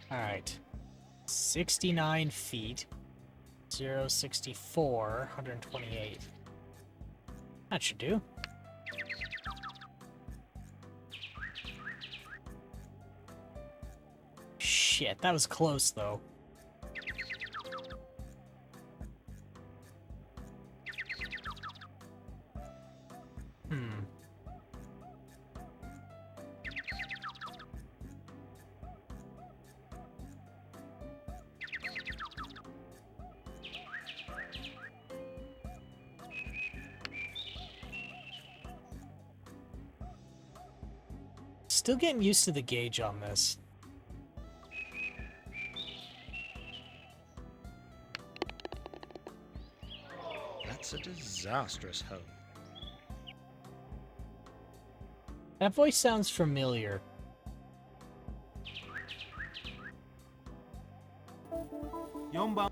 Alright. 69 feet. 064, 128. That should do. Shit, that was close though. Still getting used to the gauge on this. That's a disastrous hole. That voice sounds familiar. Yonban.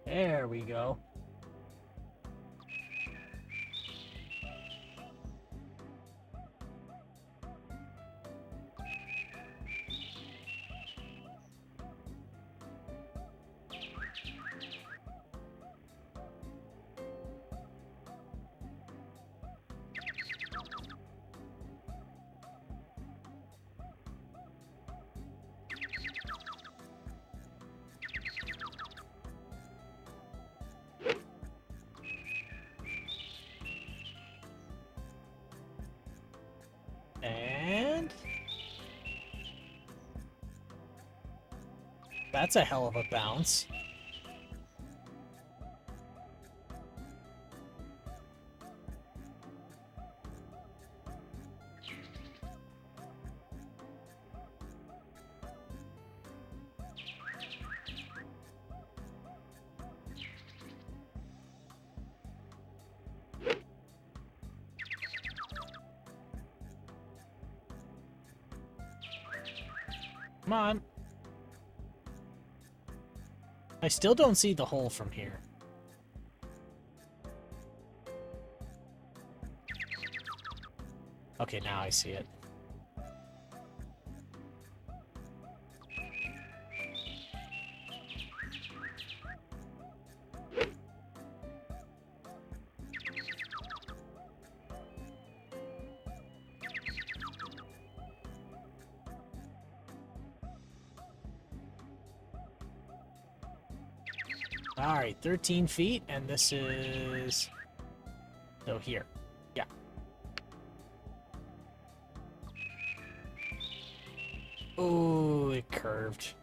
There we go. And that's a hell of a bounce. Come on. I still don't see the hole from here. Okay, now I see it. Alright, 13 feet, and this is... So here. Yeah. Oh, it curved.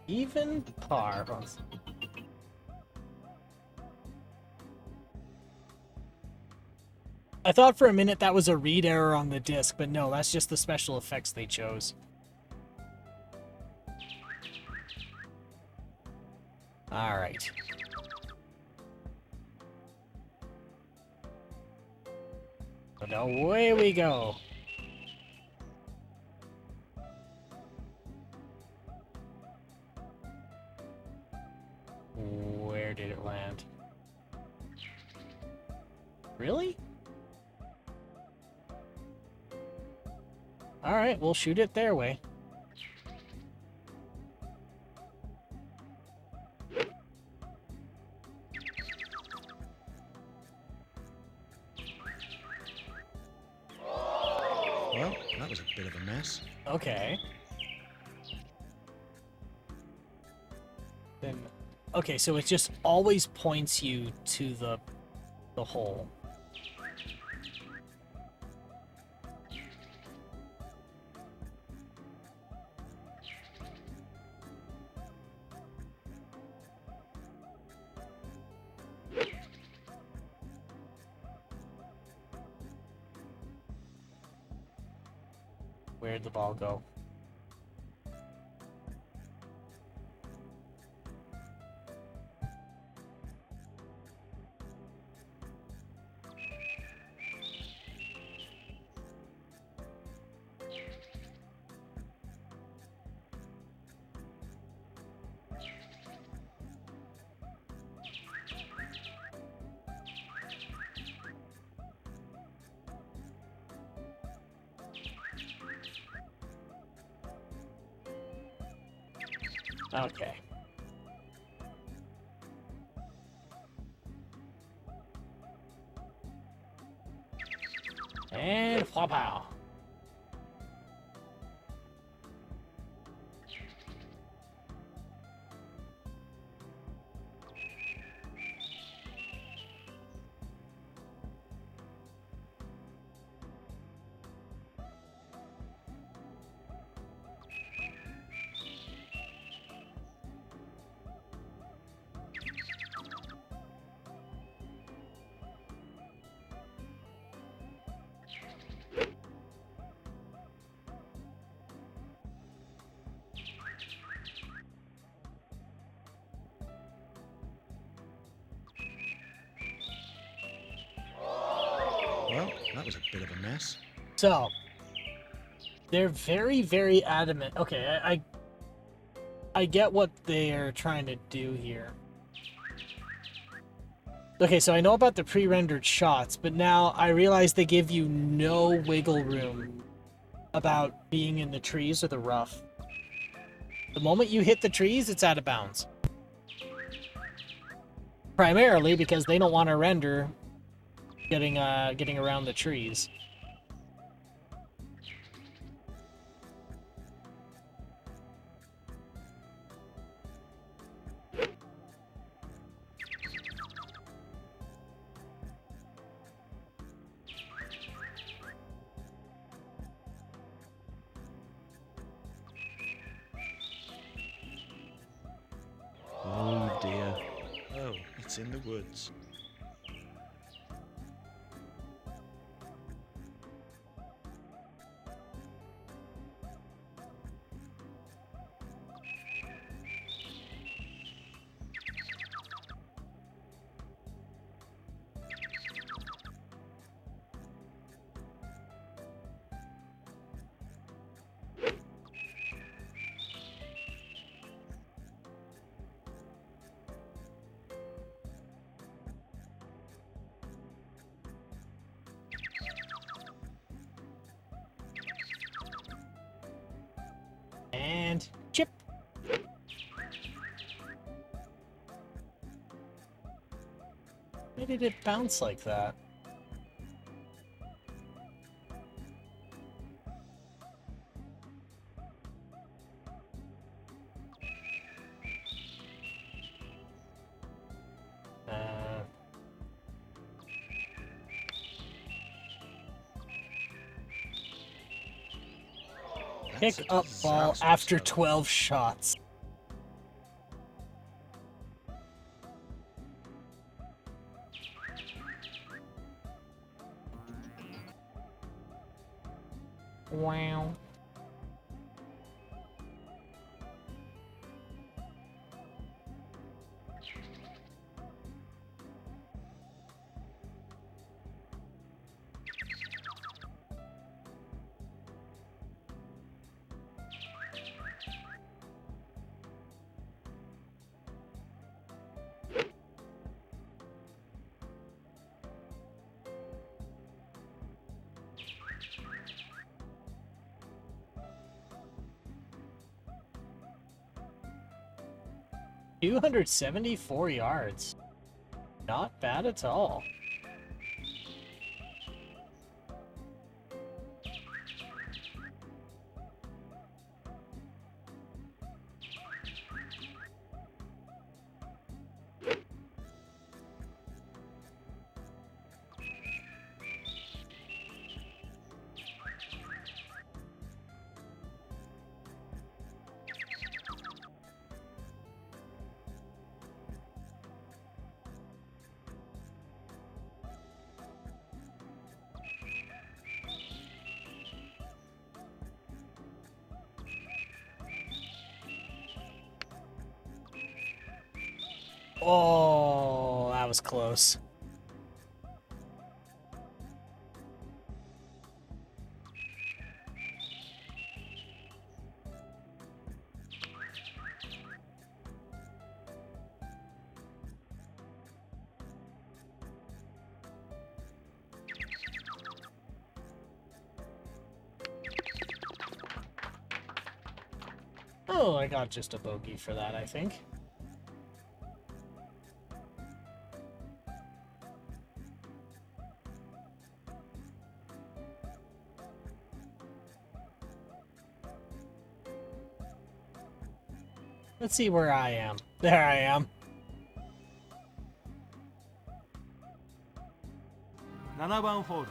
Even par. I thought for a minute that was a read error on the disc, but no, that's just the special effects they chose. Alright. And away we go. Where did it land? Really? Alright, we'll shoot it their way. Well, that was a bit of a mess. Okay. Then, okay, so it just always points you to the hole. Where'd the ball go? Okay. And flop out. Well, that was a bit of a mess. So, they're very, very adamant. Okay, I get what they're trying to do here. Okay, so I know about the pre-rendered shots, but now I realize they give you no wiggle room about being in the trees or the rough. The moment you hit the trees, it's out of bounds. Primarily because they don't want to render getting around the trees. Oh dear. Oh, it's in the woods. And chip. Why did it bounce like that? Pick up ball after 12 shots. Wow. 274 yards. Not bad at all. Oh, that was close. Oh, I got just a bogey for that, I think. Let's see where I am. There I am. 7番ホール。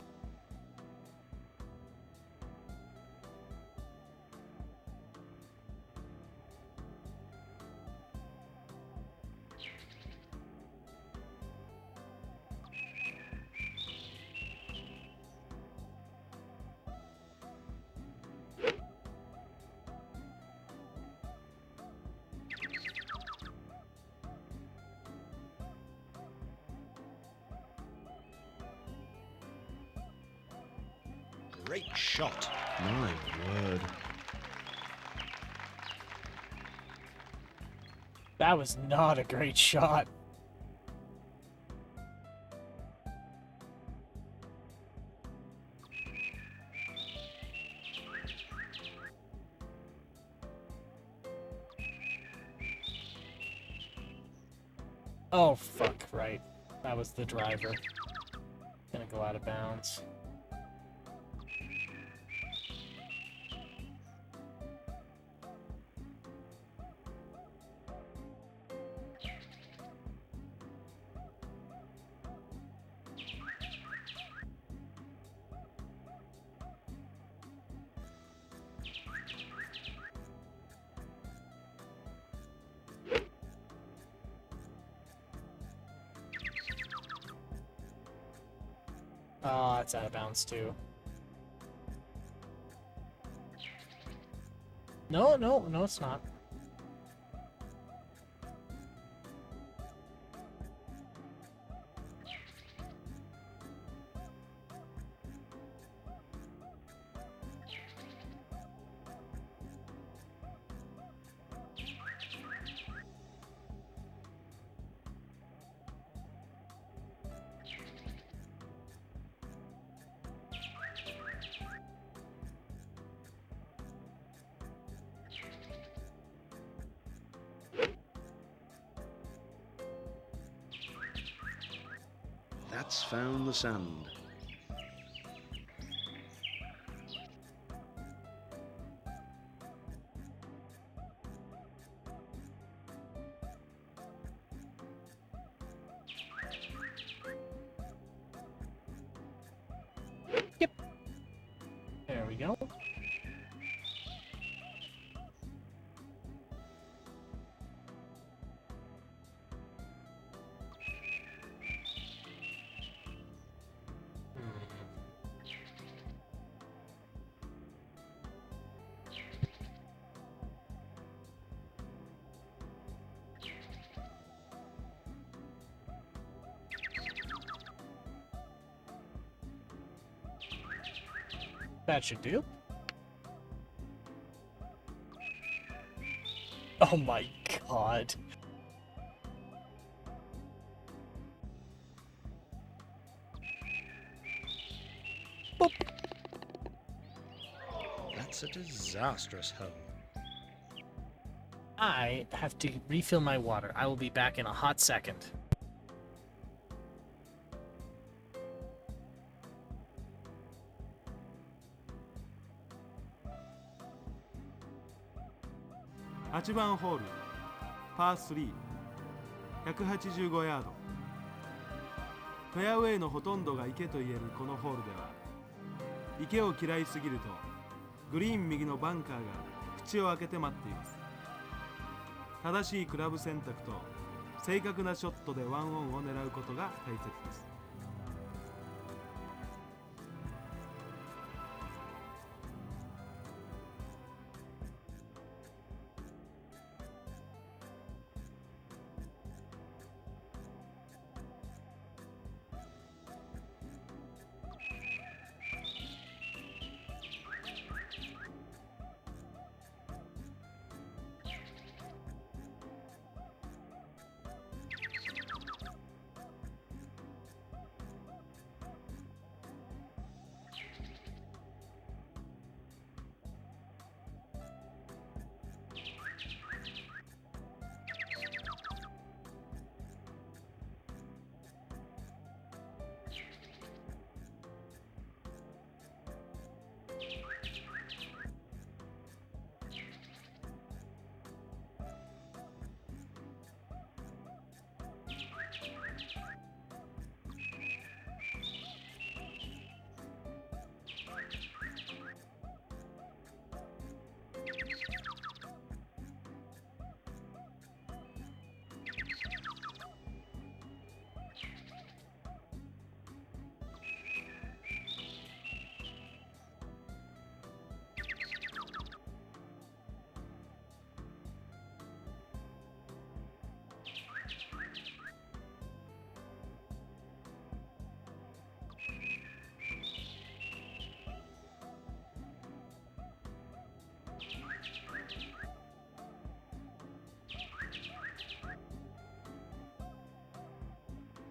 Great shot. My word. That was not a great shot. Oh, fuck, right. That was the driver. Gonna go out of bounds. Oh, it's out of bounds too. No, it's not. That's found the sand. Yep. There we go. That should do. Oh my god. Boop. That's a disastrous hole. I have to refill my water. I will be back in a hot second.8番ホールパー3 185ヤード。フェアウェイのほとんどが池といえるこのホールでは、池を嫌いすぎるとグリーン右のバンカーが口を開けて待っています。正しいクラブ選択と正確なショットでワンオンを狙うことが大切です。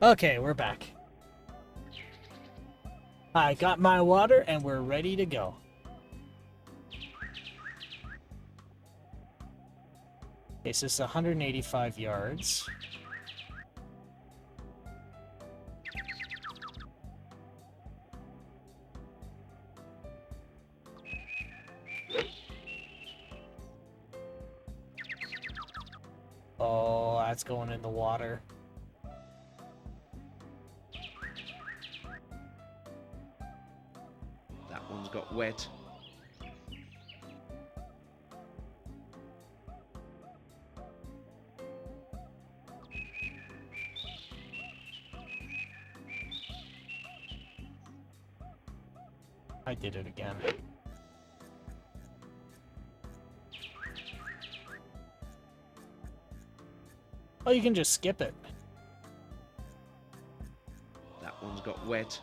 Okay, we're back. I got my water and we're ready to go. Okay, so it's 185 yards. Oh, that's going in the water. That one's got wet. I did it again. Oh, you can just skip it. That one's got wet.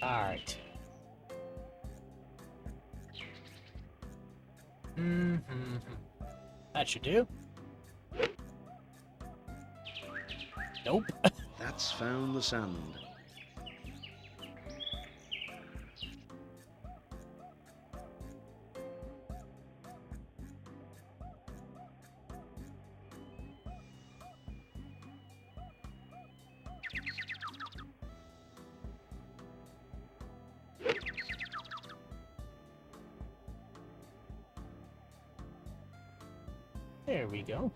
Alright. That should do. Nope. That's found the sand. There we go.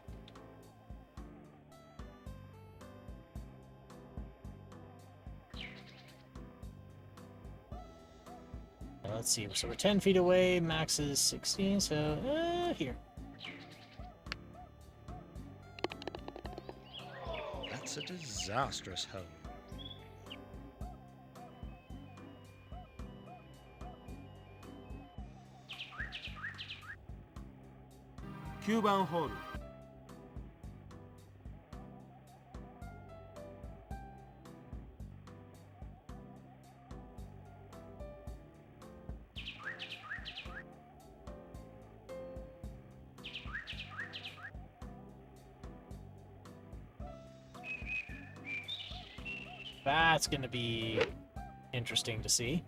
Now let's see. So we're 10 feet away. Max is 16. So here. That's a disastrous hole. 9番ホール。That's going to be interesting to see.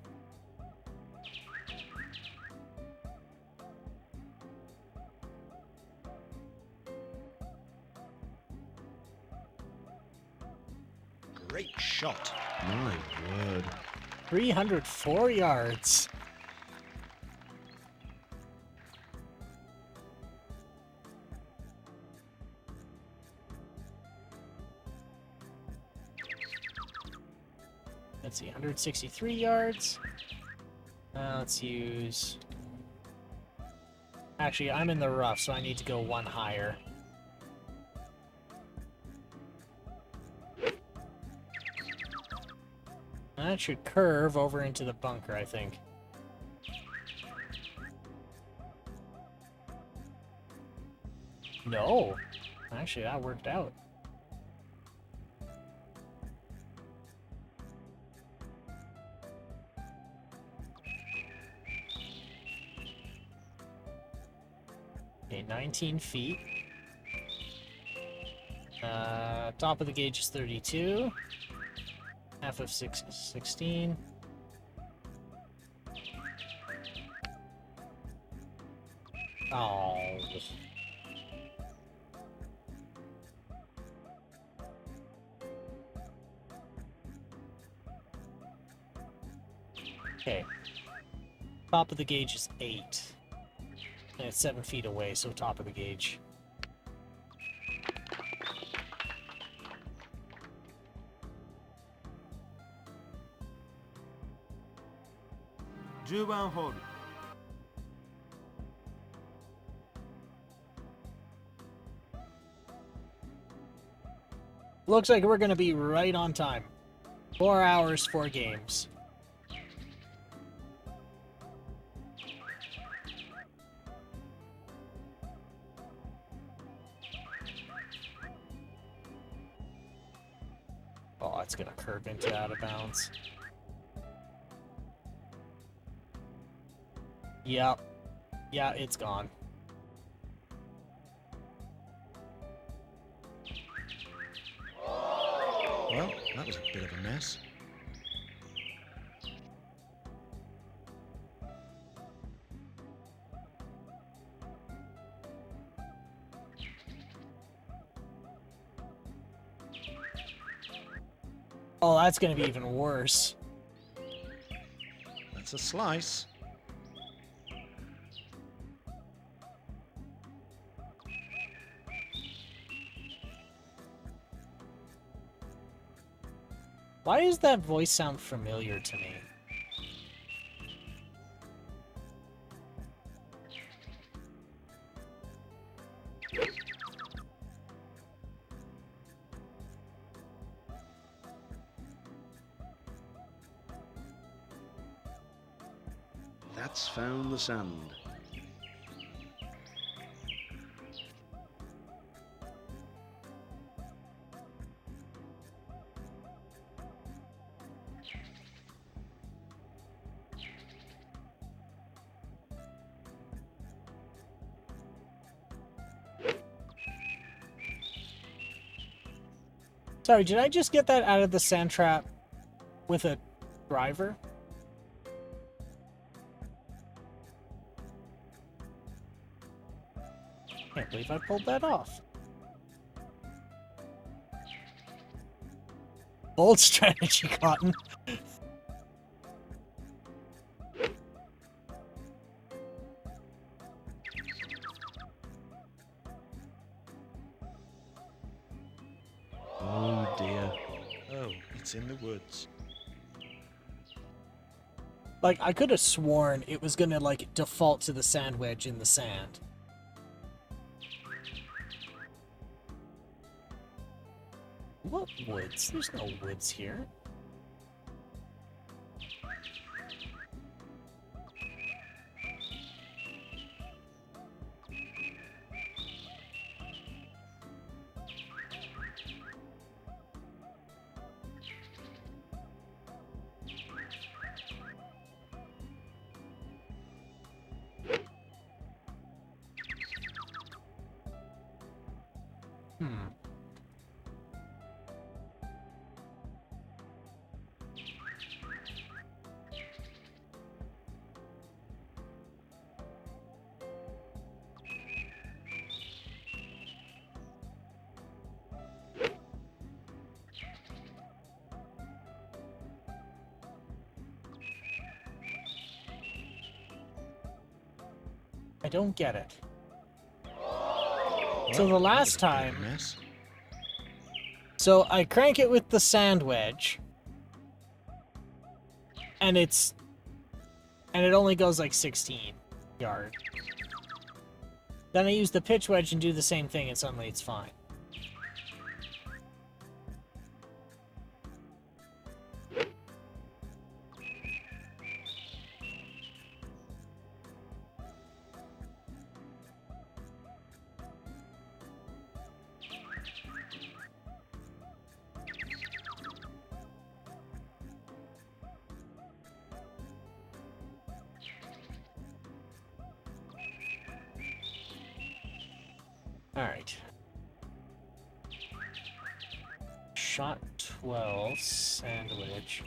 Great shot. My word. 304 yards. Let's see, 163 yards. Let's use... Actually, I'm in the rough, so I need to go one higher. That should curve over into the bunker, I think. No! Actually, that worked out. Okay, 19 feet. Top of the gauge is 32. Half of 16. Oh. Okay. Top of the gauge is 8. And it's 7 feet away, so top of the gauge.10番ホール。Looks like we're going to be right on time. 4 hours, 4 games. Oh, it's going to curve into out of bounds. Yep. Yeah, it's gone. Well, that was a bit of a mess. Oh, that's going to be even worse. That's a slice. Why does that voice sound familiar to me? That's found the sand. Sorry, did I just get that out of the sand trap with a driver? Can't believe I pulled that off. Bold strategy, Cotton. Oh dear. Oh, it's in the woods. Like, I could have sworn it was gonna, like, default to the sand wedge in the sand. What woods? There's no woods here. I don't get it. So the last time... Mess. So I crank it with the sand wedge. And it only goes like 16 yards. Then I use the pitch wedge and do the same thing, and suddenly it's fine. Alright. Shot 12, sandwich.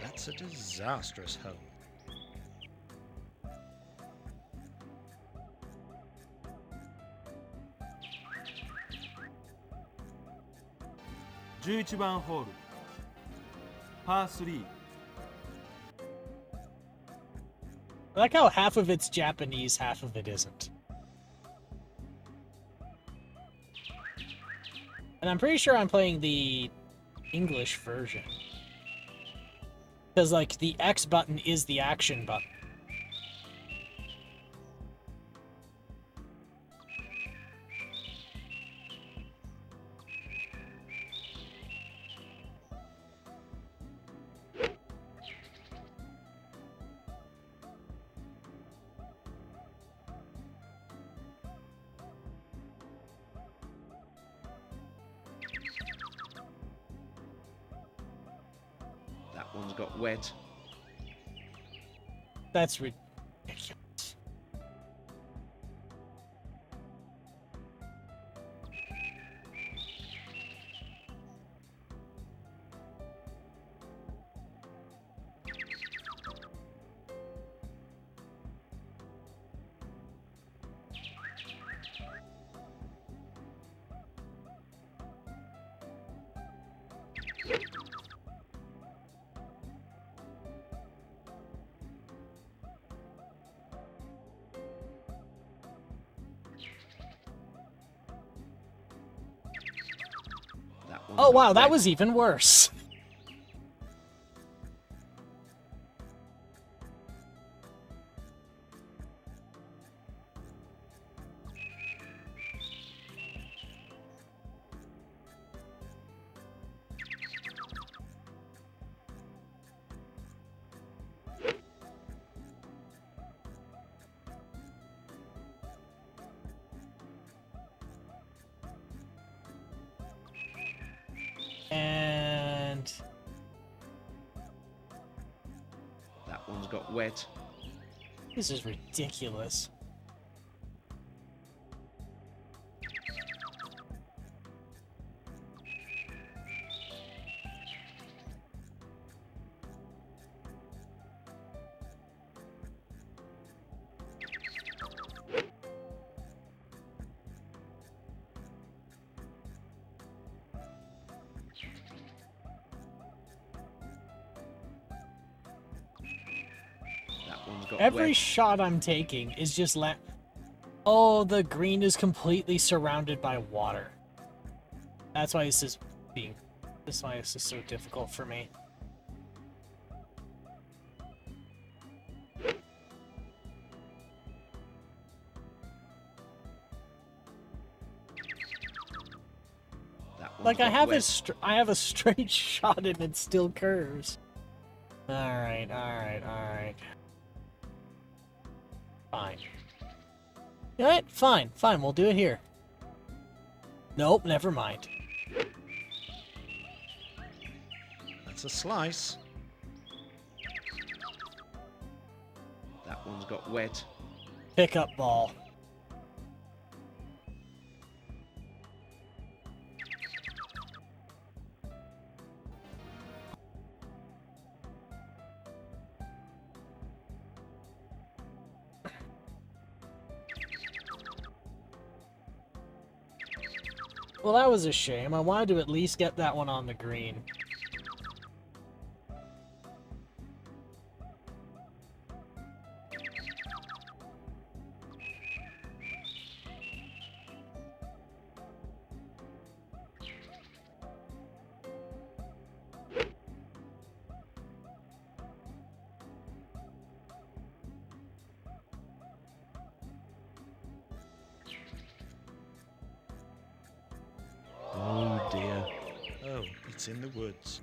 That's a disastrous hole. $11番ホールパー3 I like how half of it's Japanese, half of it isn't. And I'm pretty sure I'm playing the English version. Because, like, the X button is the action button. That one's got wet. That's ridiculous. Oh wow, that was even worse. And That one's got wet. this is ridiculous. That one's got Every wet. shot I'm taking is just Oh, the green is completely surrounded by water. That's why this is so difficult for me. That one's Like I got have wet. I have a straight shot and it still curves. All right. Fine. Alright, fine, we'll do it here. Nope, never mind. That's a slice. That one's got wet. Pickup ball. Well, that was a shame. I wanted to at least get that one on the green. Oh dear. Oh, it's in the woods.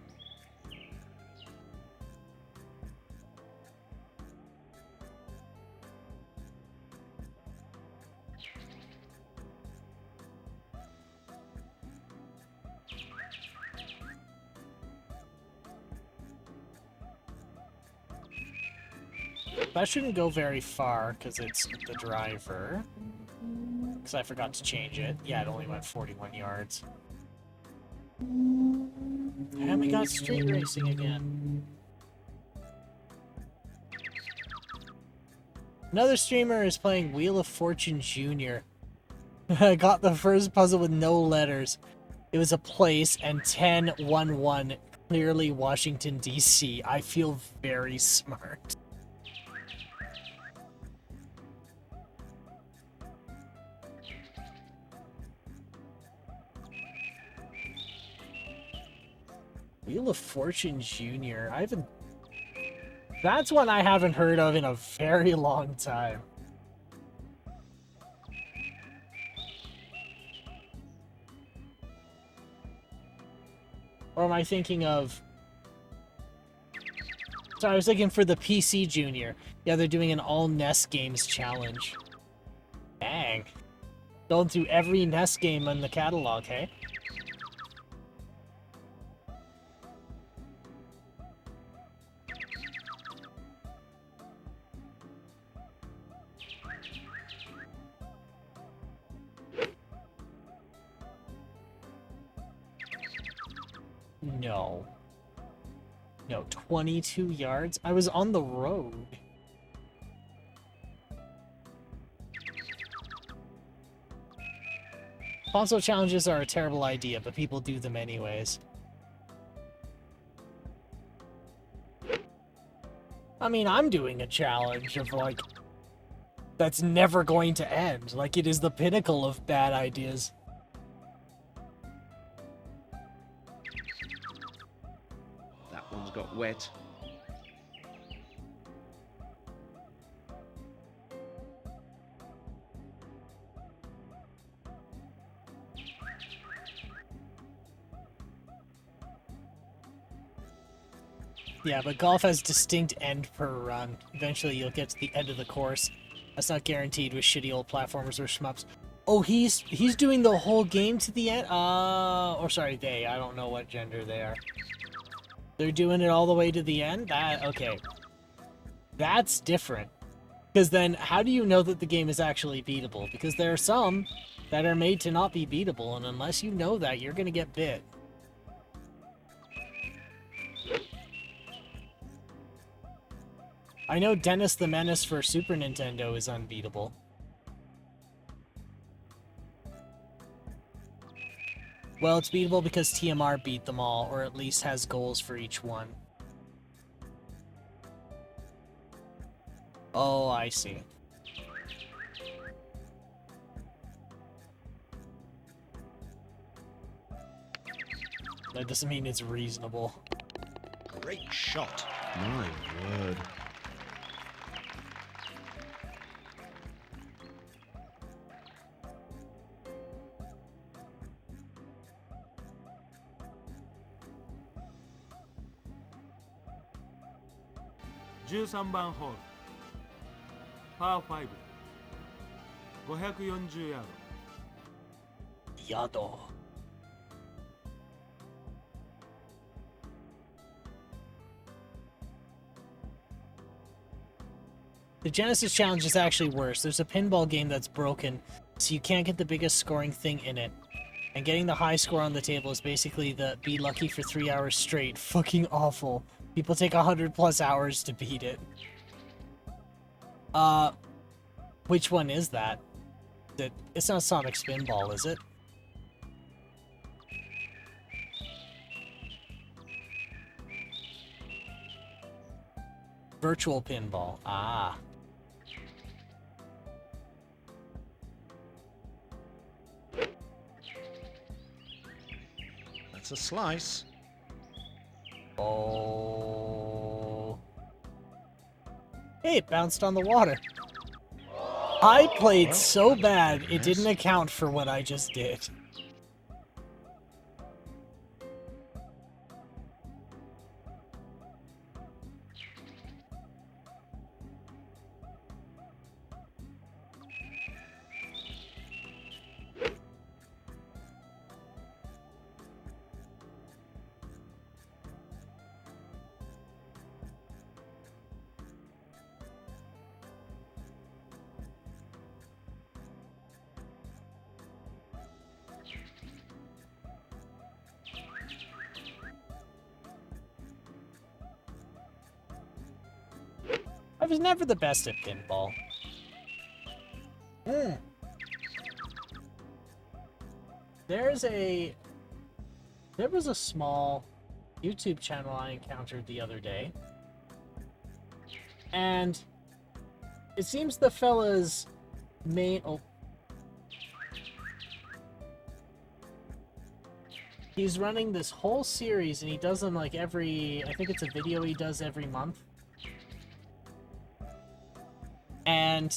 That shouldn't go very far, because it's the driver. Because I forgot to change it. Yeah, it only went 41 yards. And we got street racing again. Another streamer is playing Wheel of Fortune Jr. I got the first puzzle with no letters. It was a place and 10-1-1, clearly Washington, D.C. I feel very smart. Wheel of Fortune Jr. I haven't... That's one I haven't heard of in a very long time. Or am I thinking of... Sorry, I was looking for the PC Junior. Yeah, they're doing an all NES games challenge. Dang. Going through every NES game in the catalog, hey? No. No, 22 yards? I was on the road. Console challenges are a terrible idea, but people do them anyways. I mean, I'm doing a challenge of, like, that's never going to end. Like, it is the pinnacle of bad ideas. That one's got wet. Yeah, but golf has distinct end per run. Eventually you'll get to the end of the course. That's not guaranteed with shitty old platformers or shmups. Oh, he's doing the whole game to the end? Or sorry, they. I don't know what gender they are. They're doing it all the way to the end? Okay. That's different. Because then, how do you know that the game is actually beatable? Because there are some that are made to not be beatable, and unless you know that, you're gonna get bit. I know Dennis the Menace for Super Nintendo is unbeatable. Well, it's beatable because TMR beat them all, or at least has goals for each one. Oh, I see. That doesn't mean it's reasonable. Great shot. My word.13番ホールパー5 540ヤードやだ。The Genesis Challenge is actually worse. There's a pinball game that's broken, so you can't get the biggest scoring thing in it. And getting the high score on the table is basically the be lucky for 3 hours straight. Fucking awful. People take 100+ hours to beat it. Which one is that? It's not Sonic Spinball, is it? Virtual pinball. Ah. That's a slice. Oh. Hey, it bounced on the water. I played Well, so that was bad, pretty it nice. didn't account for what I just did. I was never the best at pinball. There was a small YouTube channel I encountered the other day. And it seems the fella's main... Oh. He's running this whole series, and he does them like every... I think it's a video he does every month. And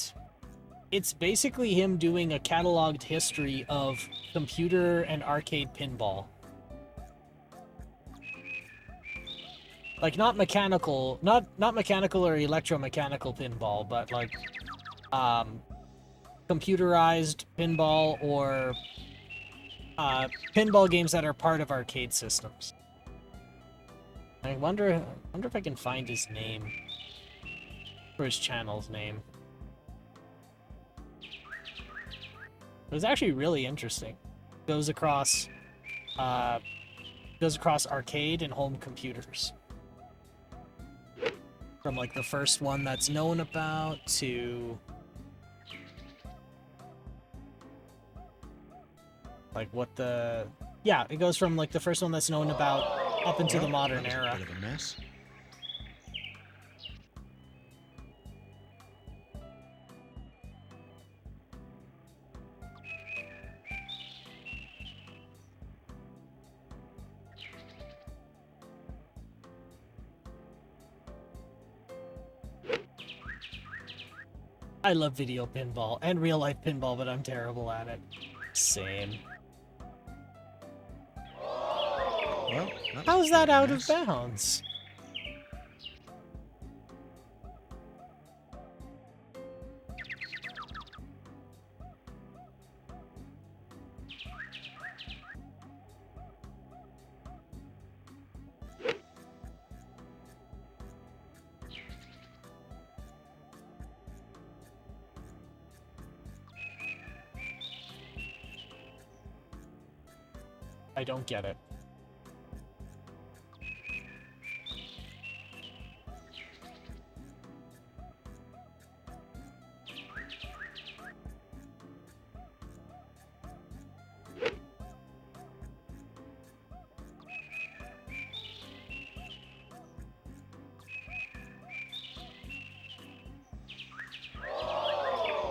it's basically him doing a cataloged history of computer and arcade pinball. Like not mechanical or electromechanical pinball, but like computerized pinball or pinball games that are part of arcade systems. I wonder if I can find his name. Or his channel's name. It was actually really interesting. Goes across arcade and home computers. From like the first one that's known about to like what the... Yeah, it goes from like the first one that's known about up into the modern era. Bit of a mess. I love video pinball and real life pinball, but I'm terrible at it. Same. Well, how's that out of bounds? I don't get it.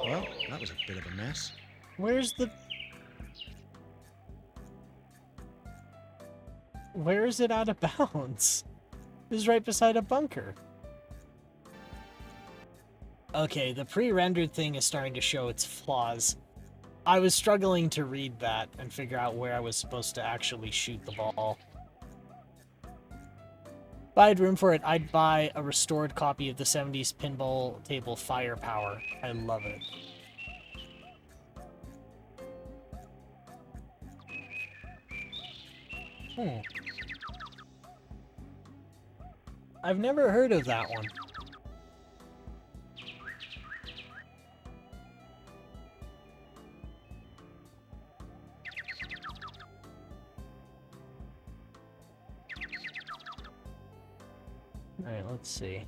Well, that was a bit of a mess. Where's Where is it out of bounds? It was right beside a bunker. Okay, the pre-rendered thing is starting to show its flaws. I was struggling to read that and figure out where I was supposed to actually shoot the ball. If I had room for it, I'd buy a restored copy of the 70s pinball table Firepower. I love it. I've never heard of that one. Alright, let's see.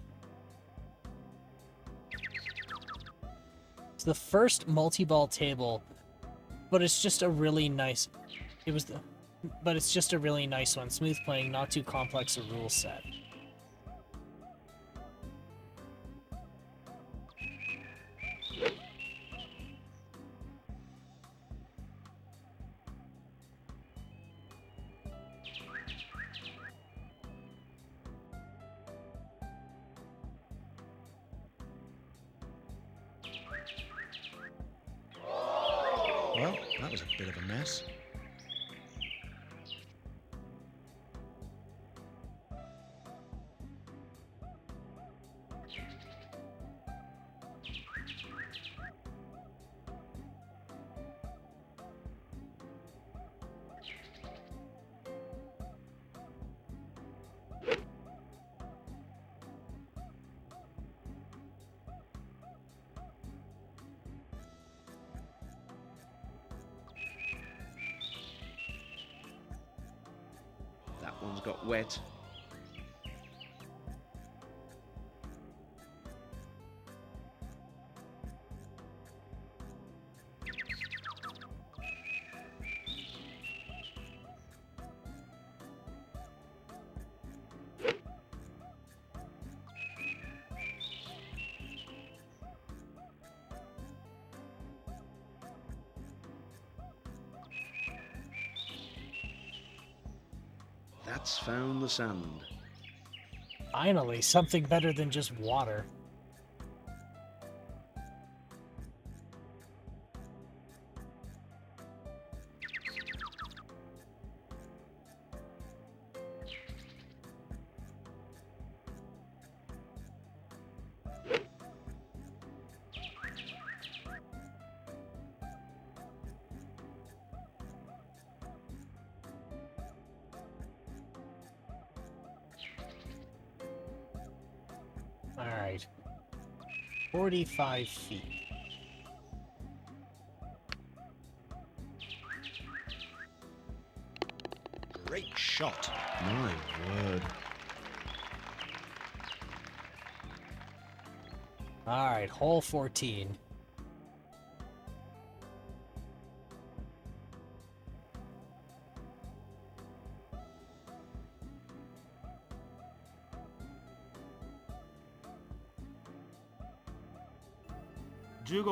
It's the first multi-ball table, but it's just a really nice... But it's just a really nice one. Smooth playing, not too complex a rule set. that was a bit of a mess. That one's got wet. That's found the sand. Finally, something better than just water. Alright. 45 feet. Great shot. My word. Alright, hole 14.15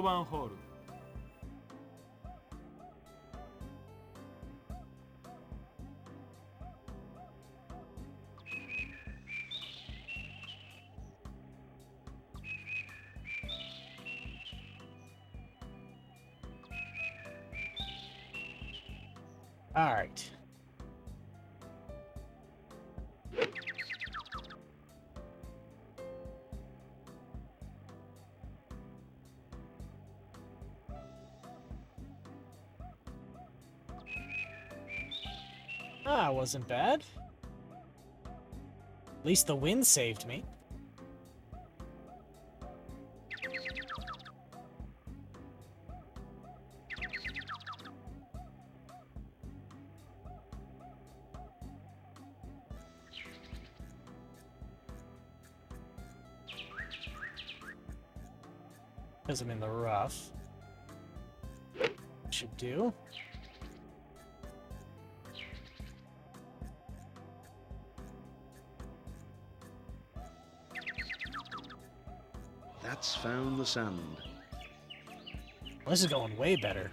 番ホール。Alright. Ah, wasn't bad. At least the wind saved me. Because I'm in the rough. Should do. That's found the sand. Well, this is going way better.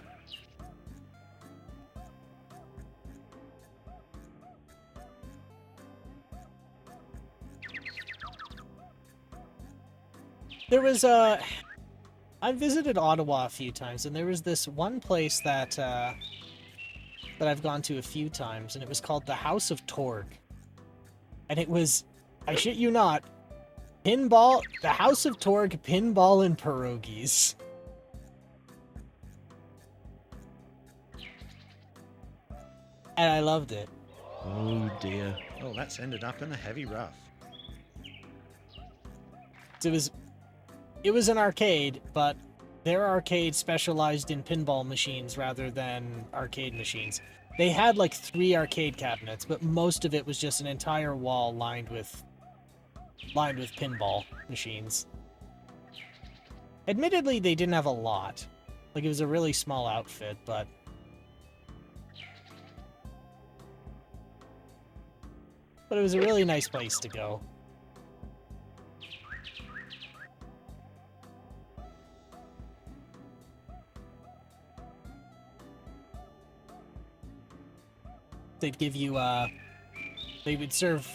There was I visited Ottawa a few times, and there was this one place that I've gone to a few times, and it was called the House of Torg. And it was, I shit you not, pinball, the House of Torg pinball and pierogies. And I loved it. Oh dear. Oh, that's ended up in a heavy rough. It was an arcade, but their arcade specialized in pinball machines rather than arcade machines. They had like 3 arcade cabinets, but most of it was just an entire wall lined with pinball machines. Admittedly, they didn't have a lot. Like, it was a really small outfit, but it was a really nice place to go. They'd give you, they would serve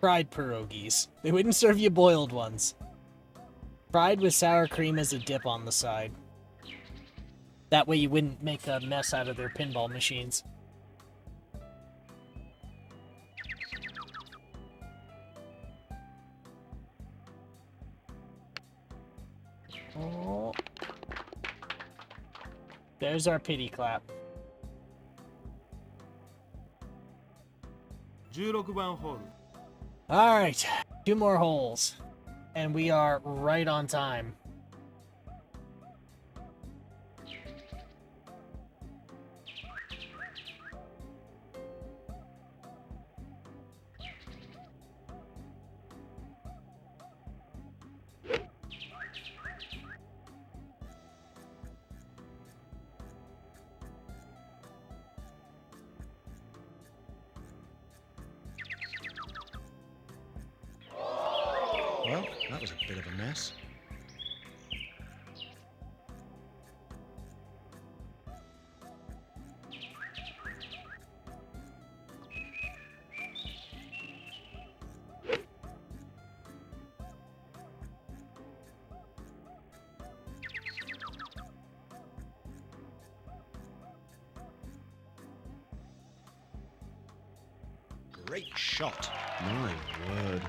fried pierogies. They wouldn't serve you boiled ones. Fried with sour cream as a dip on the side. That way you wouldn't make a mess out of their pinball machines. Oh. There's our pity clap. 16番ホール Alright, 2 more holes. And we are right on time. Well, that was a bit of a mess. Great shot. My word.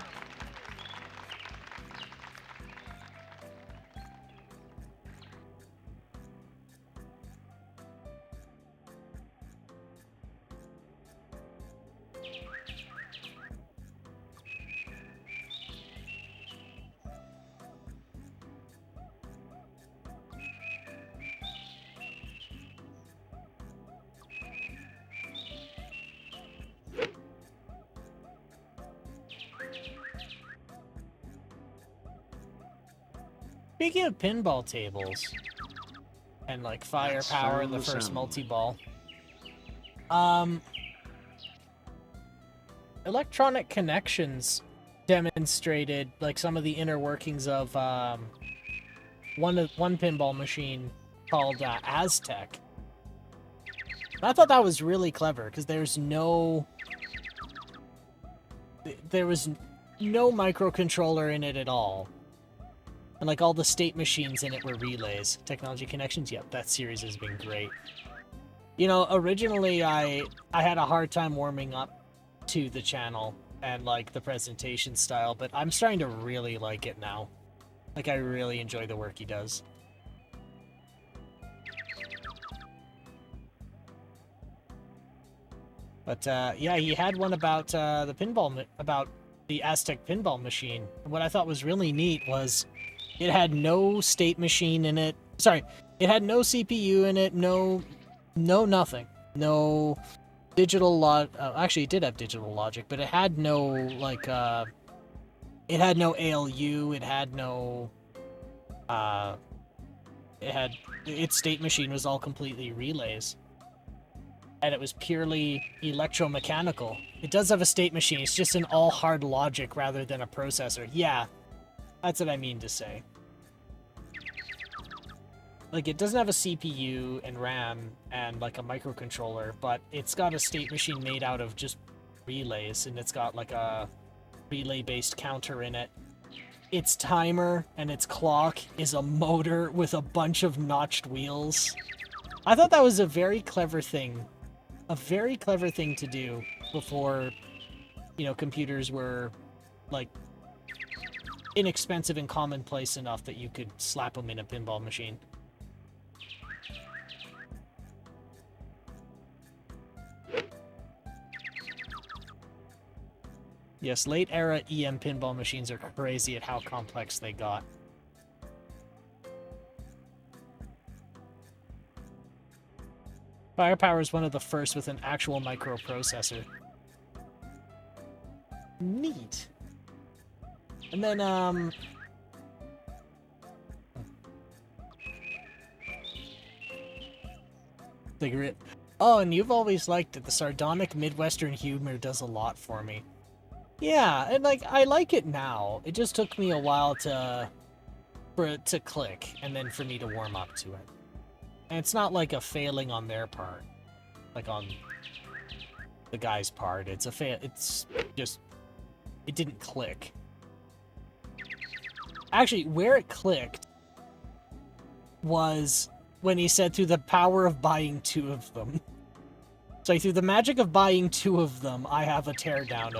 Speaking of pinball tables and like firepower in the first multi-ball, Electronic Connections demonstrated like some of the inner workings of one pinball machine called Aztec. I thought that was really clever because there was no microcontroller in it at all. And like all the state machines in it were relays. Technology Connections, yep, that series has been great. You know, originally I had a hard time warming up to the channel and like the presentation style, but I'm starting to really like it now. Like I really enjoy the work he does. But yeah, he had one about the Aztec pinball machine. And what I thought was really neat was it had no state machine in it. Sorry, it had no CPU in it, no nothing. No digital actually it did have digital logic, but it had no like it had no ALU, it had no its state machine was all completely relays. And it was purely electromechanical. It does have a state machine, it's just an all hard logic rather than a processor. Yeah, that's what I mean to say. Like, it doesn't have a CPU and RAM and, like, a microcontroller, but it's got a state machine made out of just relays, and it's got, like, a relay-based counter in it. Its timer and its clock is a motor with a bunch of notched wheels. I thought that was a very clever thing. A very clever thing to do before, you know, computers were, like, inexpensive and commonplace enough that you could slap them in a pinball machine. Yes, late-era EM pinball machines are crazy at how complex they got. Firepower is one of the first with an actual microprocessor. Neat. And then, the grit. Oh, and you've always liked it. The sardonic Midwestern humor does a lot for me. Yeah, and like I like it now. It just took me a while for it to click, and then for me to warm up to it. And it's not like a failing on their part, like on the guy's part. It's just it didn't click. Actually, where it clicked was when he said through the power of buying 2 of them. So through the magic of buying 2 of them, I have a teardown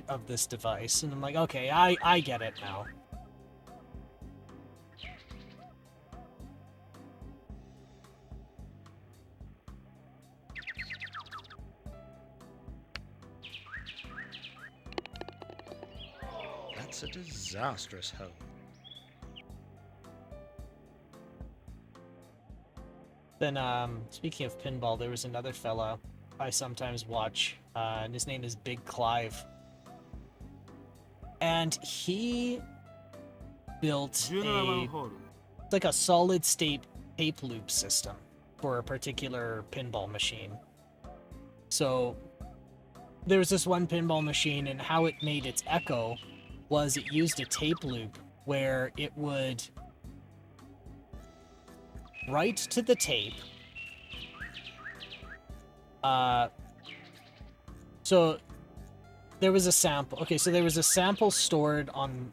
of this device. And I'm like, okay, I get it now. That's a disastrous hole. Then, speaking of pinball, there was another fella I sometimes watch, and his name is Big Clive. And he built 17番ホール like a solid state tape loop system for a particular pinball machine. So there was this one pinball machine, and how it made its echo was it used a tape loop where it would write to the tape. So there was a sample. Okay, so there was a sample stored on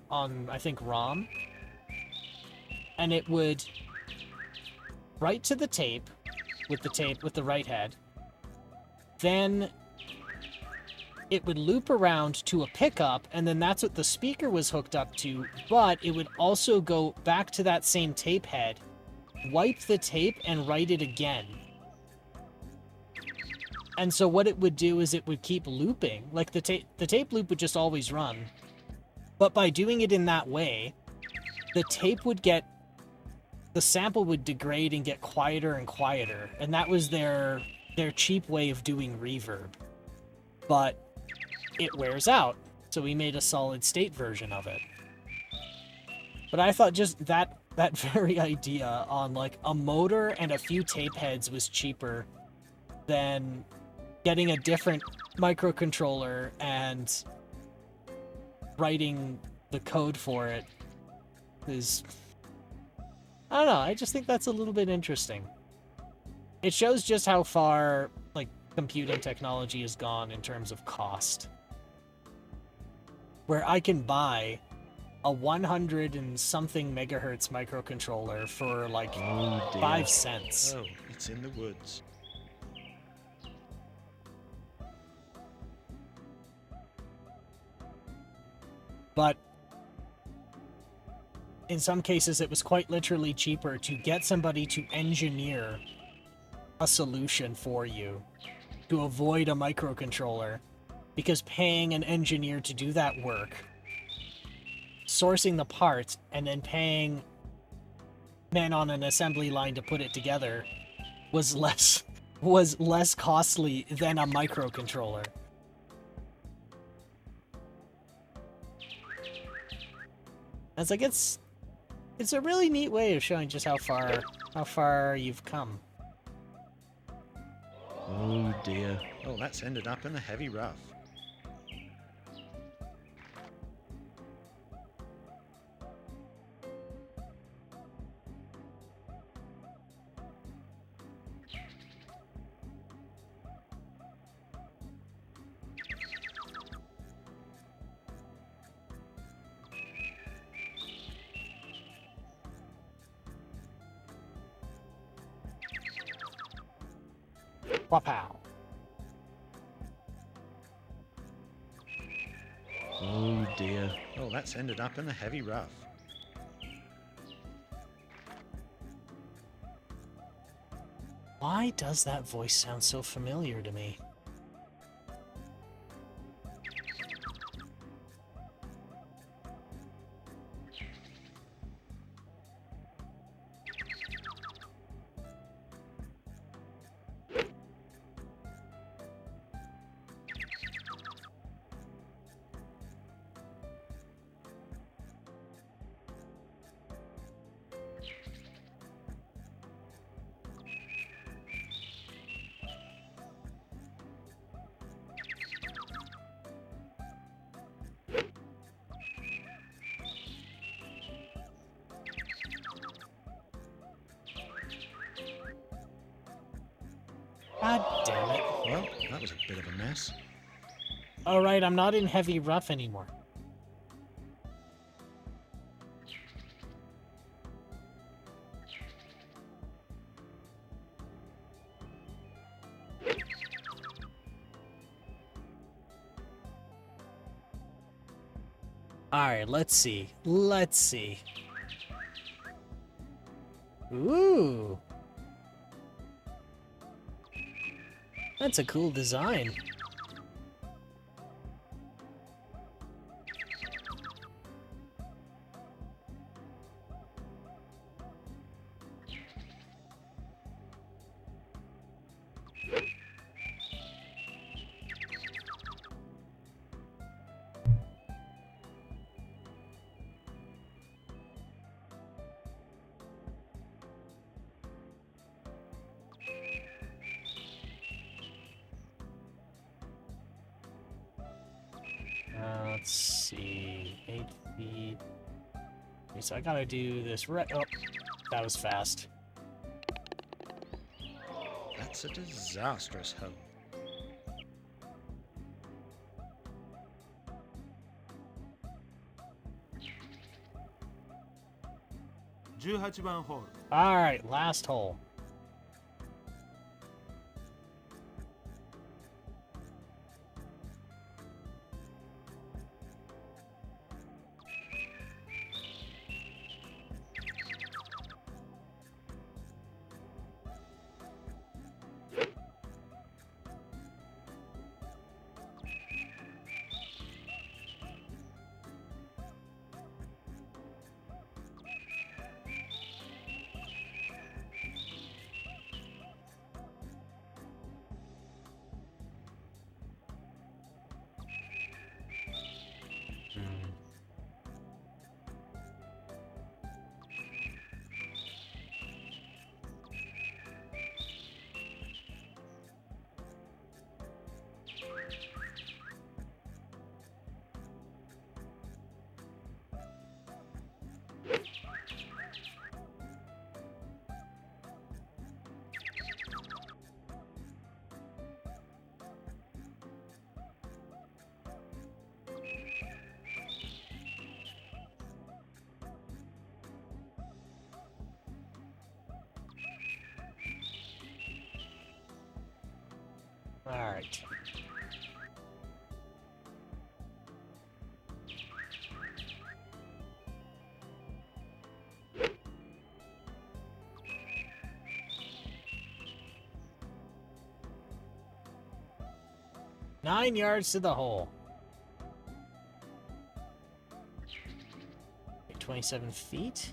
I think ROM, and it would write to the tape with the write head. Then it would loop around to a pickup, and then that's what the speaker was hooked up to, but it would also go back to that same tape head, wipe the tape, and write it again. And so what it would do is it would keep looping. Like the tape loop would just always run. But by doing it in that way, the sample would degrade and get quieter and quieter. And that was their cheap way of doing reverb. But it wears out, so we made a solid state version of it. But I thought just that very idea on like a motor and a few tape heads was cheaper than getting a different microcontroller and writing the code for it is... I don't know, I just think that's a little bit interesting. It shows just how far, like, computing technology has gone in terms of cost. Where I can buy a 100 and something megahertz microcontroller for like 5 cents. Oh, it's in the woods. But in some cases, it was quite literally cheaper to get somebody to engineer a solution for you to avoid a microcontroller, because paying an engineer to do that work, sourcing the parts, and then paying men on an assembly line to put it together was less costly than a microcontroller. It's like it's a really neat way of showing just how far you've come. Oh dear. Oh, that's ended up in a heavy rough. Wapow. Oh dear. Oh, that's ended up in a heavy rough. Why does that voice sound so familiar to me? God damn it. Well, that was a bit of a mess. Alright, I'm not in heavy rough anymore. Alright, let's see. Let's see. Ooh. That's a cool design. Let's see. 8 feet. Okay, so I gotta do this right. Oh, that was fast. That's a disastrous hole. Alright, last hole. Alright. Nine yards to the hole. 27 feet.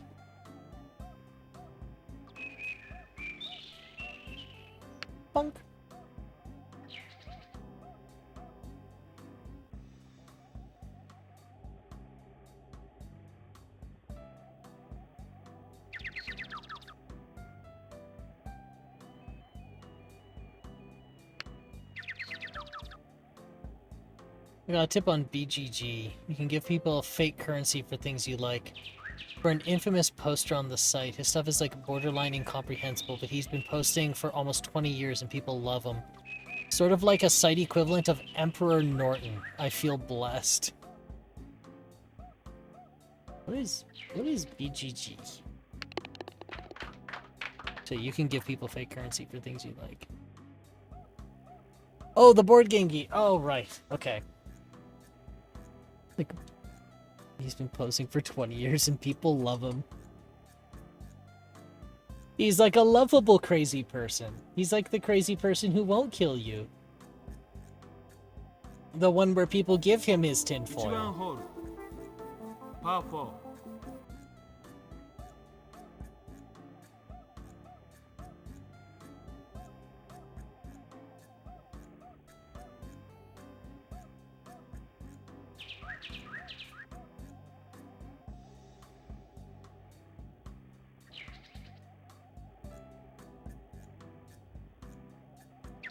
Bunk. I got a tip on BGG. You can give people fake currency for things you like. For an infamous poster on the site, his stuff is like borderline incomprehensible, but he's been posting for almost 20 years and people love him. Sort of like a site equivalent of Emperor Norton. I feel blessed. What is BGG? So you can give people fake currency for things you like. Oh, the board game geek. Oh, right. Okay. Like, he's been posing for 20 years and people love him. He's like a lovable crazy person. He's like the crazy person who won't kill you. The one where people give him his tinfoil. Par 4.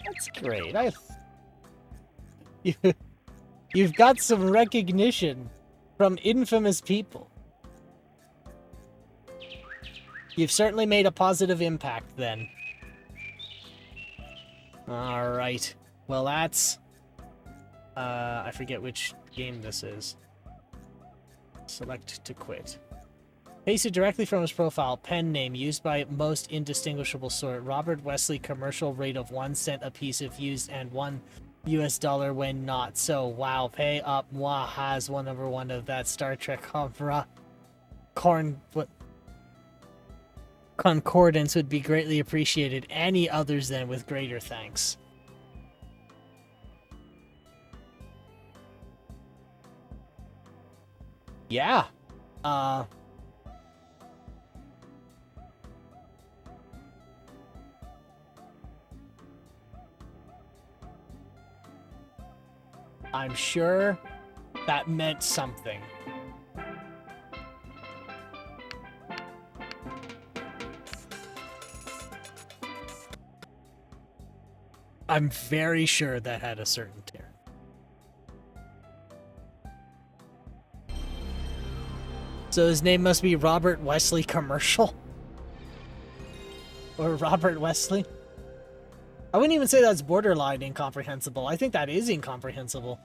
That's great. You've got some recognition from infamous people. You've certainly made a positive impact then. Alright. Well, that's... I forget which game this is. Select to quit. Pasted directly from his profile. Pen name used by most indistinguishable sort. Robert Wesley, commercial rate of 1 cent a piece if used, and 1 US dollar when not so. Wow, pay up. Moi has one of that Star Trek opera. Concordance would be greatly appreciated. Any others then with greater thanks. Yeah. I'm sure that meant something. I'm very sure that had a certain tear. So his name must be Robert Wesley Commercial? Or Robert Wesley? I wouldn't even say that's borderline incomprehensible. I think that is incomprehensible.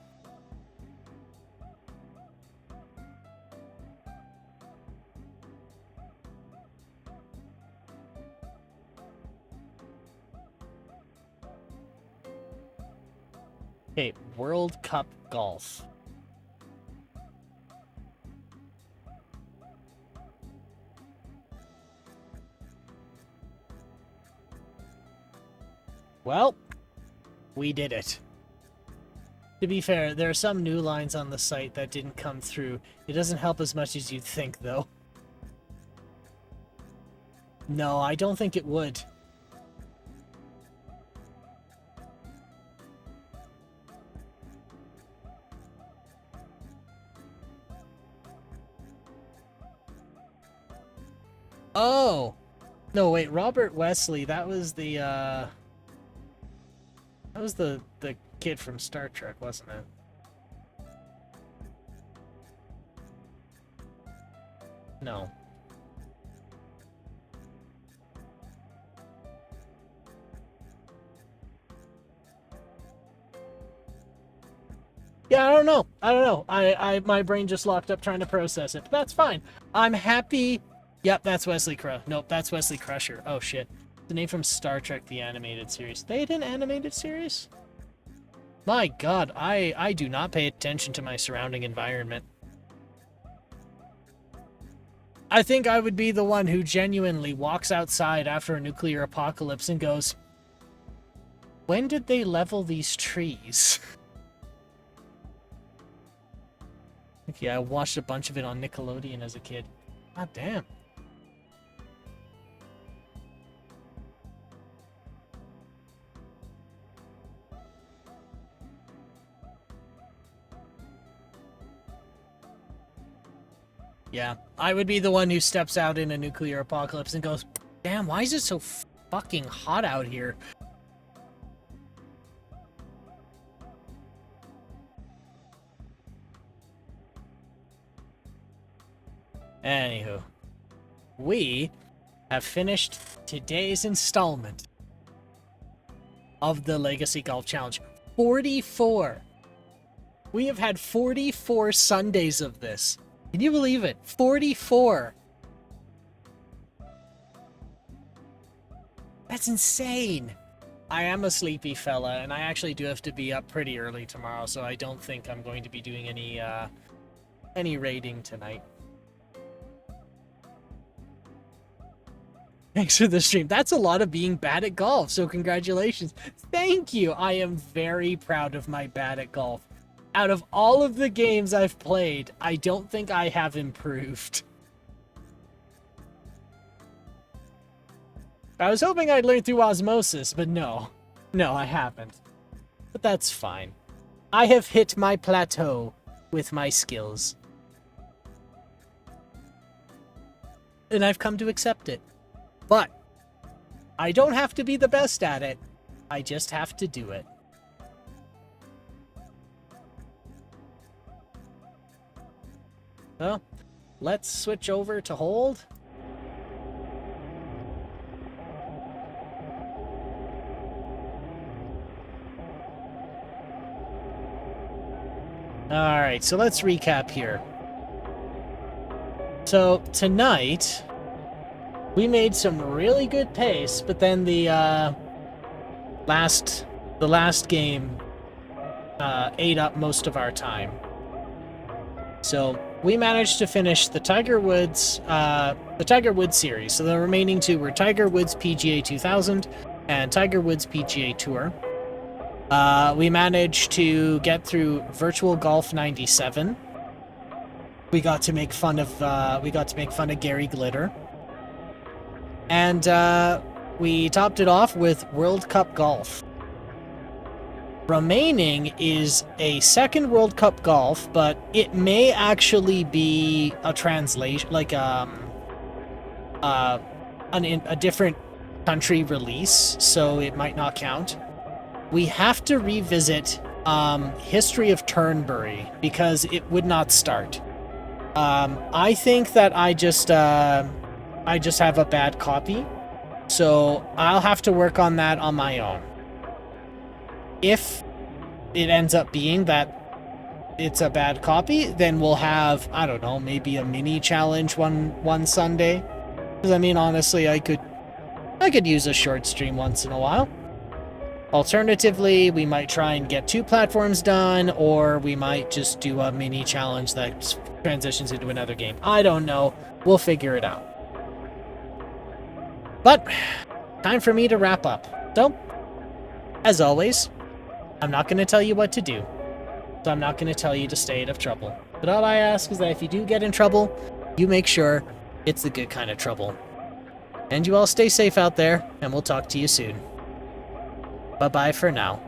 Okay, World Cup Golf. Well, we did it. To be fair, there are some new lines on the site that didn't come through. It doesn't help as much as you'd think, though. No, I don't think it would. Oh! No, wait, Robert Wesley, that was the, that was the kid from Star Trek, wasn't it? No. Yeah, I don't know. My brain just locked up trying to process it, but that's fine. I'm happy. Yep, that's Wesley Crow. Nope, that's Wesley Crusher. Oh, shit. The name from Star Trek, the animated series. They had an animated series? My god, I do not pay attention to my surrounding environment. I think I would be the one who genuinely walks outside after a nuclear apocalypse and goes, when did they level these trees? Yeah, I watched a bunch of it on Nickelodeon as a kid. God damn. Yeah, I would be the one who steps out in a nuclear apocalypse and goes, damn, why is it so fucking hot out here? Anywho, we have finished today's installment of the Legacy Golf Challenge. 44! We have had 44 Sundays of this. Can you believe it? 44! That's insane! I am a sleepy fella, and I actually do have to be up pretty early tomorrow, so I don't think I'm going to be doing any raiding tonight. Thanks for the stream. That's a lot of being bad at golf, so congratulations. Thank you! I am very proud of my bad at golf. Out of all of the games I've played, I don't think I have improved. I was hoping I'd learn through osmosis, but no. No, I haven't. But that's fine. I have hit my plateau with my skills. And I've come to accept it. But I don't have to be the best at it. I just have to do it. Well, let's switch over to hold. Alright, so let's recap here. So, tonight, we made some really good pace, but then the last game ate up most of our time. So we managed to finish the Tiger Woods series. So the remaining two were Tiger Woods PGA 2000 and Tiger Woods PGA Tour. We managed to get through Virtual Golf 97. We got to make fun of Gary Glitter, and we topped it off with World Cup Golf. Remaining is a second World Cup Golf, but it may actually be a translation, like a different country release, so it might not count. We have to revisit History of Turnberry because it would not start. I think that I just have a bad copy, so I'll have to work on that on my own. If it ends up being that it's a bad copy, then we'll have, I don't know, maybe a mini challenge one Sunday. Because I mean, honestly, I could use a short stream once in a while. Alternatively, we might try and get 2 platforms done, or we might just do a mini challenge that transitions into another game. I don't know. We'll figure it out. But time for me to wrap up. So, as always, I'm not going to tell you what to do. So I'm not going to tell you to stay out of trouble. But all I ask is that if you do get in trouble, you make sure it's the good kind of trouble. And you all stay safe out there, and we'll talk to you soon. Bye-bye for now.